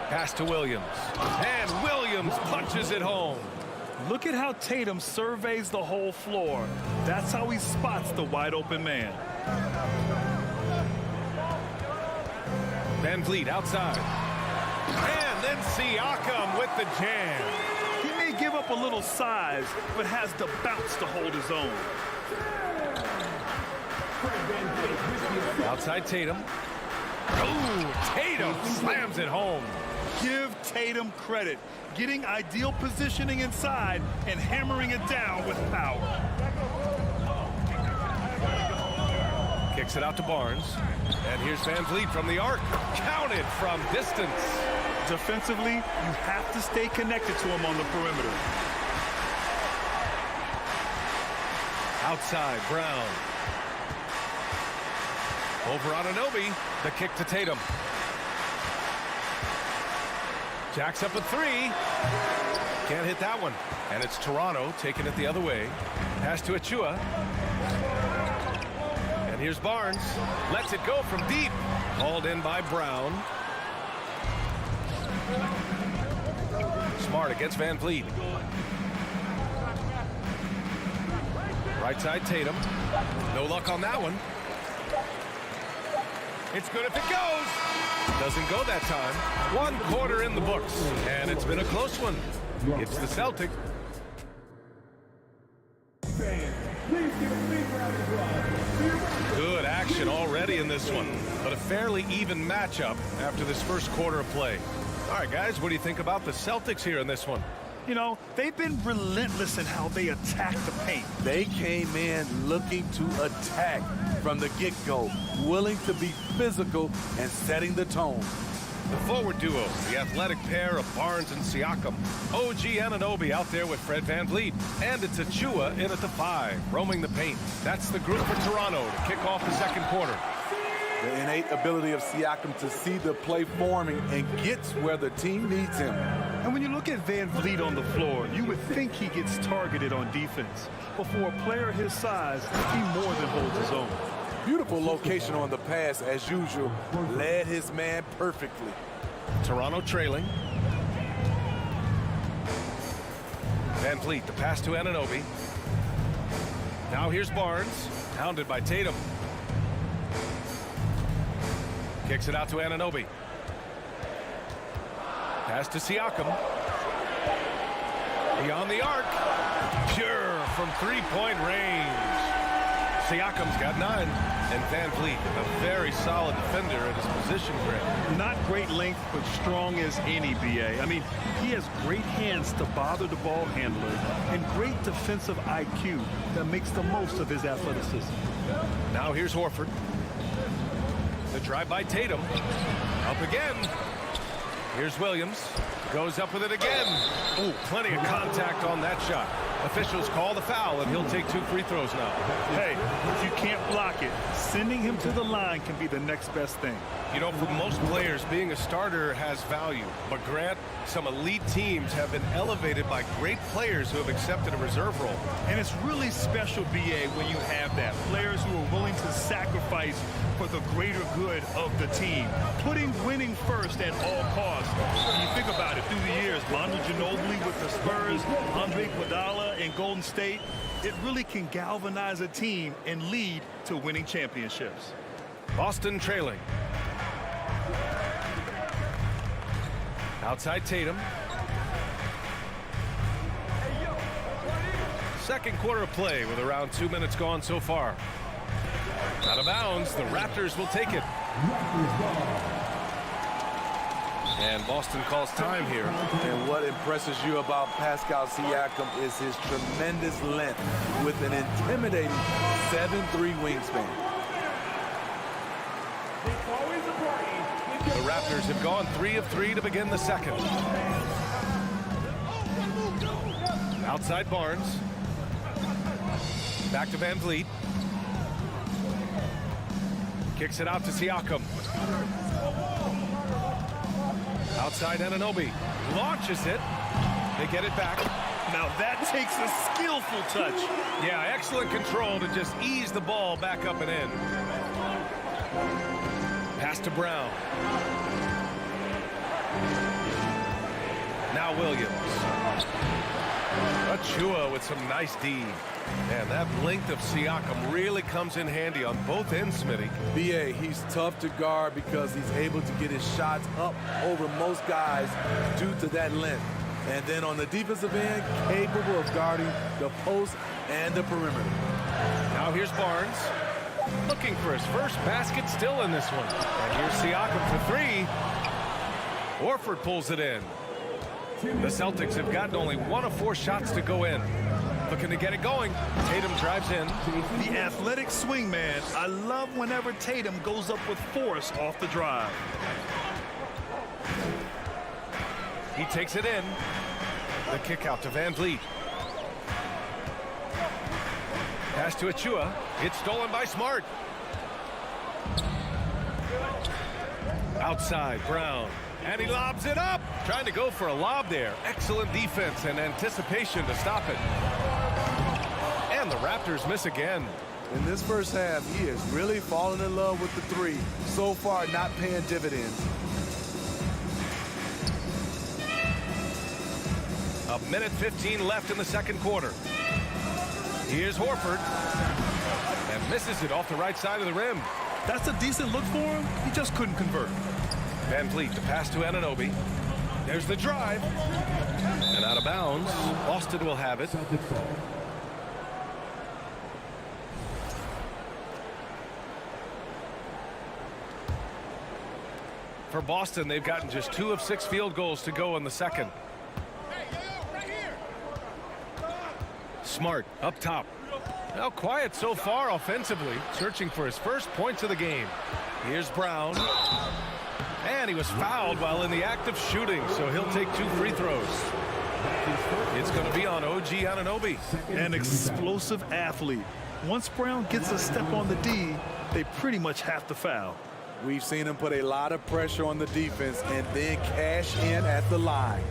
Pass to Williams. And Williams punches it home. Look at how Tatum surveys the whole floor. That's how he spots the wide open man. Van Vliet outside. And then Siakam with the jam. He may give up a little size, but has the bounce to hold his own. Outside Tatum. Oh, Tatum slams it home. Give Tatum credit. Getting ideal positioning inside and hammering it down with power. Kicks it out to Barnes. And here's Van Vliet from the arc. Counted from distance. Defensively, you have to stay connected to him on the perimeter. Outside, Brown. Over Anunoby. The kick to Tatum. Jacks up a three. Can't hit that one. And it's Toronto taking it the other way. Pass to Achua. And here's Barnes. Lets it go from deep. Hauled in by Brown. Smart against Van Vliet. Right side Tatum. No luck on that one. It's good if it goes. Doesn't go that time. 1 quarter in the books, and it's been a close one. It's the Celtics. Good action already in this one, but a fairly even matchup after this first quarter of play. All right, guys, what do you think about the Celtics here in this one? You know, they've been relentless in how they attack the paint. They came in looking to attack from the get-go, willing to be physical and setting the tone. The forward duo, the athletic pair of Barnes and Siakam. OG Anunoby out there with Fred VanVleet. And it's Achua in at the 5, roaming the paint. That's the group for Toronto to kick off the second quarter. The innate ability of Siakam to see the play forming and gets where the team needs him. And when you look at VanVleet on the floor, you would think he gets targeted on defense. But for a player his size, he more than holds his own. Beautiful location on the pass, as usual. Led his man perfectly. Toronto trailing. VanVleet, the pass to Anunoby. Now here's Barnes, hounded by Tatum. Kicks it out to Anunoby. Pass to Siakam. Beyond the arc. Pure from three-point range. Siakam's got 9. And VanVleet, a very solid defender at his position grip. Not great length, but strong as any, BA. I mean, he has great hands to bother the ball handler and great defensive IQ that makes the most of his athleticism. Now here's Horford. The drive by Tatum. Up again. Here's Williams. Goes up with it again. Ooh, plenty of contact on that shot. Officials call the foul, and he'll take 2 free throws now. Hey, if you can't block it, sending him to the line can be the next best thing. You know, for most players, being a starter has value. But Grant, some elite teams have been elevated by great players who have accepted a reserve role. And it's really special, BA, when you have that. Players who are willing to sacrifice for the greater good of the team. Putting winning first at all costs. When you think about it, through the years, Manu Ginobili with the Spurs, Andre Iguodala in Golden State, it really can galvanize a team and lead to winning championships. Boston trailing. Outside Tatum. Second quarter of play with around 2 minutes gone so far. Out of bounds, the Raptors will take it. And Boston calls time here. And what impresses you about Pascal Siakam is his tremendous length with an intimidating 7'3" wingspan. The Raptors have gone 3 of 3 to begin the second. Outside Barnes. Back to VanVleet. Kicks it out to Siakam. Outside Anunoby. Launches it. They get it back. Now that takes a skillful touch. Yeah, excellent control to just ease the ball back up and in. Pass to Brown. Now Williams. Achua with some nice D. And that length of Siakam really comes in handy on both ends, Smitty. BA, he's tough to guard because he's able to get his shots up over most guys due to that length. And then on the defensive end, capable of guarding the post and the perimeter. Now here's Barnes. Looking for his first basket still in this one. And here's Siakam for 3. Horford pulls it in. The Celtics have gotten only 1 of 4 shots to go in. Looking to get it going. Tatum drives in. The athletic swingman. I love whenever Tatum goes up with force off the drive. He takes it in. The kick out to VanVleet. Pass to Achua. It's stolen by Smart. Outside, Brown. And he lobs it up. Trying to go for a lob there. Excellent defense and anticipation to stop it. And the Raptors miss again. In this first half, he is really falling in love with the 3. So far, not paying dividends. A minute 15 left in the second quarter. Here's Horford. And misses it off the right side of the rim. That's a decent look for him. He just couldn't convert. Van Vliet, the pass to Anunoby. There's the drive. And out of bounds. Boston will have it. For Boston, they've gotten just 2 of 6 field goals to go in the second. Smart up top. Now quiet so far offensively, searching for his first points of the game. Here's Brown. And he was fouled while in the act of shooting, so he'll take 2 free throws. It's going to be on OG Anunoby. An explosive athlete. Once Brown gets a step on the D, they pretty much have to foul. We've seen him put a lot of pressure on the defense and then cash in at the line.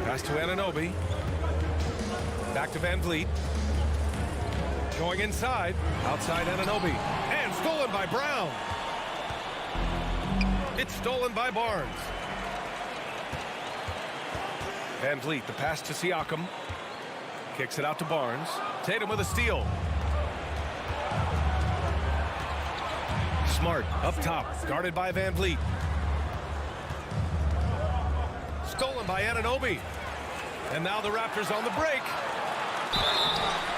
Pass to Anunoby. Back to Van Vliet. Going inside. Outside Anunoby. And stolen by Brown. It's stolen by Barnes. Van Vliet, the pass to Siakam. Kicks it out to Barnes. Tatum with a steal. Smart up top, guarded by Van Vliet. Stolen by Anunoby. And now the Raptors on the break.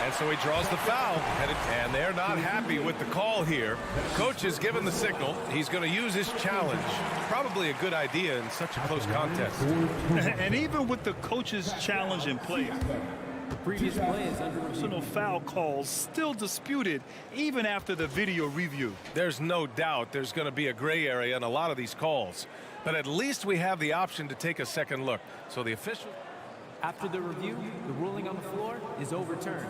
And so he draws the foul. And they're not happy with the call here. Coach has given the signal. He's going to use his challenge. Probably a good idea in such a close contest. And even with the coach's challenge in place, the previous play is under personal foul calls still disputed even after the video review. There's no doubt there's going to be a gray area in a lot of these calls. But at least we have the option to take a second look. So the official... After the review, the ruling on the floor is overturned.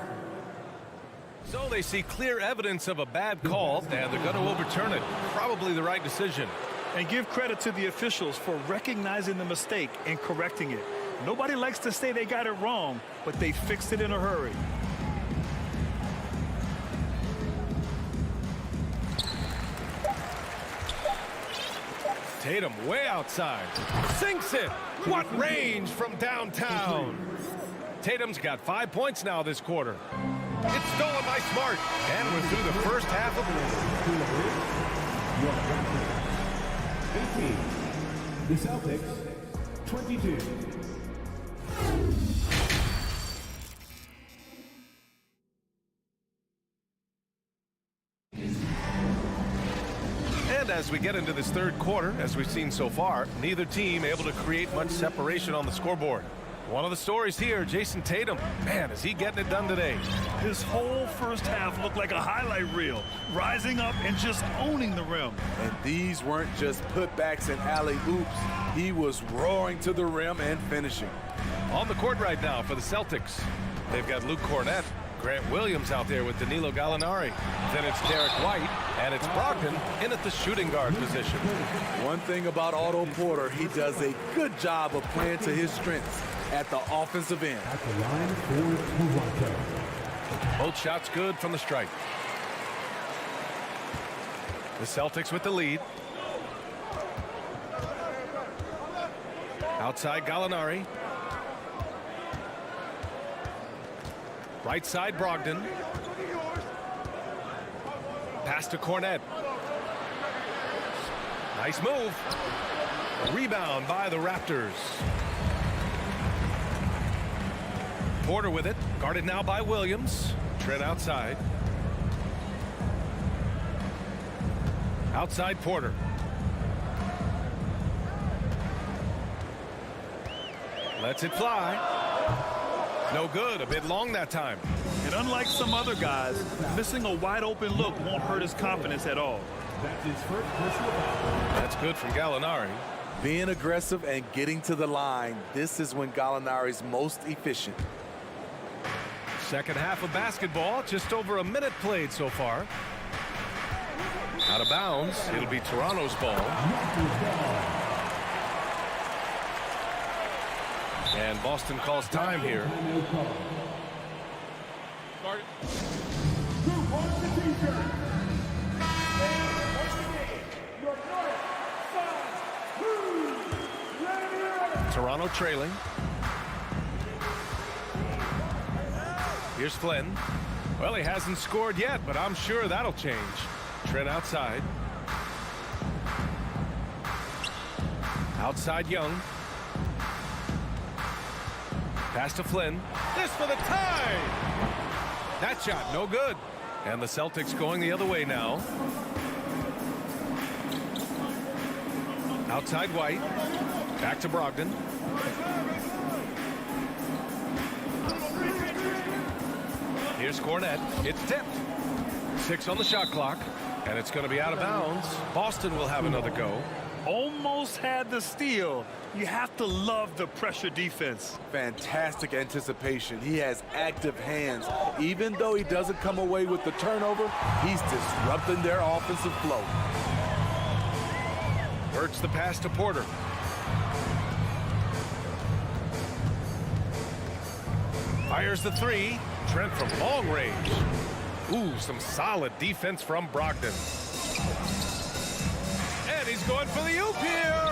So they see clear evidence of a bad call, and they're going to overturn it. Probably the right decision. And give credit to the officials for recognizing the mistake and correcting it. Nobody likes to say they got it wrong, but they fixed it in a hurry. Tatum way outside. Sinks it. What range from downtown. Tatum's got 5 points now this quarter. It's stolen by Smart. And we're through the first half of the 18. The Celtics, 22. And as we get into this third quarter, as we've seen so far, neither team able to create much separation on the scoreboard. One of the stories here, Jason Tatum. Man, is he getting it done today. His whole first half looked like a highlight reel, rising up and just owning the rim. And these weren't just putbacks and alley-oops. He was roaring to the rim and finishing. On the court right now for the Celtics, they've got Luke Cornett, Grant Williams out there with Danilo Gallinari. Then it's Derek White, and it's Brogdon in at the shooting guard position. One thing about Otto Porter, he does a good job of playing to his strengths at the offensive end. At the line for Toronto. Both shots good from the stripe. The Celtics with the lead. Outside Gallinari. Right side Brogdon. Pass to Cornett. Nice move. Rebound by the Raptors. Porter with it. Guarded now by Williams. Trent outside. Outside Porter. Lets it fly. No good. A bit long that time. And unlike some other guys, missing a wide open look won't hurt his confidence at all. That's his first personal foul. That's good from Gallinari. Being aggressive and getting to the line, this is when Gallinari's most efficient. Second half of basketball, just over a minute played so far. Out of bounds, it'll be Toronto's ball. And Boston calls time here. Toronto trailing. Here's Flynn. Well, he hasn't scored yet, but I'm sure that'll change. Trent outside. Outside Young. Pass to Flynn. This for the tie! That shot, no good. And the Celtics going the other way now. Outside White. Back to Brogdon. Here's Cornette. It's tipped. 6 on the shot clock. And it's going to be out of bounds. Boston will have another go. Almost had the steal. You have to love the pressure defense. Fantastic anticipation. He has active hands. Even though he doesn't come away with the turnover, he's disrupting their offensive flow. Birch the pass to Porter. Fires the 3. Trent from long range. Ooh, some solid defense from Brogdon. And he's going for the oop here.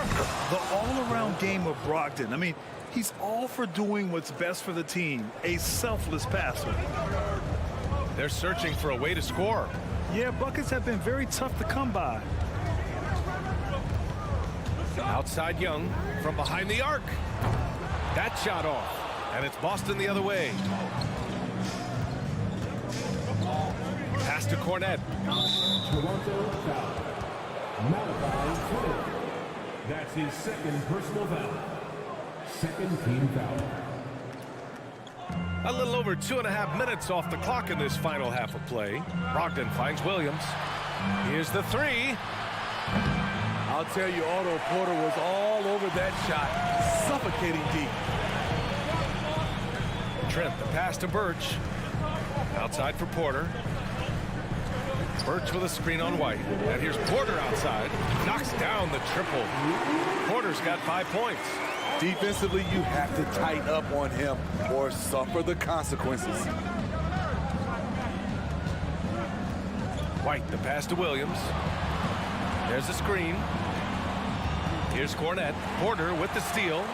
The all-around game of Brogdon. I mean, he's all for doing what's best for the team. A selfless passer. They're searching for a way to score. Yeah, buckets have been very tough to come by. Outside Young from behind the arc. That shot off. And it's Boston the other way. Pass to Cornette. Toronto foul. Malachi. That's his second personal foul. Second team foul. A little over 2.5 minutes off the clock in this final half of play. Brogdon finds Williams. Here's the 3. I'll tell you, Otto Porter was all over that shot, suffocating deep. Trent, the pass to Birch. Outside for Porter. Birch with a screen on White. And here's Porter outside. Knocks down the triple. Porter's got 5 points. Defensively, you have to tighten up on him or suffer the consequences. White, the pass to Williams. There's a screen. Here's Cornette. Porter with the steal.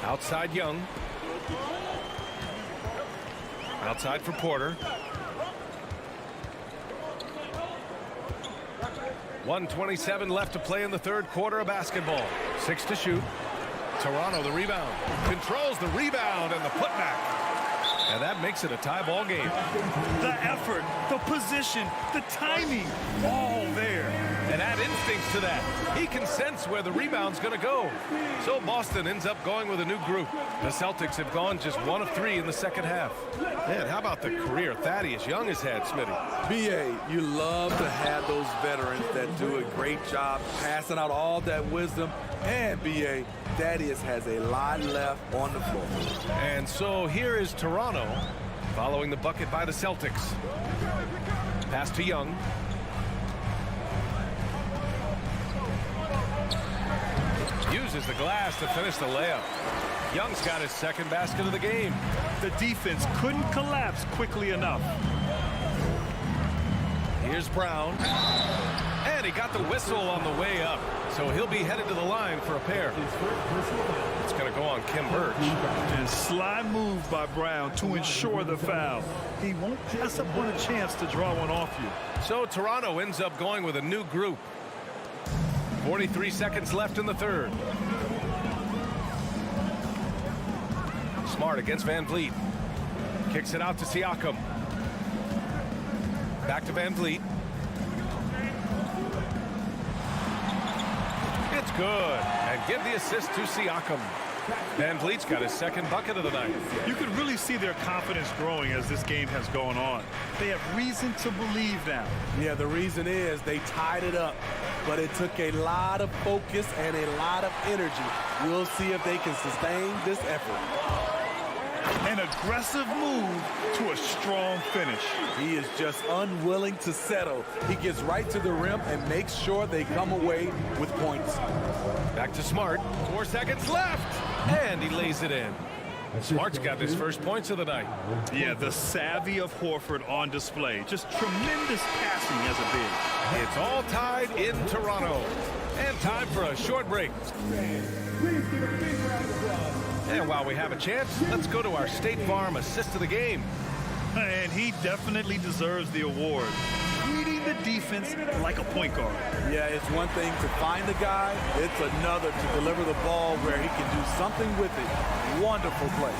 Outside Young. Outside for Porter. 1:27 left to play in the third quarter of basketball. 6 to shoot. Toronto the rebound. Controls the rebound and the putback. And that makes it a tie ball game. The effort, the position, the timing, all there. And add instincts to that. He can sense where the rebound's going to go. So Boston ends up going with a new group. The Celtics have gone just 1 of 3 in the second half. Man, how about the career Thaddeus Young has had, Smitty? B.A., you love to have those veterans that do a great job passing out all that wisdom. And B.A., Thaddeus has a lot left on the floor. And so here is Toronto following the bucket by the Celtics. Pass to Young. Uses the glass to finish the layup. Young's got his second basket of the game. The defense couldn't collapse quickly enough. Here's Brown. And he got the whistle on the way up. So he'll be headed to the line for a pair. It's going to go on Kim Birch. And sly move by Brown to ensure the foul. He won't pass up on a chance to draw one off you. So Toronto ends up going with a new group. 43 seconds left in the third. Smart against Van Vliet. Kicks it out to Siakam. Back to Van Vliet. It's good. And give the assist to Siakam. Van Vliet's got his second bucket of the night. You can really see their confidence growing as this game has gone on. They have reason to believe now. Yeah, the reason is they tied it up, but it took a lot of focus and a lot of energy. We'll see if they can sustain this effort. An aggressive move to a strong finish. He is just unwilling to settle. He gets right to the rim and makes sure they come away with points. Back to Smart. 4 seconds left. And he lays it in. Smart's got his first points of the night. Yeah, the savvy of Horford on display. Just tremendous passing as a big. It's all tied in Toronto. And time for a short break. Please give a big round of applause. And while we have a chance, let's go to our State Farm assist of the game. And he definitely deserves the award. Reading the defense like a point guard. Yeah, it's one thing to find the guy. It's another to deliver the ball where he can do something with it. Wonderful play.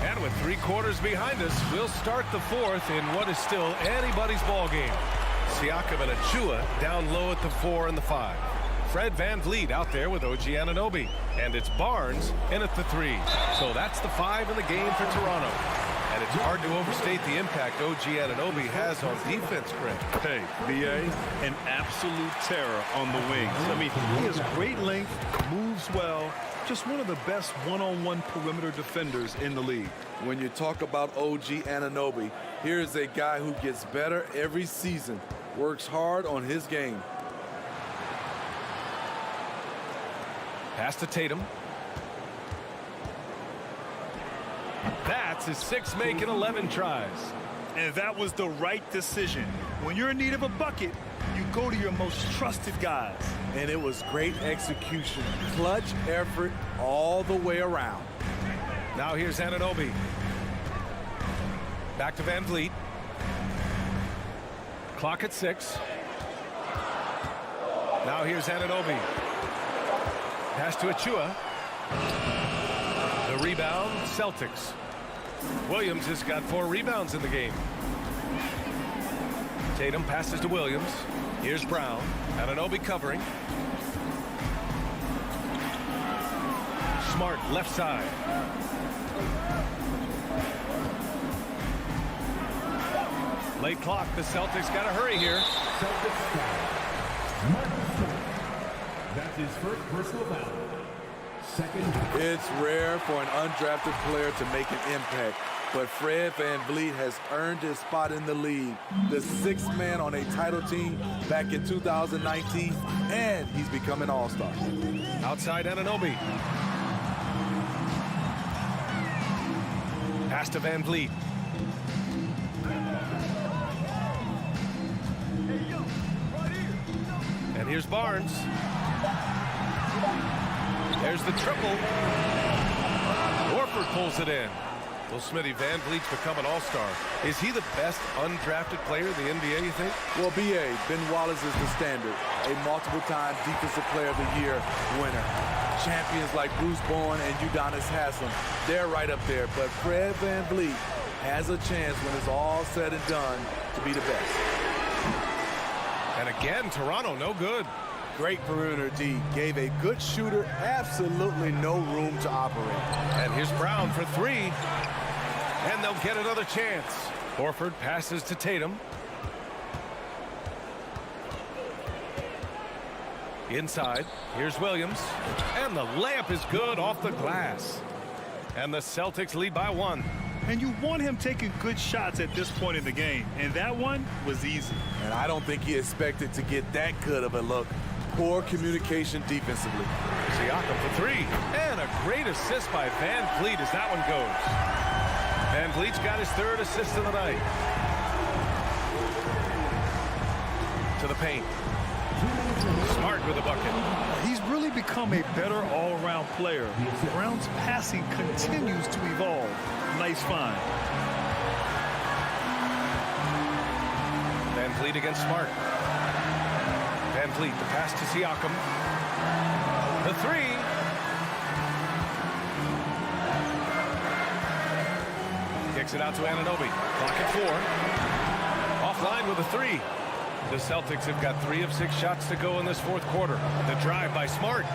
And with 3 quarters behind us, we'll start the fourth in what is still anybody's ball game. Siakam and Achua down low at the 4 and the 5. Fred VanVleet out there with OG Anunoby. And it's Barnes in at the 3. So that's the 5 in the game for Toronto. And it's hard to overstate the impact OG Anunoby has on defense, Craig. Hey, BA, an absolute terror on the wings. I mean, he has great length, moves well, just one of the best one-on-one perimeter defenders in the league. When you talk about OG Anunoby, here's a guy who gets better every season, works hard on his game. Pass to Tatum. That's his 6th make in 11 tries. And that was the right decision. When you're in need of a bucket, you go to your most trusted guys. And it was great execution. Clutch effort all the way around. Now here's Anunoby. Back to VanVleet. Clock at 6. Now here's Anunoby. Pass to Achua. The rebound, Celtics. Williams has got 4 rebounds in the game. Tatum passes to Williams. Here's Brown. Anunoby covering. Smart left side. Late clock. The Celtics got to hurry here. That's his first personal foul. Second. It's rare for an undrafted player to make an impact, but Fred VanVleet has earned his spot in the league. The 6th man on a title team back in 2019, and he's become an all-star. Outside Anunoby. Pass to VanVleet. And here's Barnes. There's the triple. Horford pulls it in. Well, Smitty, VanVleet's become an all-star. Is he the best undrafted player in the NBA, you think? Well, B.A., Ben Wallace is the standard. A multiple-time Defensive Player of the Year winner. Champions like Bruce Bowen and Udonis Haslem, they're right up there. But Fred VanVleet has a chance when it's all said and done to be the best. And again, Toronto, no good. Great perimeter D. Gave a good shooter absolutely no room to operate. And here's Brown for 3. And they'll get another chance. Horford passes to Tatum. Inside. Here's Williams. And the layup is good off the glass. And the Celtics lead by 1. And you want him taking good shots at this point in the game. And that one was easy. And I don't think he expected to get that good of a look. Poor communication defensively. Siakam for 3. And a great assist by VanVleet as that one goes. VanVleet's got his 3rd assist of the night. To the paint. Smart with a bucket. He's really become a better all-around player. Brown's passing continues to evolve. Nice find. VanVleet against Smart. VanVleet, the pass to Siakam. The 3. Kicks it out to Anunoby. Clock at 4. Offline with a 3. The Celtics have got 3 of 6 shots to go in this 4th quarter. The drive by Smart.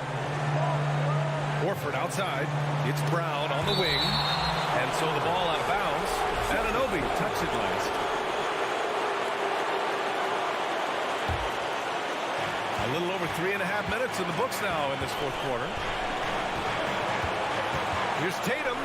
Horford outside. It's Brown on the wing. And so the ball out of bounds. Anunoby touched it last. A little over 3.5 minutes in the books now in this 4th quarter. Here's Tatum.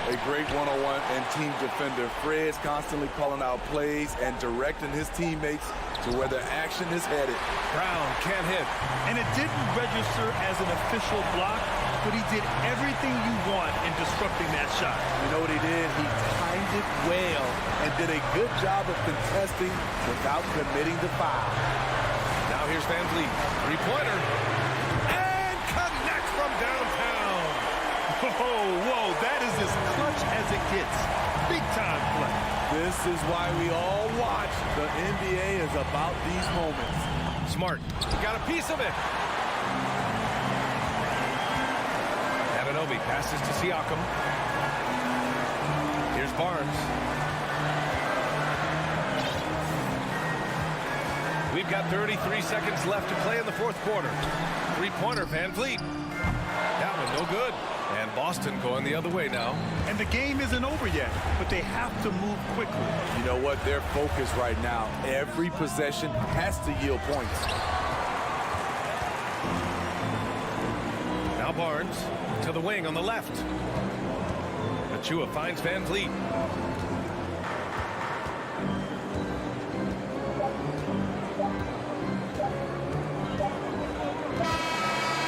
A great one-on-one and team defender. Fred's constantly calling out plays and directing his teammates to where the action is headed. Brown can't hit. And it didn't register as an official block, but he did everything you want in disrupting that shot. You know what he did? He timed it well and did a good job of contesting without committing the foul. Now here's VanVleet. 3-pointer. And connects from downtown. whoa, that is as clutch as it gets. Big time play. This is why we all watch. The NBA is about these moments. Smart. Got a piece of it. Anunoby passes to Siakam. Here's Barnes. We've got 33 seconds left to play in the fourth quarter. Three-pointer, Van Vliet. That one no good. And Boston going the other way now. And the game isn't over yet, but they have to move quickly. You know what? They're focused right now. Every possession has to yield points. Now Barnes to the wing on the left. Achua finds Van Vliet.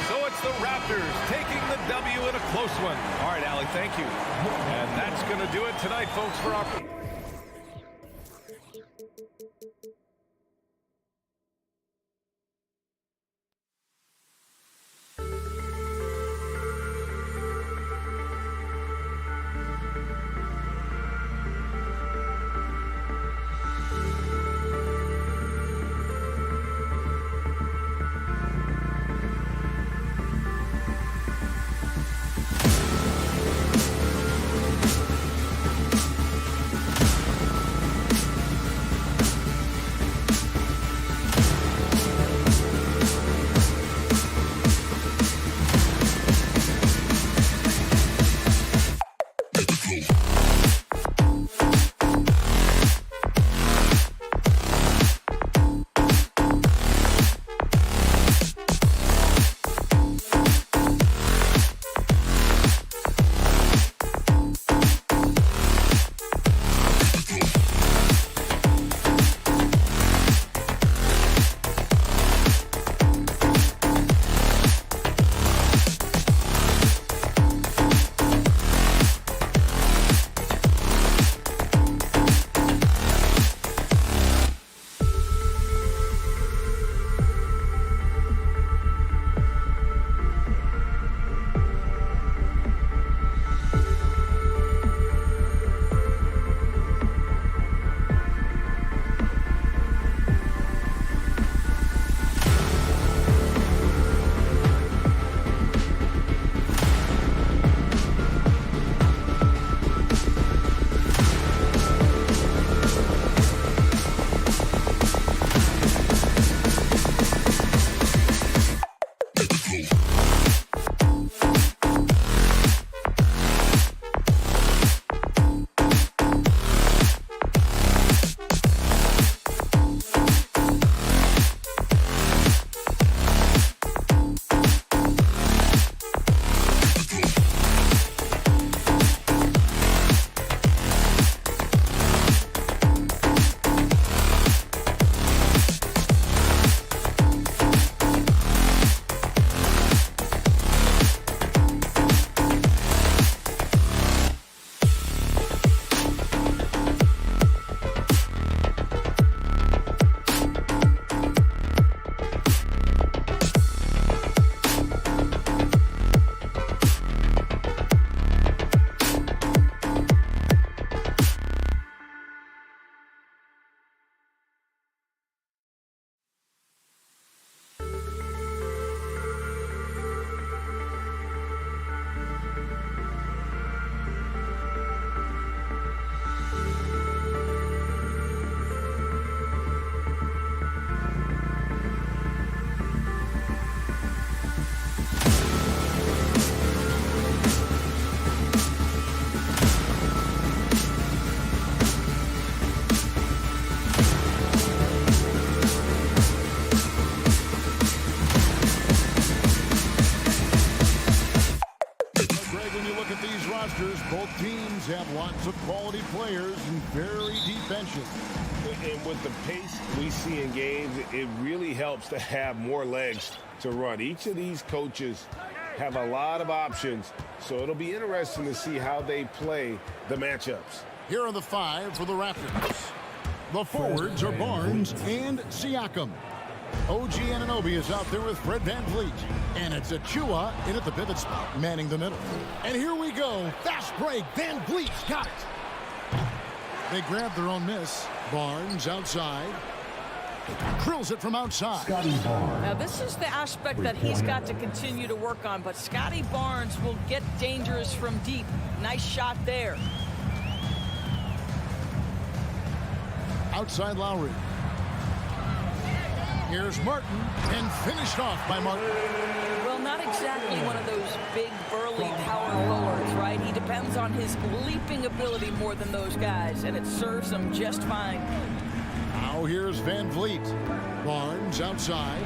So it's the Raptors taking the W in a close one. All right, Allie, thank you. And that's going to do it tonight, folks, for our... Both teams have lots of quality players and very deep benches. And with the pace we see in games, it really helps to have more legs to run. Each of these coaches have a lot of options, so it'll be interesting to see how they play the matchups. Here are the five for the Raptors. The forwards are Barnes and Siakam. OG Anunoby is out there with Fred VanVleet. And it's Achua in at the pivot spot, manning the middle. And here we go. Fast break. VanVleet's got it. They grab their own miss. Barnes outside. Drills it from outside. Now, this is the aspect that he's got to continue to work on, but Scotty Barnes will get dangerous from deep. Nice shot there. Outside Lowry. Here's Martin, and finished off by Martin. Well, not exactly one of those big, burly power forwards, right? He depends on his leaping ability more than those guys, and it serves him just fine. Now here's VanVleet. Barnes outside.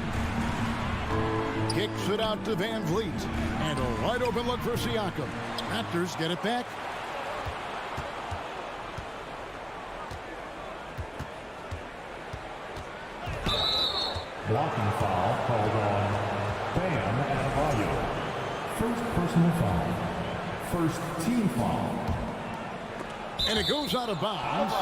Kicks it out to VanVleet. And a wide open look for Siakam. Raptors get it back. Blocking foul called on Bam Adebayo. First personal foul. First team foul. And it goes out of bounds.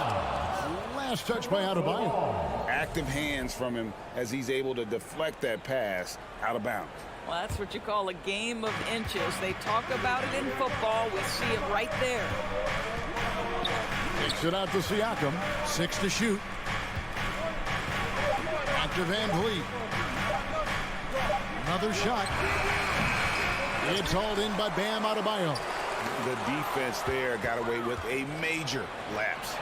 Last touch by Adebayo. Active hands from him as he's able to deflect that pass out of bounds. Well, that's what you call a game of inches. They talk about it in football. We see it right there. Takes it out to Siakam. 6 to shoot. After VanVleet. Another shot. It's hauled in by Bam Adebayo. The defense there got away with a major lapse.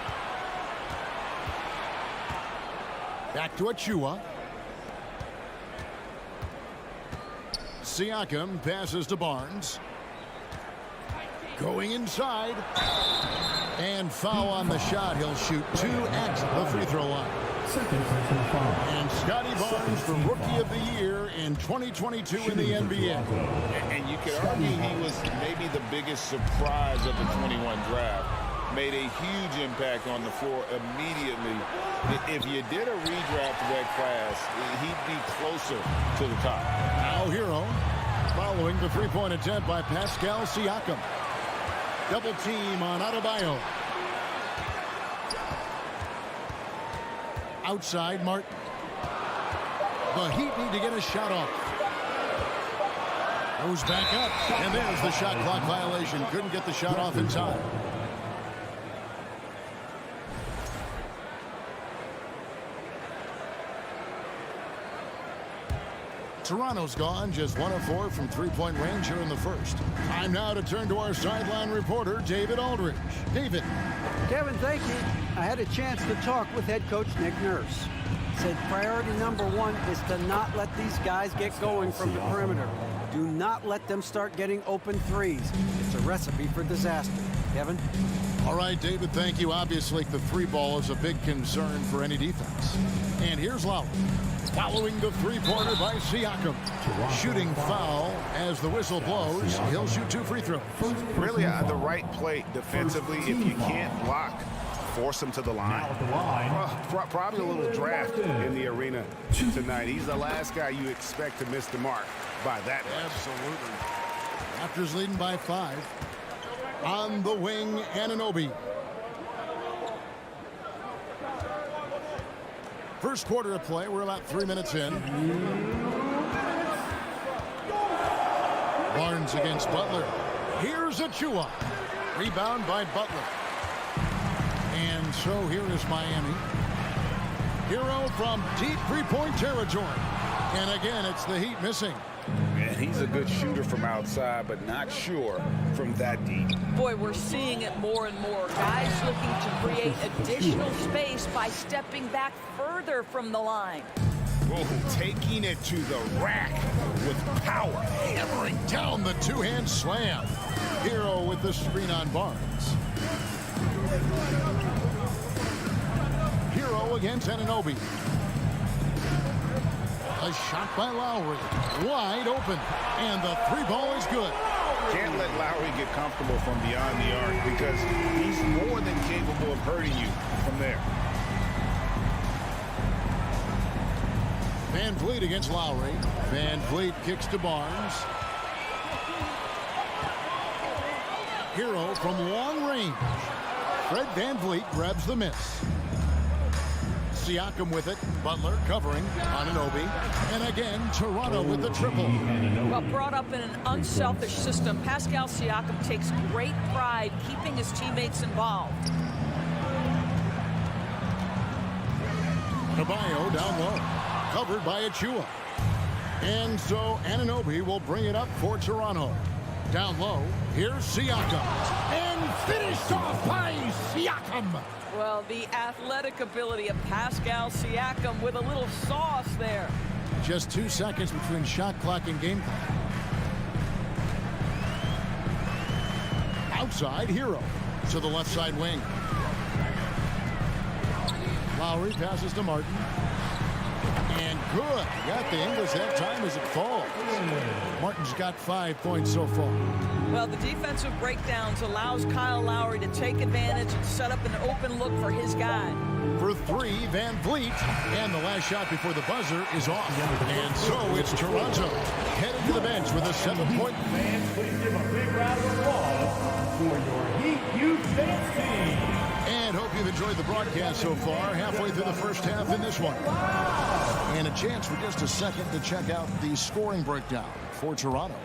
Back to Achua. Siakam passes to Barnes. Going inside. And foul on the shot. He'll shoot 2 at the free throw line. And Scotty Barnes, the Rookie of the Year in 2022 in the NBA. And you could argue he was maybe the biggest surprise of the 21 draft. Made a huge impact on the floor immediately. If you did a redraft of that class, he'd be closer to the top. Now Hero, following the three-point attempt by Pascal Siakam. Double team on Adebayo. Outside Martin. The Heat need to get a shot off. Goes back up, and there's the shot clock violation. Couldn't get the shot off in time. Toronto's gone, just 1 of 4 from three-point range here in the first. Time now to turn to our sideline reporter, David Aldridge. David. Kevin, thank you. I had a chance to talk with head coach Nick Nurse. Said priority number 1 is to not let these guys get going from the perimeter. Do not let them start getting open threes. It's a recipe for disaster. Kevin? All right, David, thank you. Obviously, the three ball is a big concern for any defense. And here's Lowry. Following the three-pointer by Siakam. Shooting foul as the whistle blows. He'll shoot 2 free throws. Really the right play defensively. If you can't block, force him to the line. Probably a little draft in the arena tonight. He's the last guy you expect to miss the mark by that much. Absolutely. Raptors leading by 5. On the wing, Anunoby. First quarter of play. We're about 3 minutes in. Barnes against Butler. Here's Achua. Rebound by Butler. And so here is Miami. Hero from deep three-point territory. And again, it's the Heat missing. And he's a good shooter from outside, but not sure from that deep. Boy, we're seeing it more and more. Guys looking to create additional space by stepping back further from the line. Oh, taking it to the rack with power. Hammering down the two-hand slam. Hero with the screen on Barnes. Hero against Anunoby. A shot by Lowry. Wide open. And the three ball is good. Can't let Lowry get comfortable from beyond the arc because he's more than capable of hurting you from there. VanVleet against Lowry. VanVleet kicks to Barnes. Hero from long range. Fred VanVleet grabs the miss. Siakam with it. Butler covering Anunoby. And again, Toronto with the triple. Well, brought up in an unselfish system, Pascal Siakam takes great pride keeping his teammates involved. Adebayo down low. Covered by Achua. And so Anunoby will bring it up for Toronto. Down low, here's Siakam. And finished off by Siakam. Well, the athletic ability of Pascal Siakam with a little sauce there. Just 2 seconds between shot clock and game clock. Outside, Hero to the left side wing. Lowry passes to Martin. And good. Got the English that time as it falls. Martin's got 5 points so far. Well, the defensive breakdowns allows Kyle Lowry to take advantage and set up an open look for his guy. For three, Van Vliet. And the last shot before the buzzer is off. And so it's Toronto headed to the bench with a 7-point. Fans, please give a big round of applause for your Heat Youth Fans team. And hope you've enjoyed the broadcast so far. Halfway through the first half in this one. And a chance for just a second to check out the scoring breakdown for Toronto.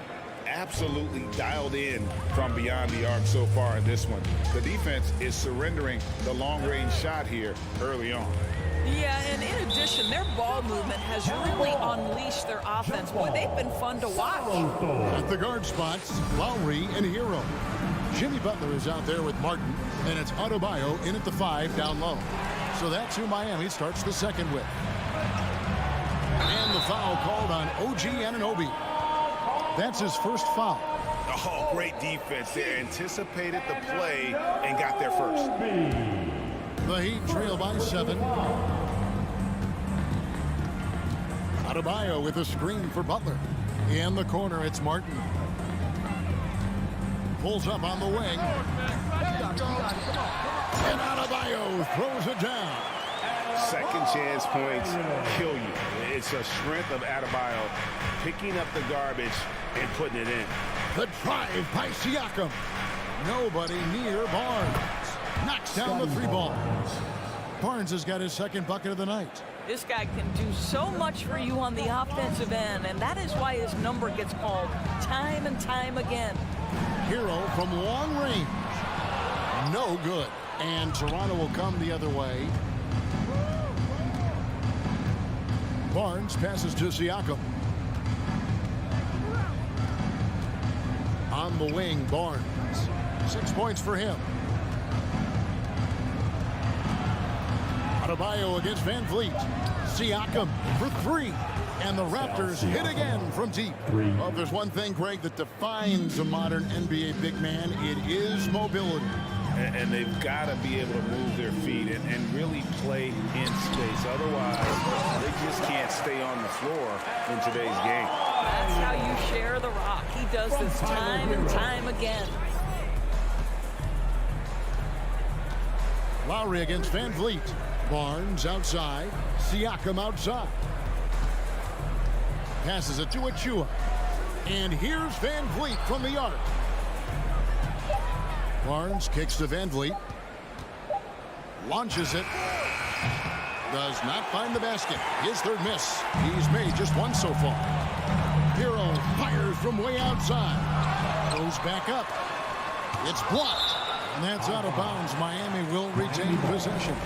Absolutely dialed in from beyond the arc so far in this one. The defense is surrendering the long-range shot here early on. Yeah, and in addition, their ball movement has really unleashed their offense. Boy, they've been fun to watch. At the guard spots, Lowry and Hero. Jimmy Butler is out there with Martin, and it's Adebayo in at the 5 down low. So that's who Miami starts the second with. And the foul called on OG Anunoby. That's his first foul. Oh, great defense there. Anticipated the play and got there first. The Heat trail by 7. Adebayo with a screen for Butler. In the corner, it's Martin. Pulls up on the wing. And Adebayo throws it down. Second chance points kill you. It's a strength of Adebayo picking up the garbage and putting it in. The drive by Siakam. Nobody near Barnes. Knocks down the 3 ball. Barnes has got his second bucket of the night. This guy can do so much for you on the offensive end, and that is why his number gets called time and time again. Hero from long range. No good. And Toronto will come the other way. Barnes passes to Siakam. On the wing, Barnes. 6 points for him. Adebayo against Van Vliet. Siakam for 3. And the Raptors hit again from deep. Well, if there's one thing, Greg, that defines a modern NBA big man, it is mobility. And they've got to be able to move their feet and really play in space. Otherwise, they just can't stay on the floor in today's game. That's how you share the rock. He does this time and time again. Lowry against Van Vliet. Barnes outside. Siakam outside. Passes it to Achua. And here's Van Vliet from the arc. Barnes kicks to Van Vliet. Launches it. Does not find the basket. His third miss. He's made just 1 so far. Hero fires from way outside. Goes back up. It's blocked. And that's out of bounds. Miami will retain possession.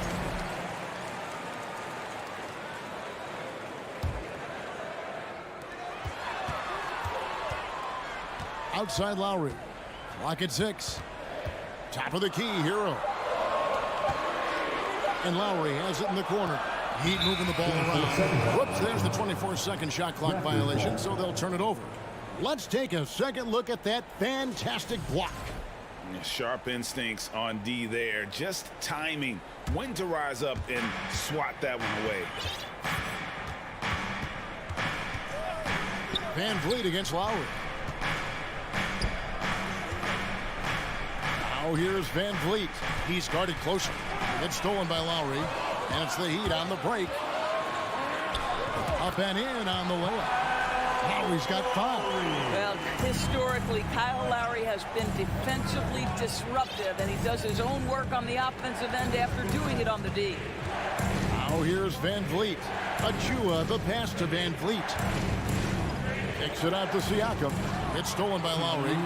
Outside Lowry. Clock at 6. Top of the key, Hero. And Lowry has it in the corner. Heat moving the ball around. Whoops, there's the 24-second shot clock violation, so they'll turn it over. Let's take a second look at that fantastic block. Sharp instincts on D there. Just timing when to rise up and swat that one away. Van Vliet against Lowry. Now here's Van Vliet. He's guarded closer. It's stolen by Lowry. And it's the Heat on the break. Up and in on the layup. Lowry's got 5. Well, historically, Kyle Lowry has been defensively disruptive, and he does his own work on the offensive end after doing it on the D. Now here's Van Vliet. Achua, the pass to Van Vliet. Kicks it out to Siakam. It's stolen by Lowry.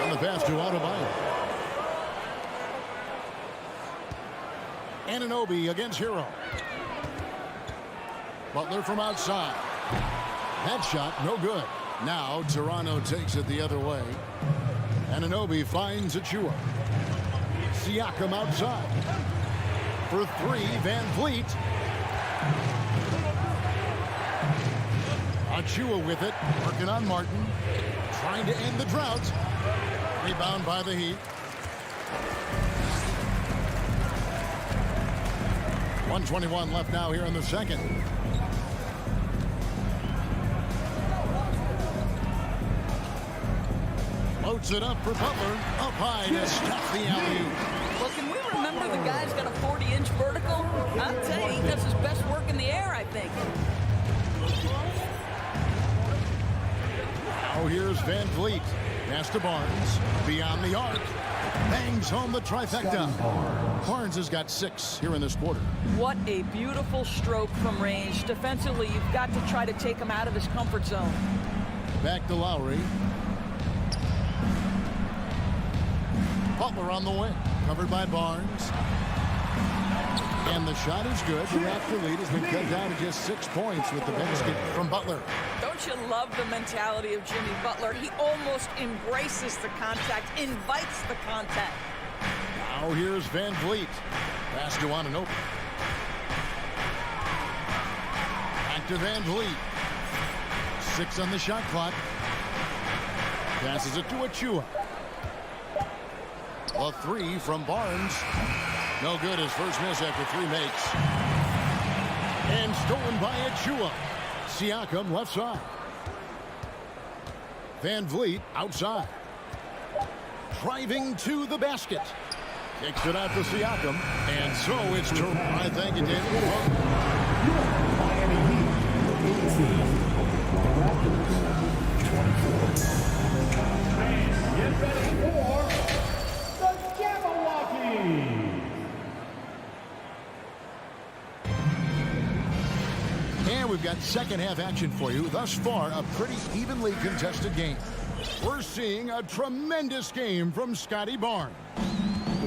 And the pass to Adebayo. Anunoby against Hero. Butler from outside. That shot, no good. Now Toronto takes it the other way. Anunoby finds Achua. Siakam outside. For three, Van Vliet. Achua with it, working on Martin. Trying to end the drought. Rebound by the Heat. 1:21 left now here in the second. Loads it up for Butler. Up high to stop the alley-oop. Well, can we remember the guy's got a 40-inch vertical? I'll tell you, he does his best work in the air, I think. Now here's Van Vliet. Pass to Barnes. Beyond the arc. Bangs home the trifecta. Horens has got 6 here in this quarter. What a beautiful stroke from range. Defensively, you've got to try to take him out of his comfort zone. Back to Lowry. Butler on the wing. Covered by Barnes. And the shot is good. The Raptor lead has been cut down to just 6 points with the basket from Butler. Don't you love the mentality of Jimmy Butler? He almost embraces the contact, invites the contact. Now here's Van Vliet. Pass to Anunoby. Back to Van Vliet. 6 on the shot clock. Passes it to Achua. A 3 from Barnes. No good. His first miss after 3 makes. And stolen by Achua. Siakam left side. Van Vliet outside. Driving to the basket. Kicks it out to Siakam. And so it's I thank you, David. Miami Heat 18. Raptors 24. And get ready for the Jabberwockies. And we've got second half action for you. Thus far, a pretty evenly contested game. We're seeing a tremendous game from Scotty Barnes.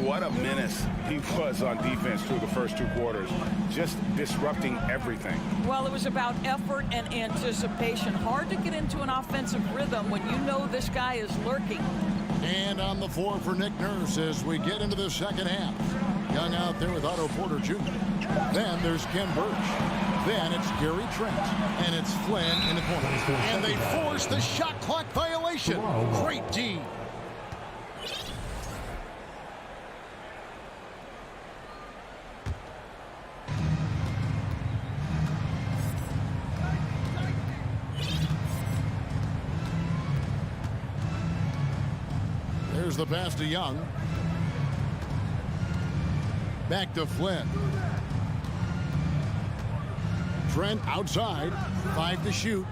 What a menace he was on defense through the first 2 quarters. Just disrupting everything. Well, it was about effort and anticipation. Hard to get into an offensive rhythm when you know this guy is lurking. And on the floor for Nick Nurse as we get into the second half. Young out there with Otto Porter Jr. Then there's Ken Burch. Then it's Gary Trent. And it's Flynn in the corner. And they force the shot clock violation. Great D. There's the pass to Young. Back to Flynn. Trent outside. 5 to shoot.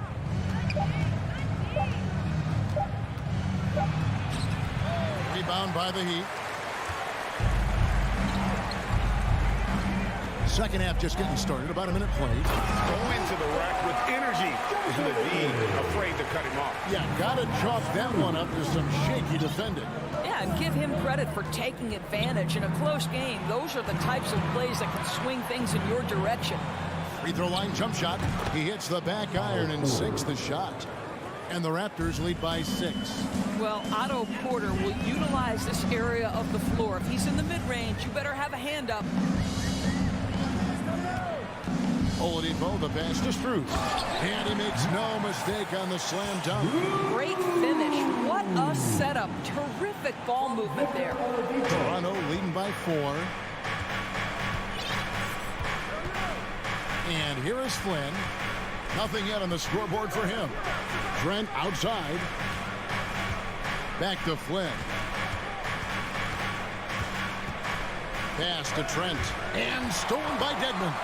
Rebound by the Heat. Second half just getting started. About a minute played. Go into the rack with energy. And the D afraid to cut him off. Yeah, gotta chalk that one up to some shaky defending. Yeah, and give him credit for taking advantage in a close game. Those are the types of plays that can swing things in your direction. Free throw line jump shot. He hits the back iron and sinks the shot. And the Raptors lead by 6. Well, Otto Porter will utilize this area of the floor. If he's in the mid-range, you better have a hand up. Oladipo, the pass to Strus. And he makes no mistake on the slam dunk. Great finish. What a setup. Terrific ball movement there. Toronto leading by 4. And here is Flynn. Nothing yet on the scoreboard for him. Trent outside. Back to Flynn. Pass to Trent. And stolen by Dedmon.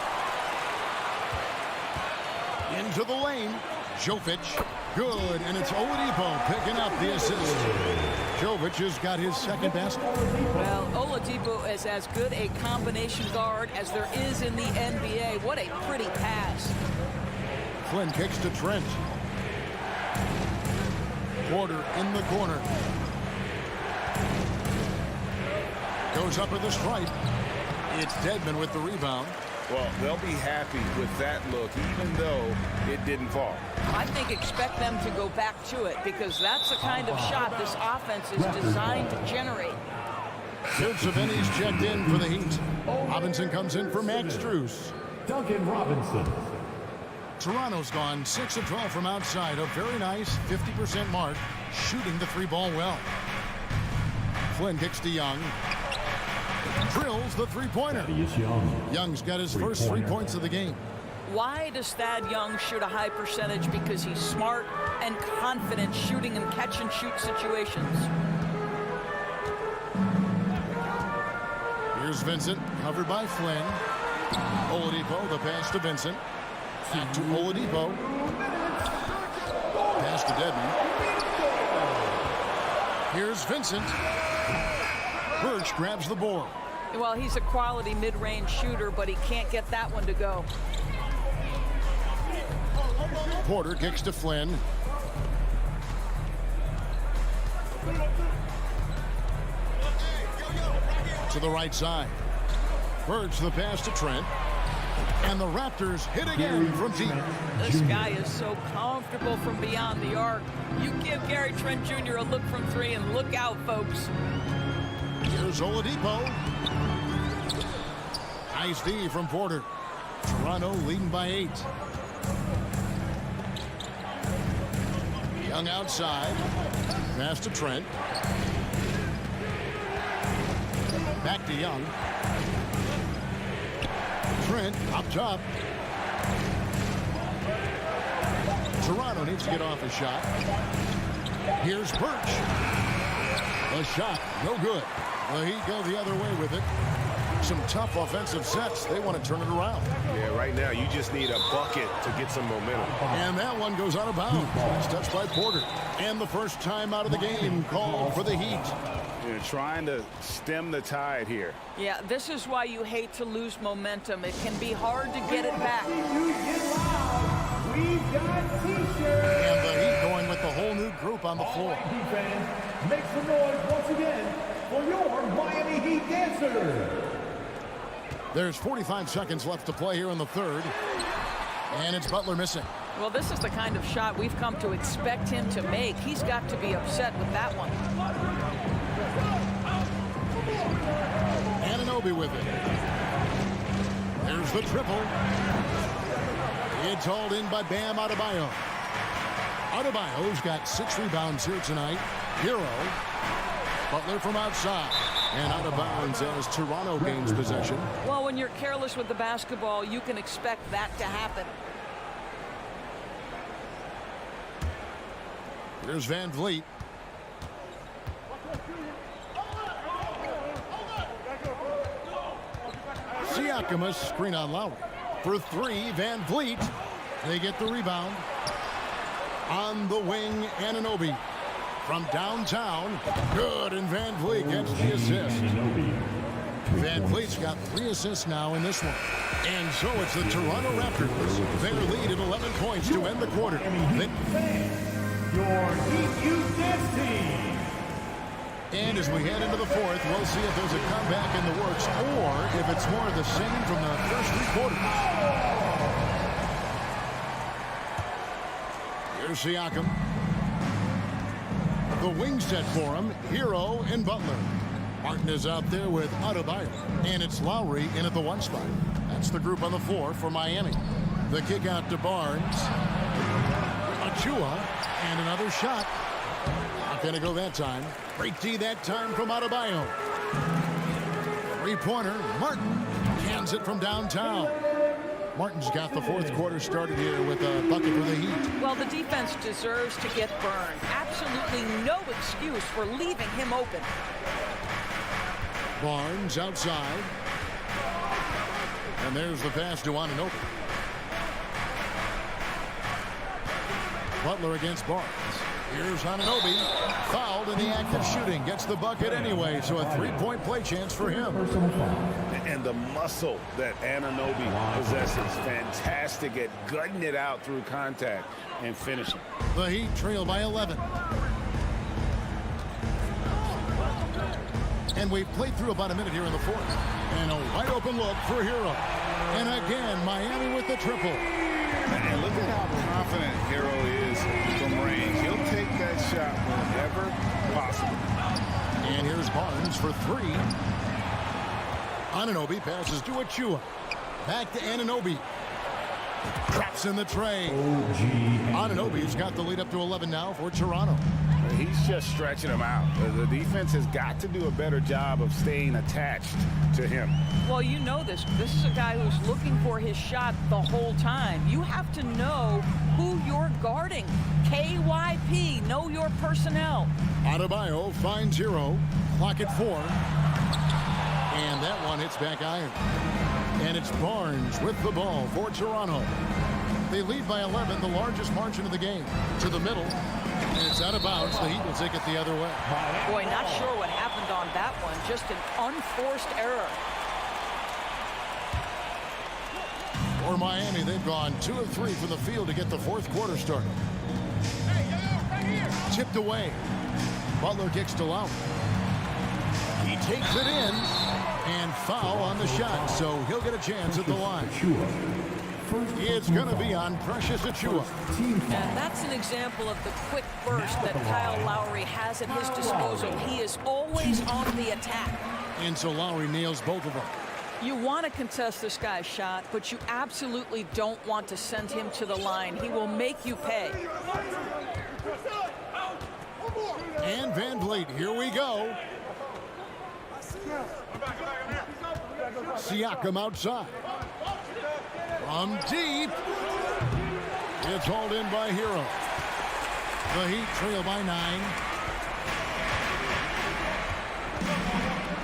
Into the lane. Jovic Good, and it's Oladipo picking up the assist. Jovic has got his second basket. Well, Oladipo is as good a combination guard as there is in the NBA. What a pretty pass. Flynn kicks to Trent. Porter in the corner. Goes up with the stripe. It's Dedmon with the rebound. Well, they'll be happy with that look, even though it didn't fall. I think expect them to go back to it because that's the kind of shot this offense is designed to generate. Phil Savini's checked in for the Heat. Robinson comes in for Max Strus. Duncan Robinson. Toronto's gone 6 of 12 from outside. A very nice 50% mark, shooting the three ball well. Flynn kicks to Young. Drills the three-pointer. Young's got his first 3 points of the game. Why does Thad Young shoot a high percentage? Because he's smart and confident shooting in catch-and-shoot situations. Here's Vincent, covered by Flynn. Oladipo, the pass to Vincent. Back to Oladipo. Pass to Dedmon. Here's Vincent. Birch grabs the board. Well, he's a quality mid-range shooter, but he can't get that one to go. Porter kicks to Flynn. To the right side. Birch the pass to Trent. And the Raptors hit again from deep. This guy is so comfortable from beyond the arc. You give Gary Trent Jr. a look from 3 and look out, folks. Here's Oladipo. Nice D from Porter. Toronto leading by 8. Young outside. Pass to Trent. Back to Young. Trent up top. Toronto needs to get off a shot. Here's Birch. The shot, no good. The Heat go the other way with it. Some tough offensive sets. They want to turn it around. Yeah, right now you just need a bucket to get some momentum. And that one goes out of bounds. It's touched by Porter. And the first time out of the game called for the Heat. You're trying to stem the tide here. Yeah, this is why you hate to lose momentum. It can be hard to get it back. We've got T-shirts. And the Heat going with the whole new group on the floor. Heat fans, make some noise once again for your Miami Heat dancers. There's 45 seconds left to play here in the third. And it's Butler missing. Well, this is the kind of shot we've come to expect him to make. He's got to be upset with that one. Anunoby with it. There's the triple. It's hauled in by Bam Adebayo. Adebayo's got 6 rebounds here tonight. Hero. Butler from outside. And out of bounds as Toronto gains possession. Well, when you're careless with the basketball, you can expect that to happen. Here's Van Vliet. Siakam, a screen on Lowry. For 3, Van Vliet. They get the rebound. On the wing, Anunoby. From downtown. Good, and Van Vliet gets the assist. Van Vliet's got 3 assists now in this one. And so it's the Toronto Raptors. Their lead at 11 points to end the quarter. Your Heat Youth Dance Team. And as we head into the fourth, we'll see if there's a comeback in the works or if it's more of the same from the first 3 quarters. Here's Siakam. The wing set for him, Hero and Butler. Martin is out there with Adebayo. And it's Lowry in at the 1 spot. That's the group on the floor for Miami. The kick out to Barnes. Achua. And another shot. Not going to go that time. Break D that time from Adebayo. 3-pointer. Martin hands it from downtown. Martin's got the fourth quarter started here with a bucket for the Heat. Well, the defense deserves to get burned. Absolutely no excuse for leaving him open. Barnes outside. And there's the pass to Anunoby. Butler against Barnes. Here's Anunoby. Fouled in the act of shooting. Gets the bucket anyway, so a 3-point play chance for him. And the muscle that Anunoby possesses, fantastic at gutting it out through contact and finishing. The Heat trail by 11. And we've played through about a minute here in the fourth. And a wide open look for Hero. And again, Miami with the triple. And look at how confident Hero is from range. He'll take that shot whenever possible. And here's Barnes for 3. Anunoby passes to Achua. Back to Anunoby. Drops in the tray. Anunoby's got the lead up to 11 now for Toronto. He's just stretching him out. The defense has got to do a better job of staying attached to him. Well, you know this. This is a guy who's looking for his shot the whole time. You have to know who you're guarding. KYP, know your personnel. Adebayo finds Hero. Clock at 4. And that one hits back iron. And it's Barnes with the ball for Toronto. They lead by 11, the largest margin of the game. To the middle. And it's out of bounds. The Heat will take it the other way. Boy, not sure what happened on that one. Just an unforced error. For Miami, they've gone 2 of 3 from the field to get the fourth quarter started. Tipped away. Butler kicks to Lowry. He takes it in. And foul on the shot, so he'll get a chance at the line. It's going to be on Precious Achua. And that's an example of the quick burst that Kyle Lowry has at his disposal. He is always on the attack. And so Lowry nails both of them. You want to contest this guy's shot, but you absolutely don't want to send him to the line. He will make you pay. And Van Vliet, here we go. Siakam outside. From deep. It's hauled in by Hero. The Heat trail by 9.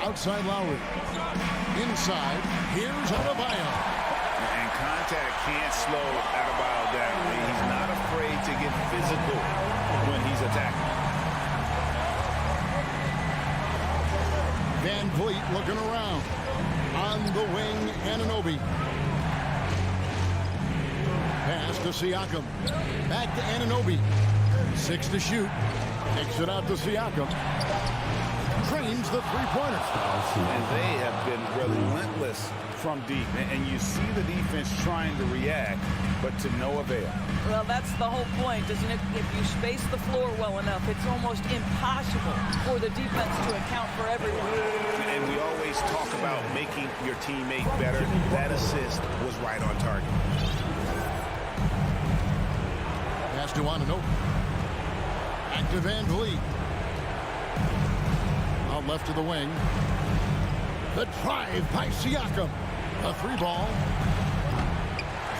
Outside Lowry. Inside. Here's Adebayo. And contact can't slow Adebayo down. He's not afraid to get physical when he's attacking. Van Vliet looking around. On the wing, Anunoby. Pass to Siakam. Back to Anunoby. 6 to shoot. Takes it out to Siakam. Drains the three-pointer. And they have been relentless from deep. And you see the defense trying to react, but to no avail. Well, that's the whole point, isn't it? If you space the floor well enough, it's almost impossible for the defense to account for everyone. And we always talk about making your teammate better. That assist was right on target. Pass to Anunoby. Back to Van Vliet. Out left to the wing. The drive by Siakam. A 3-ball.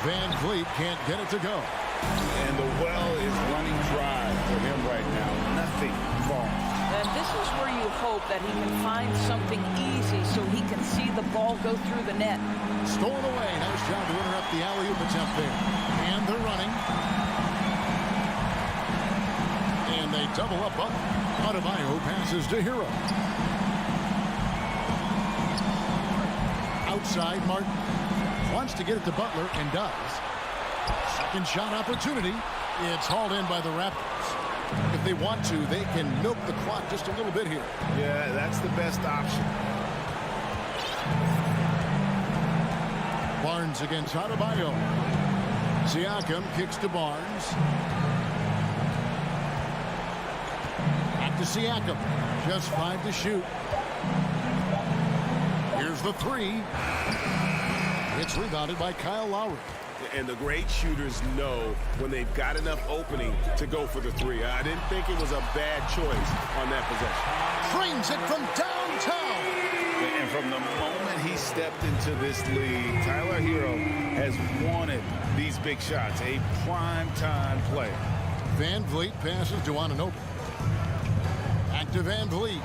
Van Vliet can't get it to go. And the well is running dry for him right now. Nothing falls. And this is where you hope that he can find something easy so he can see the ball go through the net. Stolen away. Nice job to interrupt the alley-oop attempt there. And they're running. And they double up. Adebayo passes to Hero. Outside, Martin wants to get it to Butler and does. Second shot opportunity. It's hauled in by the Raptors. If they want to, they can milk the clock just a little bit here. Yeah, that's the best option. Barnes against Adebayo. Siakam kicks to Barnes. Back to Siakam. Just 5 to shoot. Here's the 3. It's rebounded by Kyle Lowry. And the great shooters know when they've got enough opening to go for the 3. I didn't think it was a bad choice on that possession. Trains it from downtown. And from the moment he stepped into this league, Tyler Hero has wanted these big shots. A prime-time play. Van Vliet passes to Anunoby. Back to Van Vliet.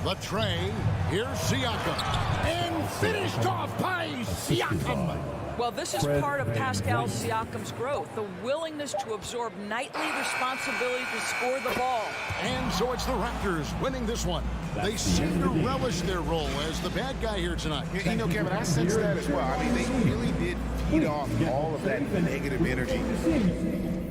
The tray. Here's Siakam. And finished off by Siakam. Well, this is part of Pascal Siakam's growth, the willingness to absorb nightly responsibility to score the ball. And so it's the Raptors winning this one. They seem to relish their role as the bad guy here tonight. You know, Kevin, I sense that as well. I mean, they really did feed off all of that negative energy.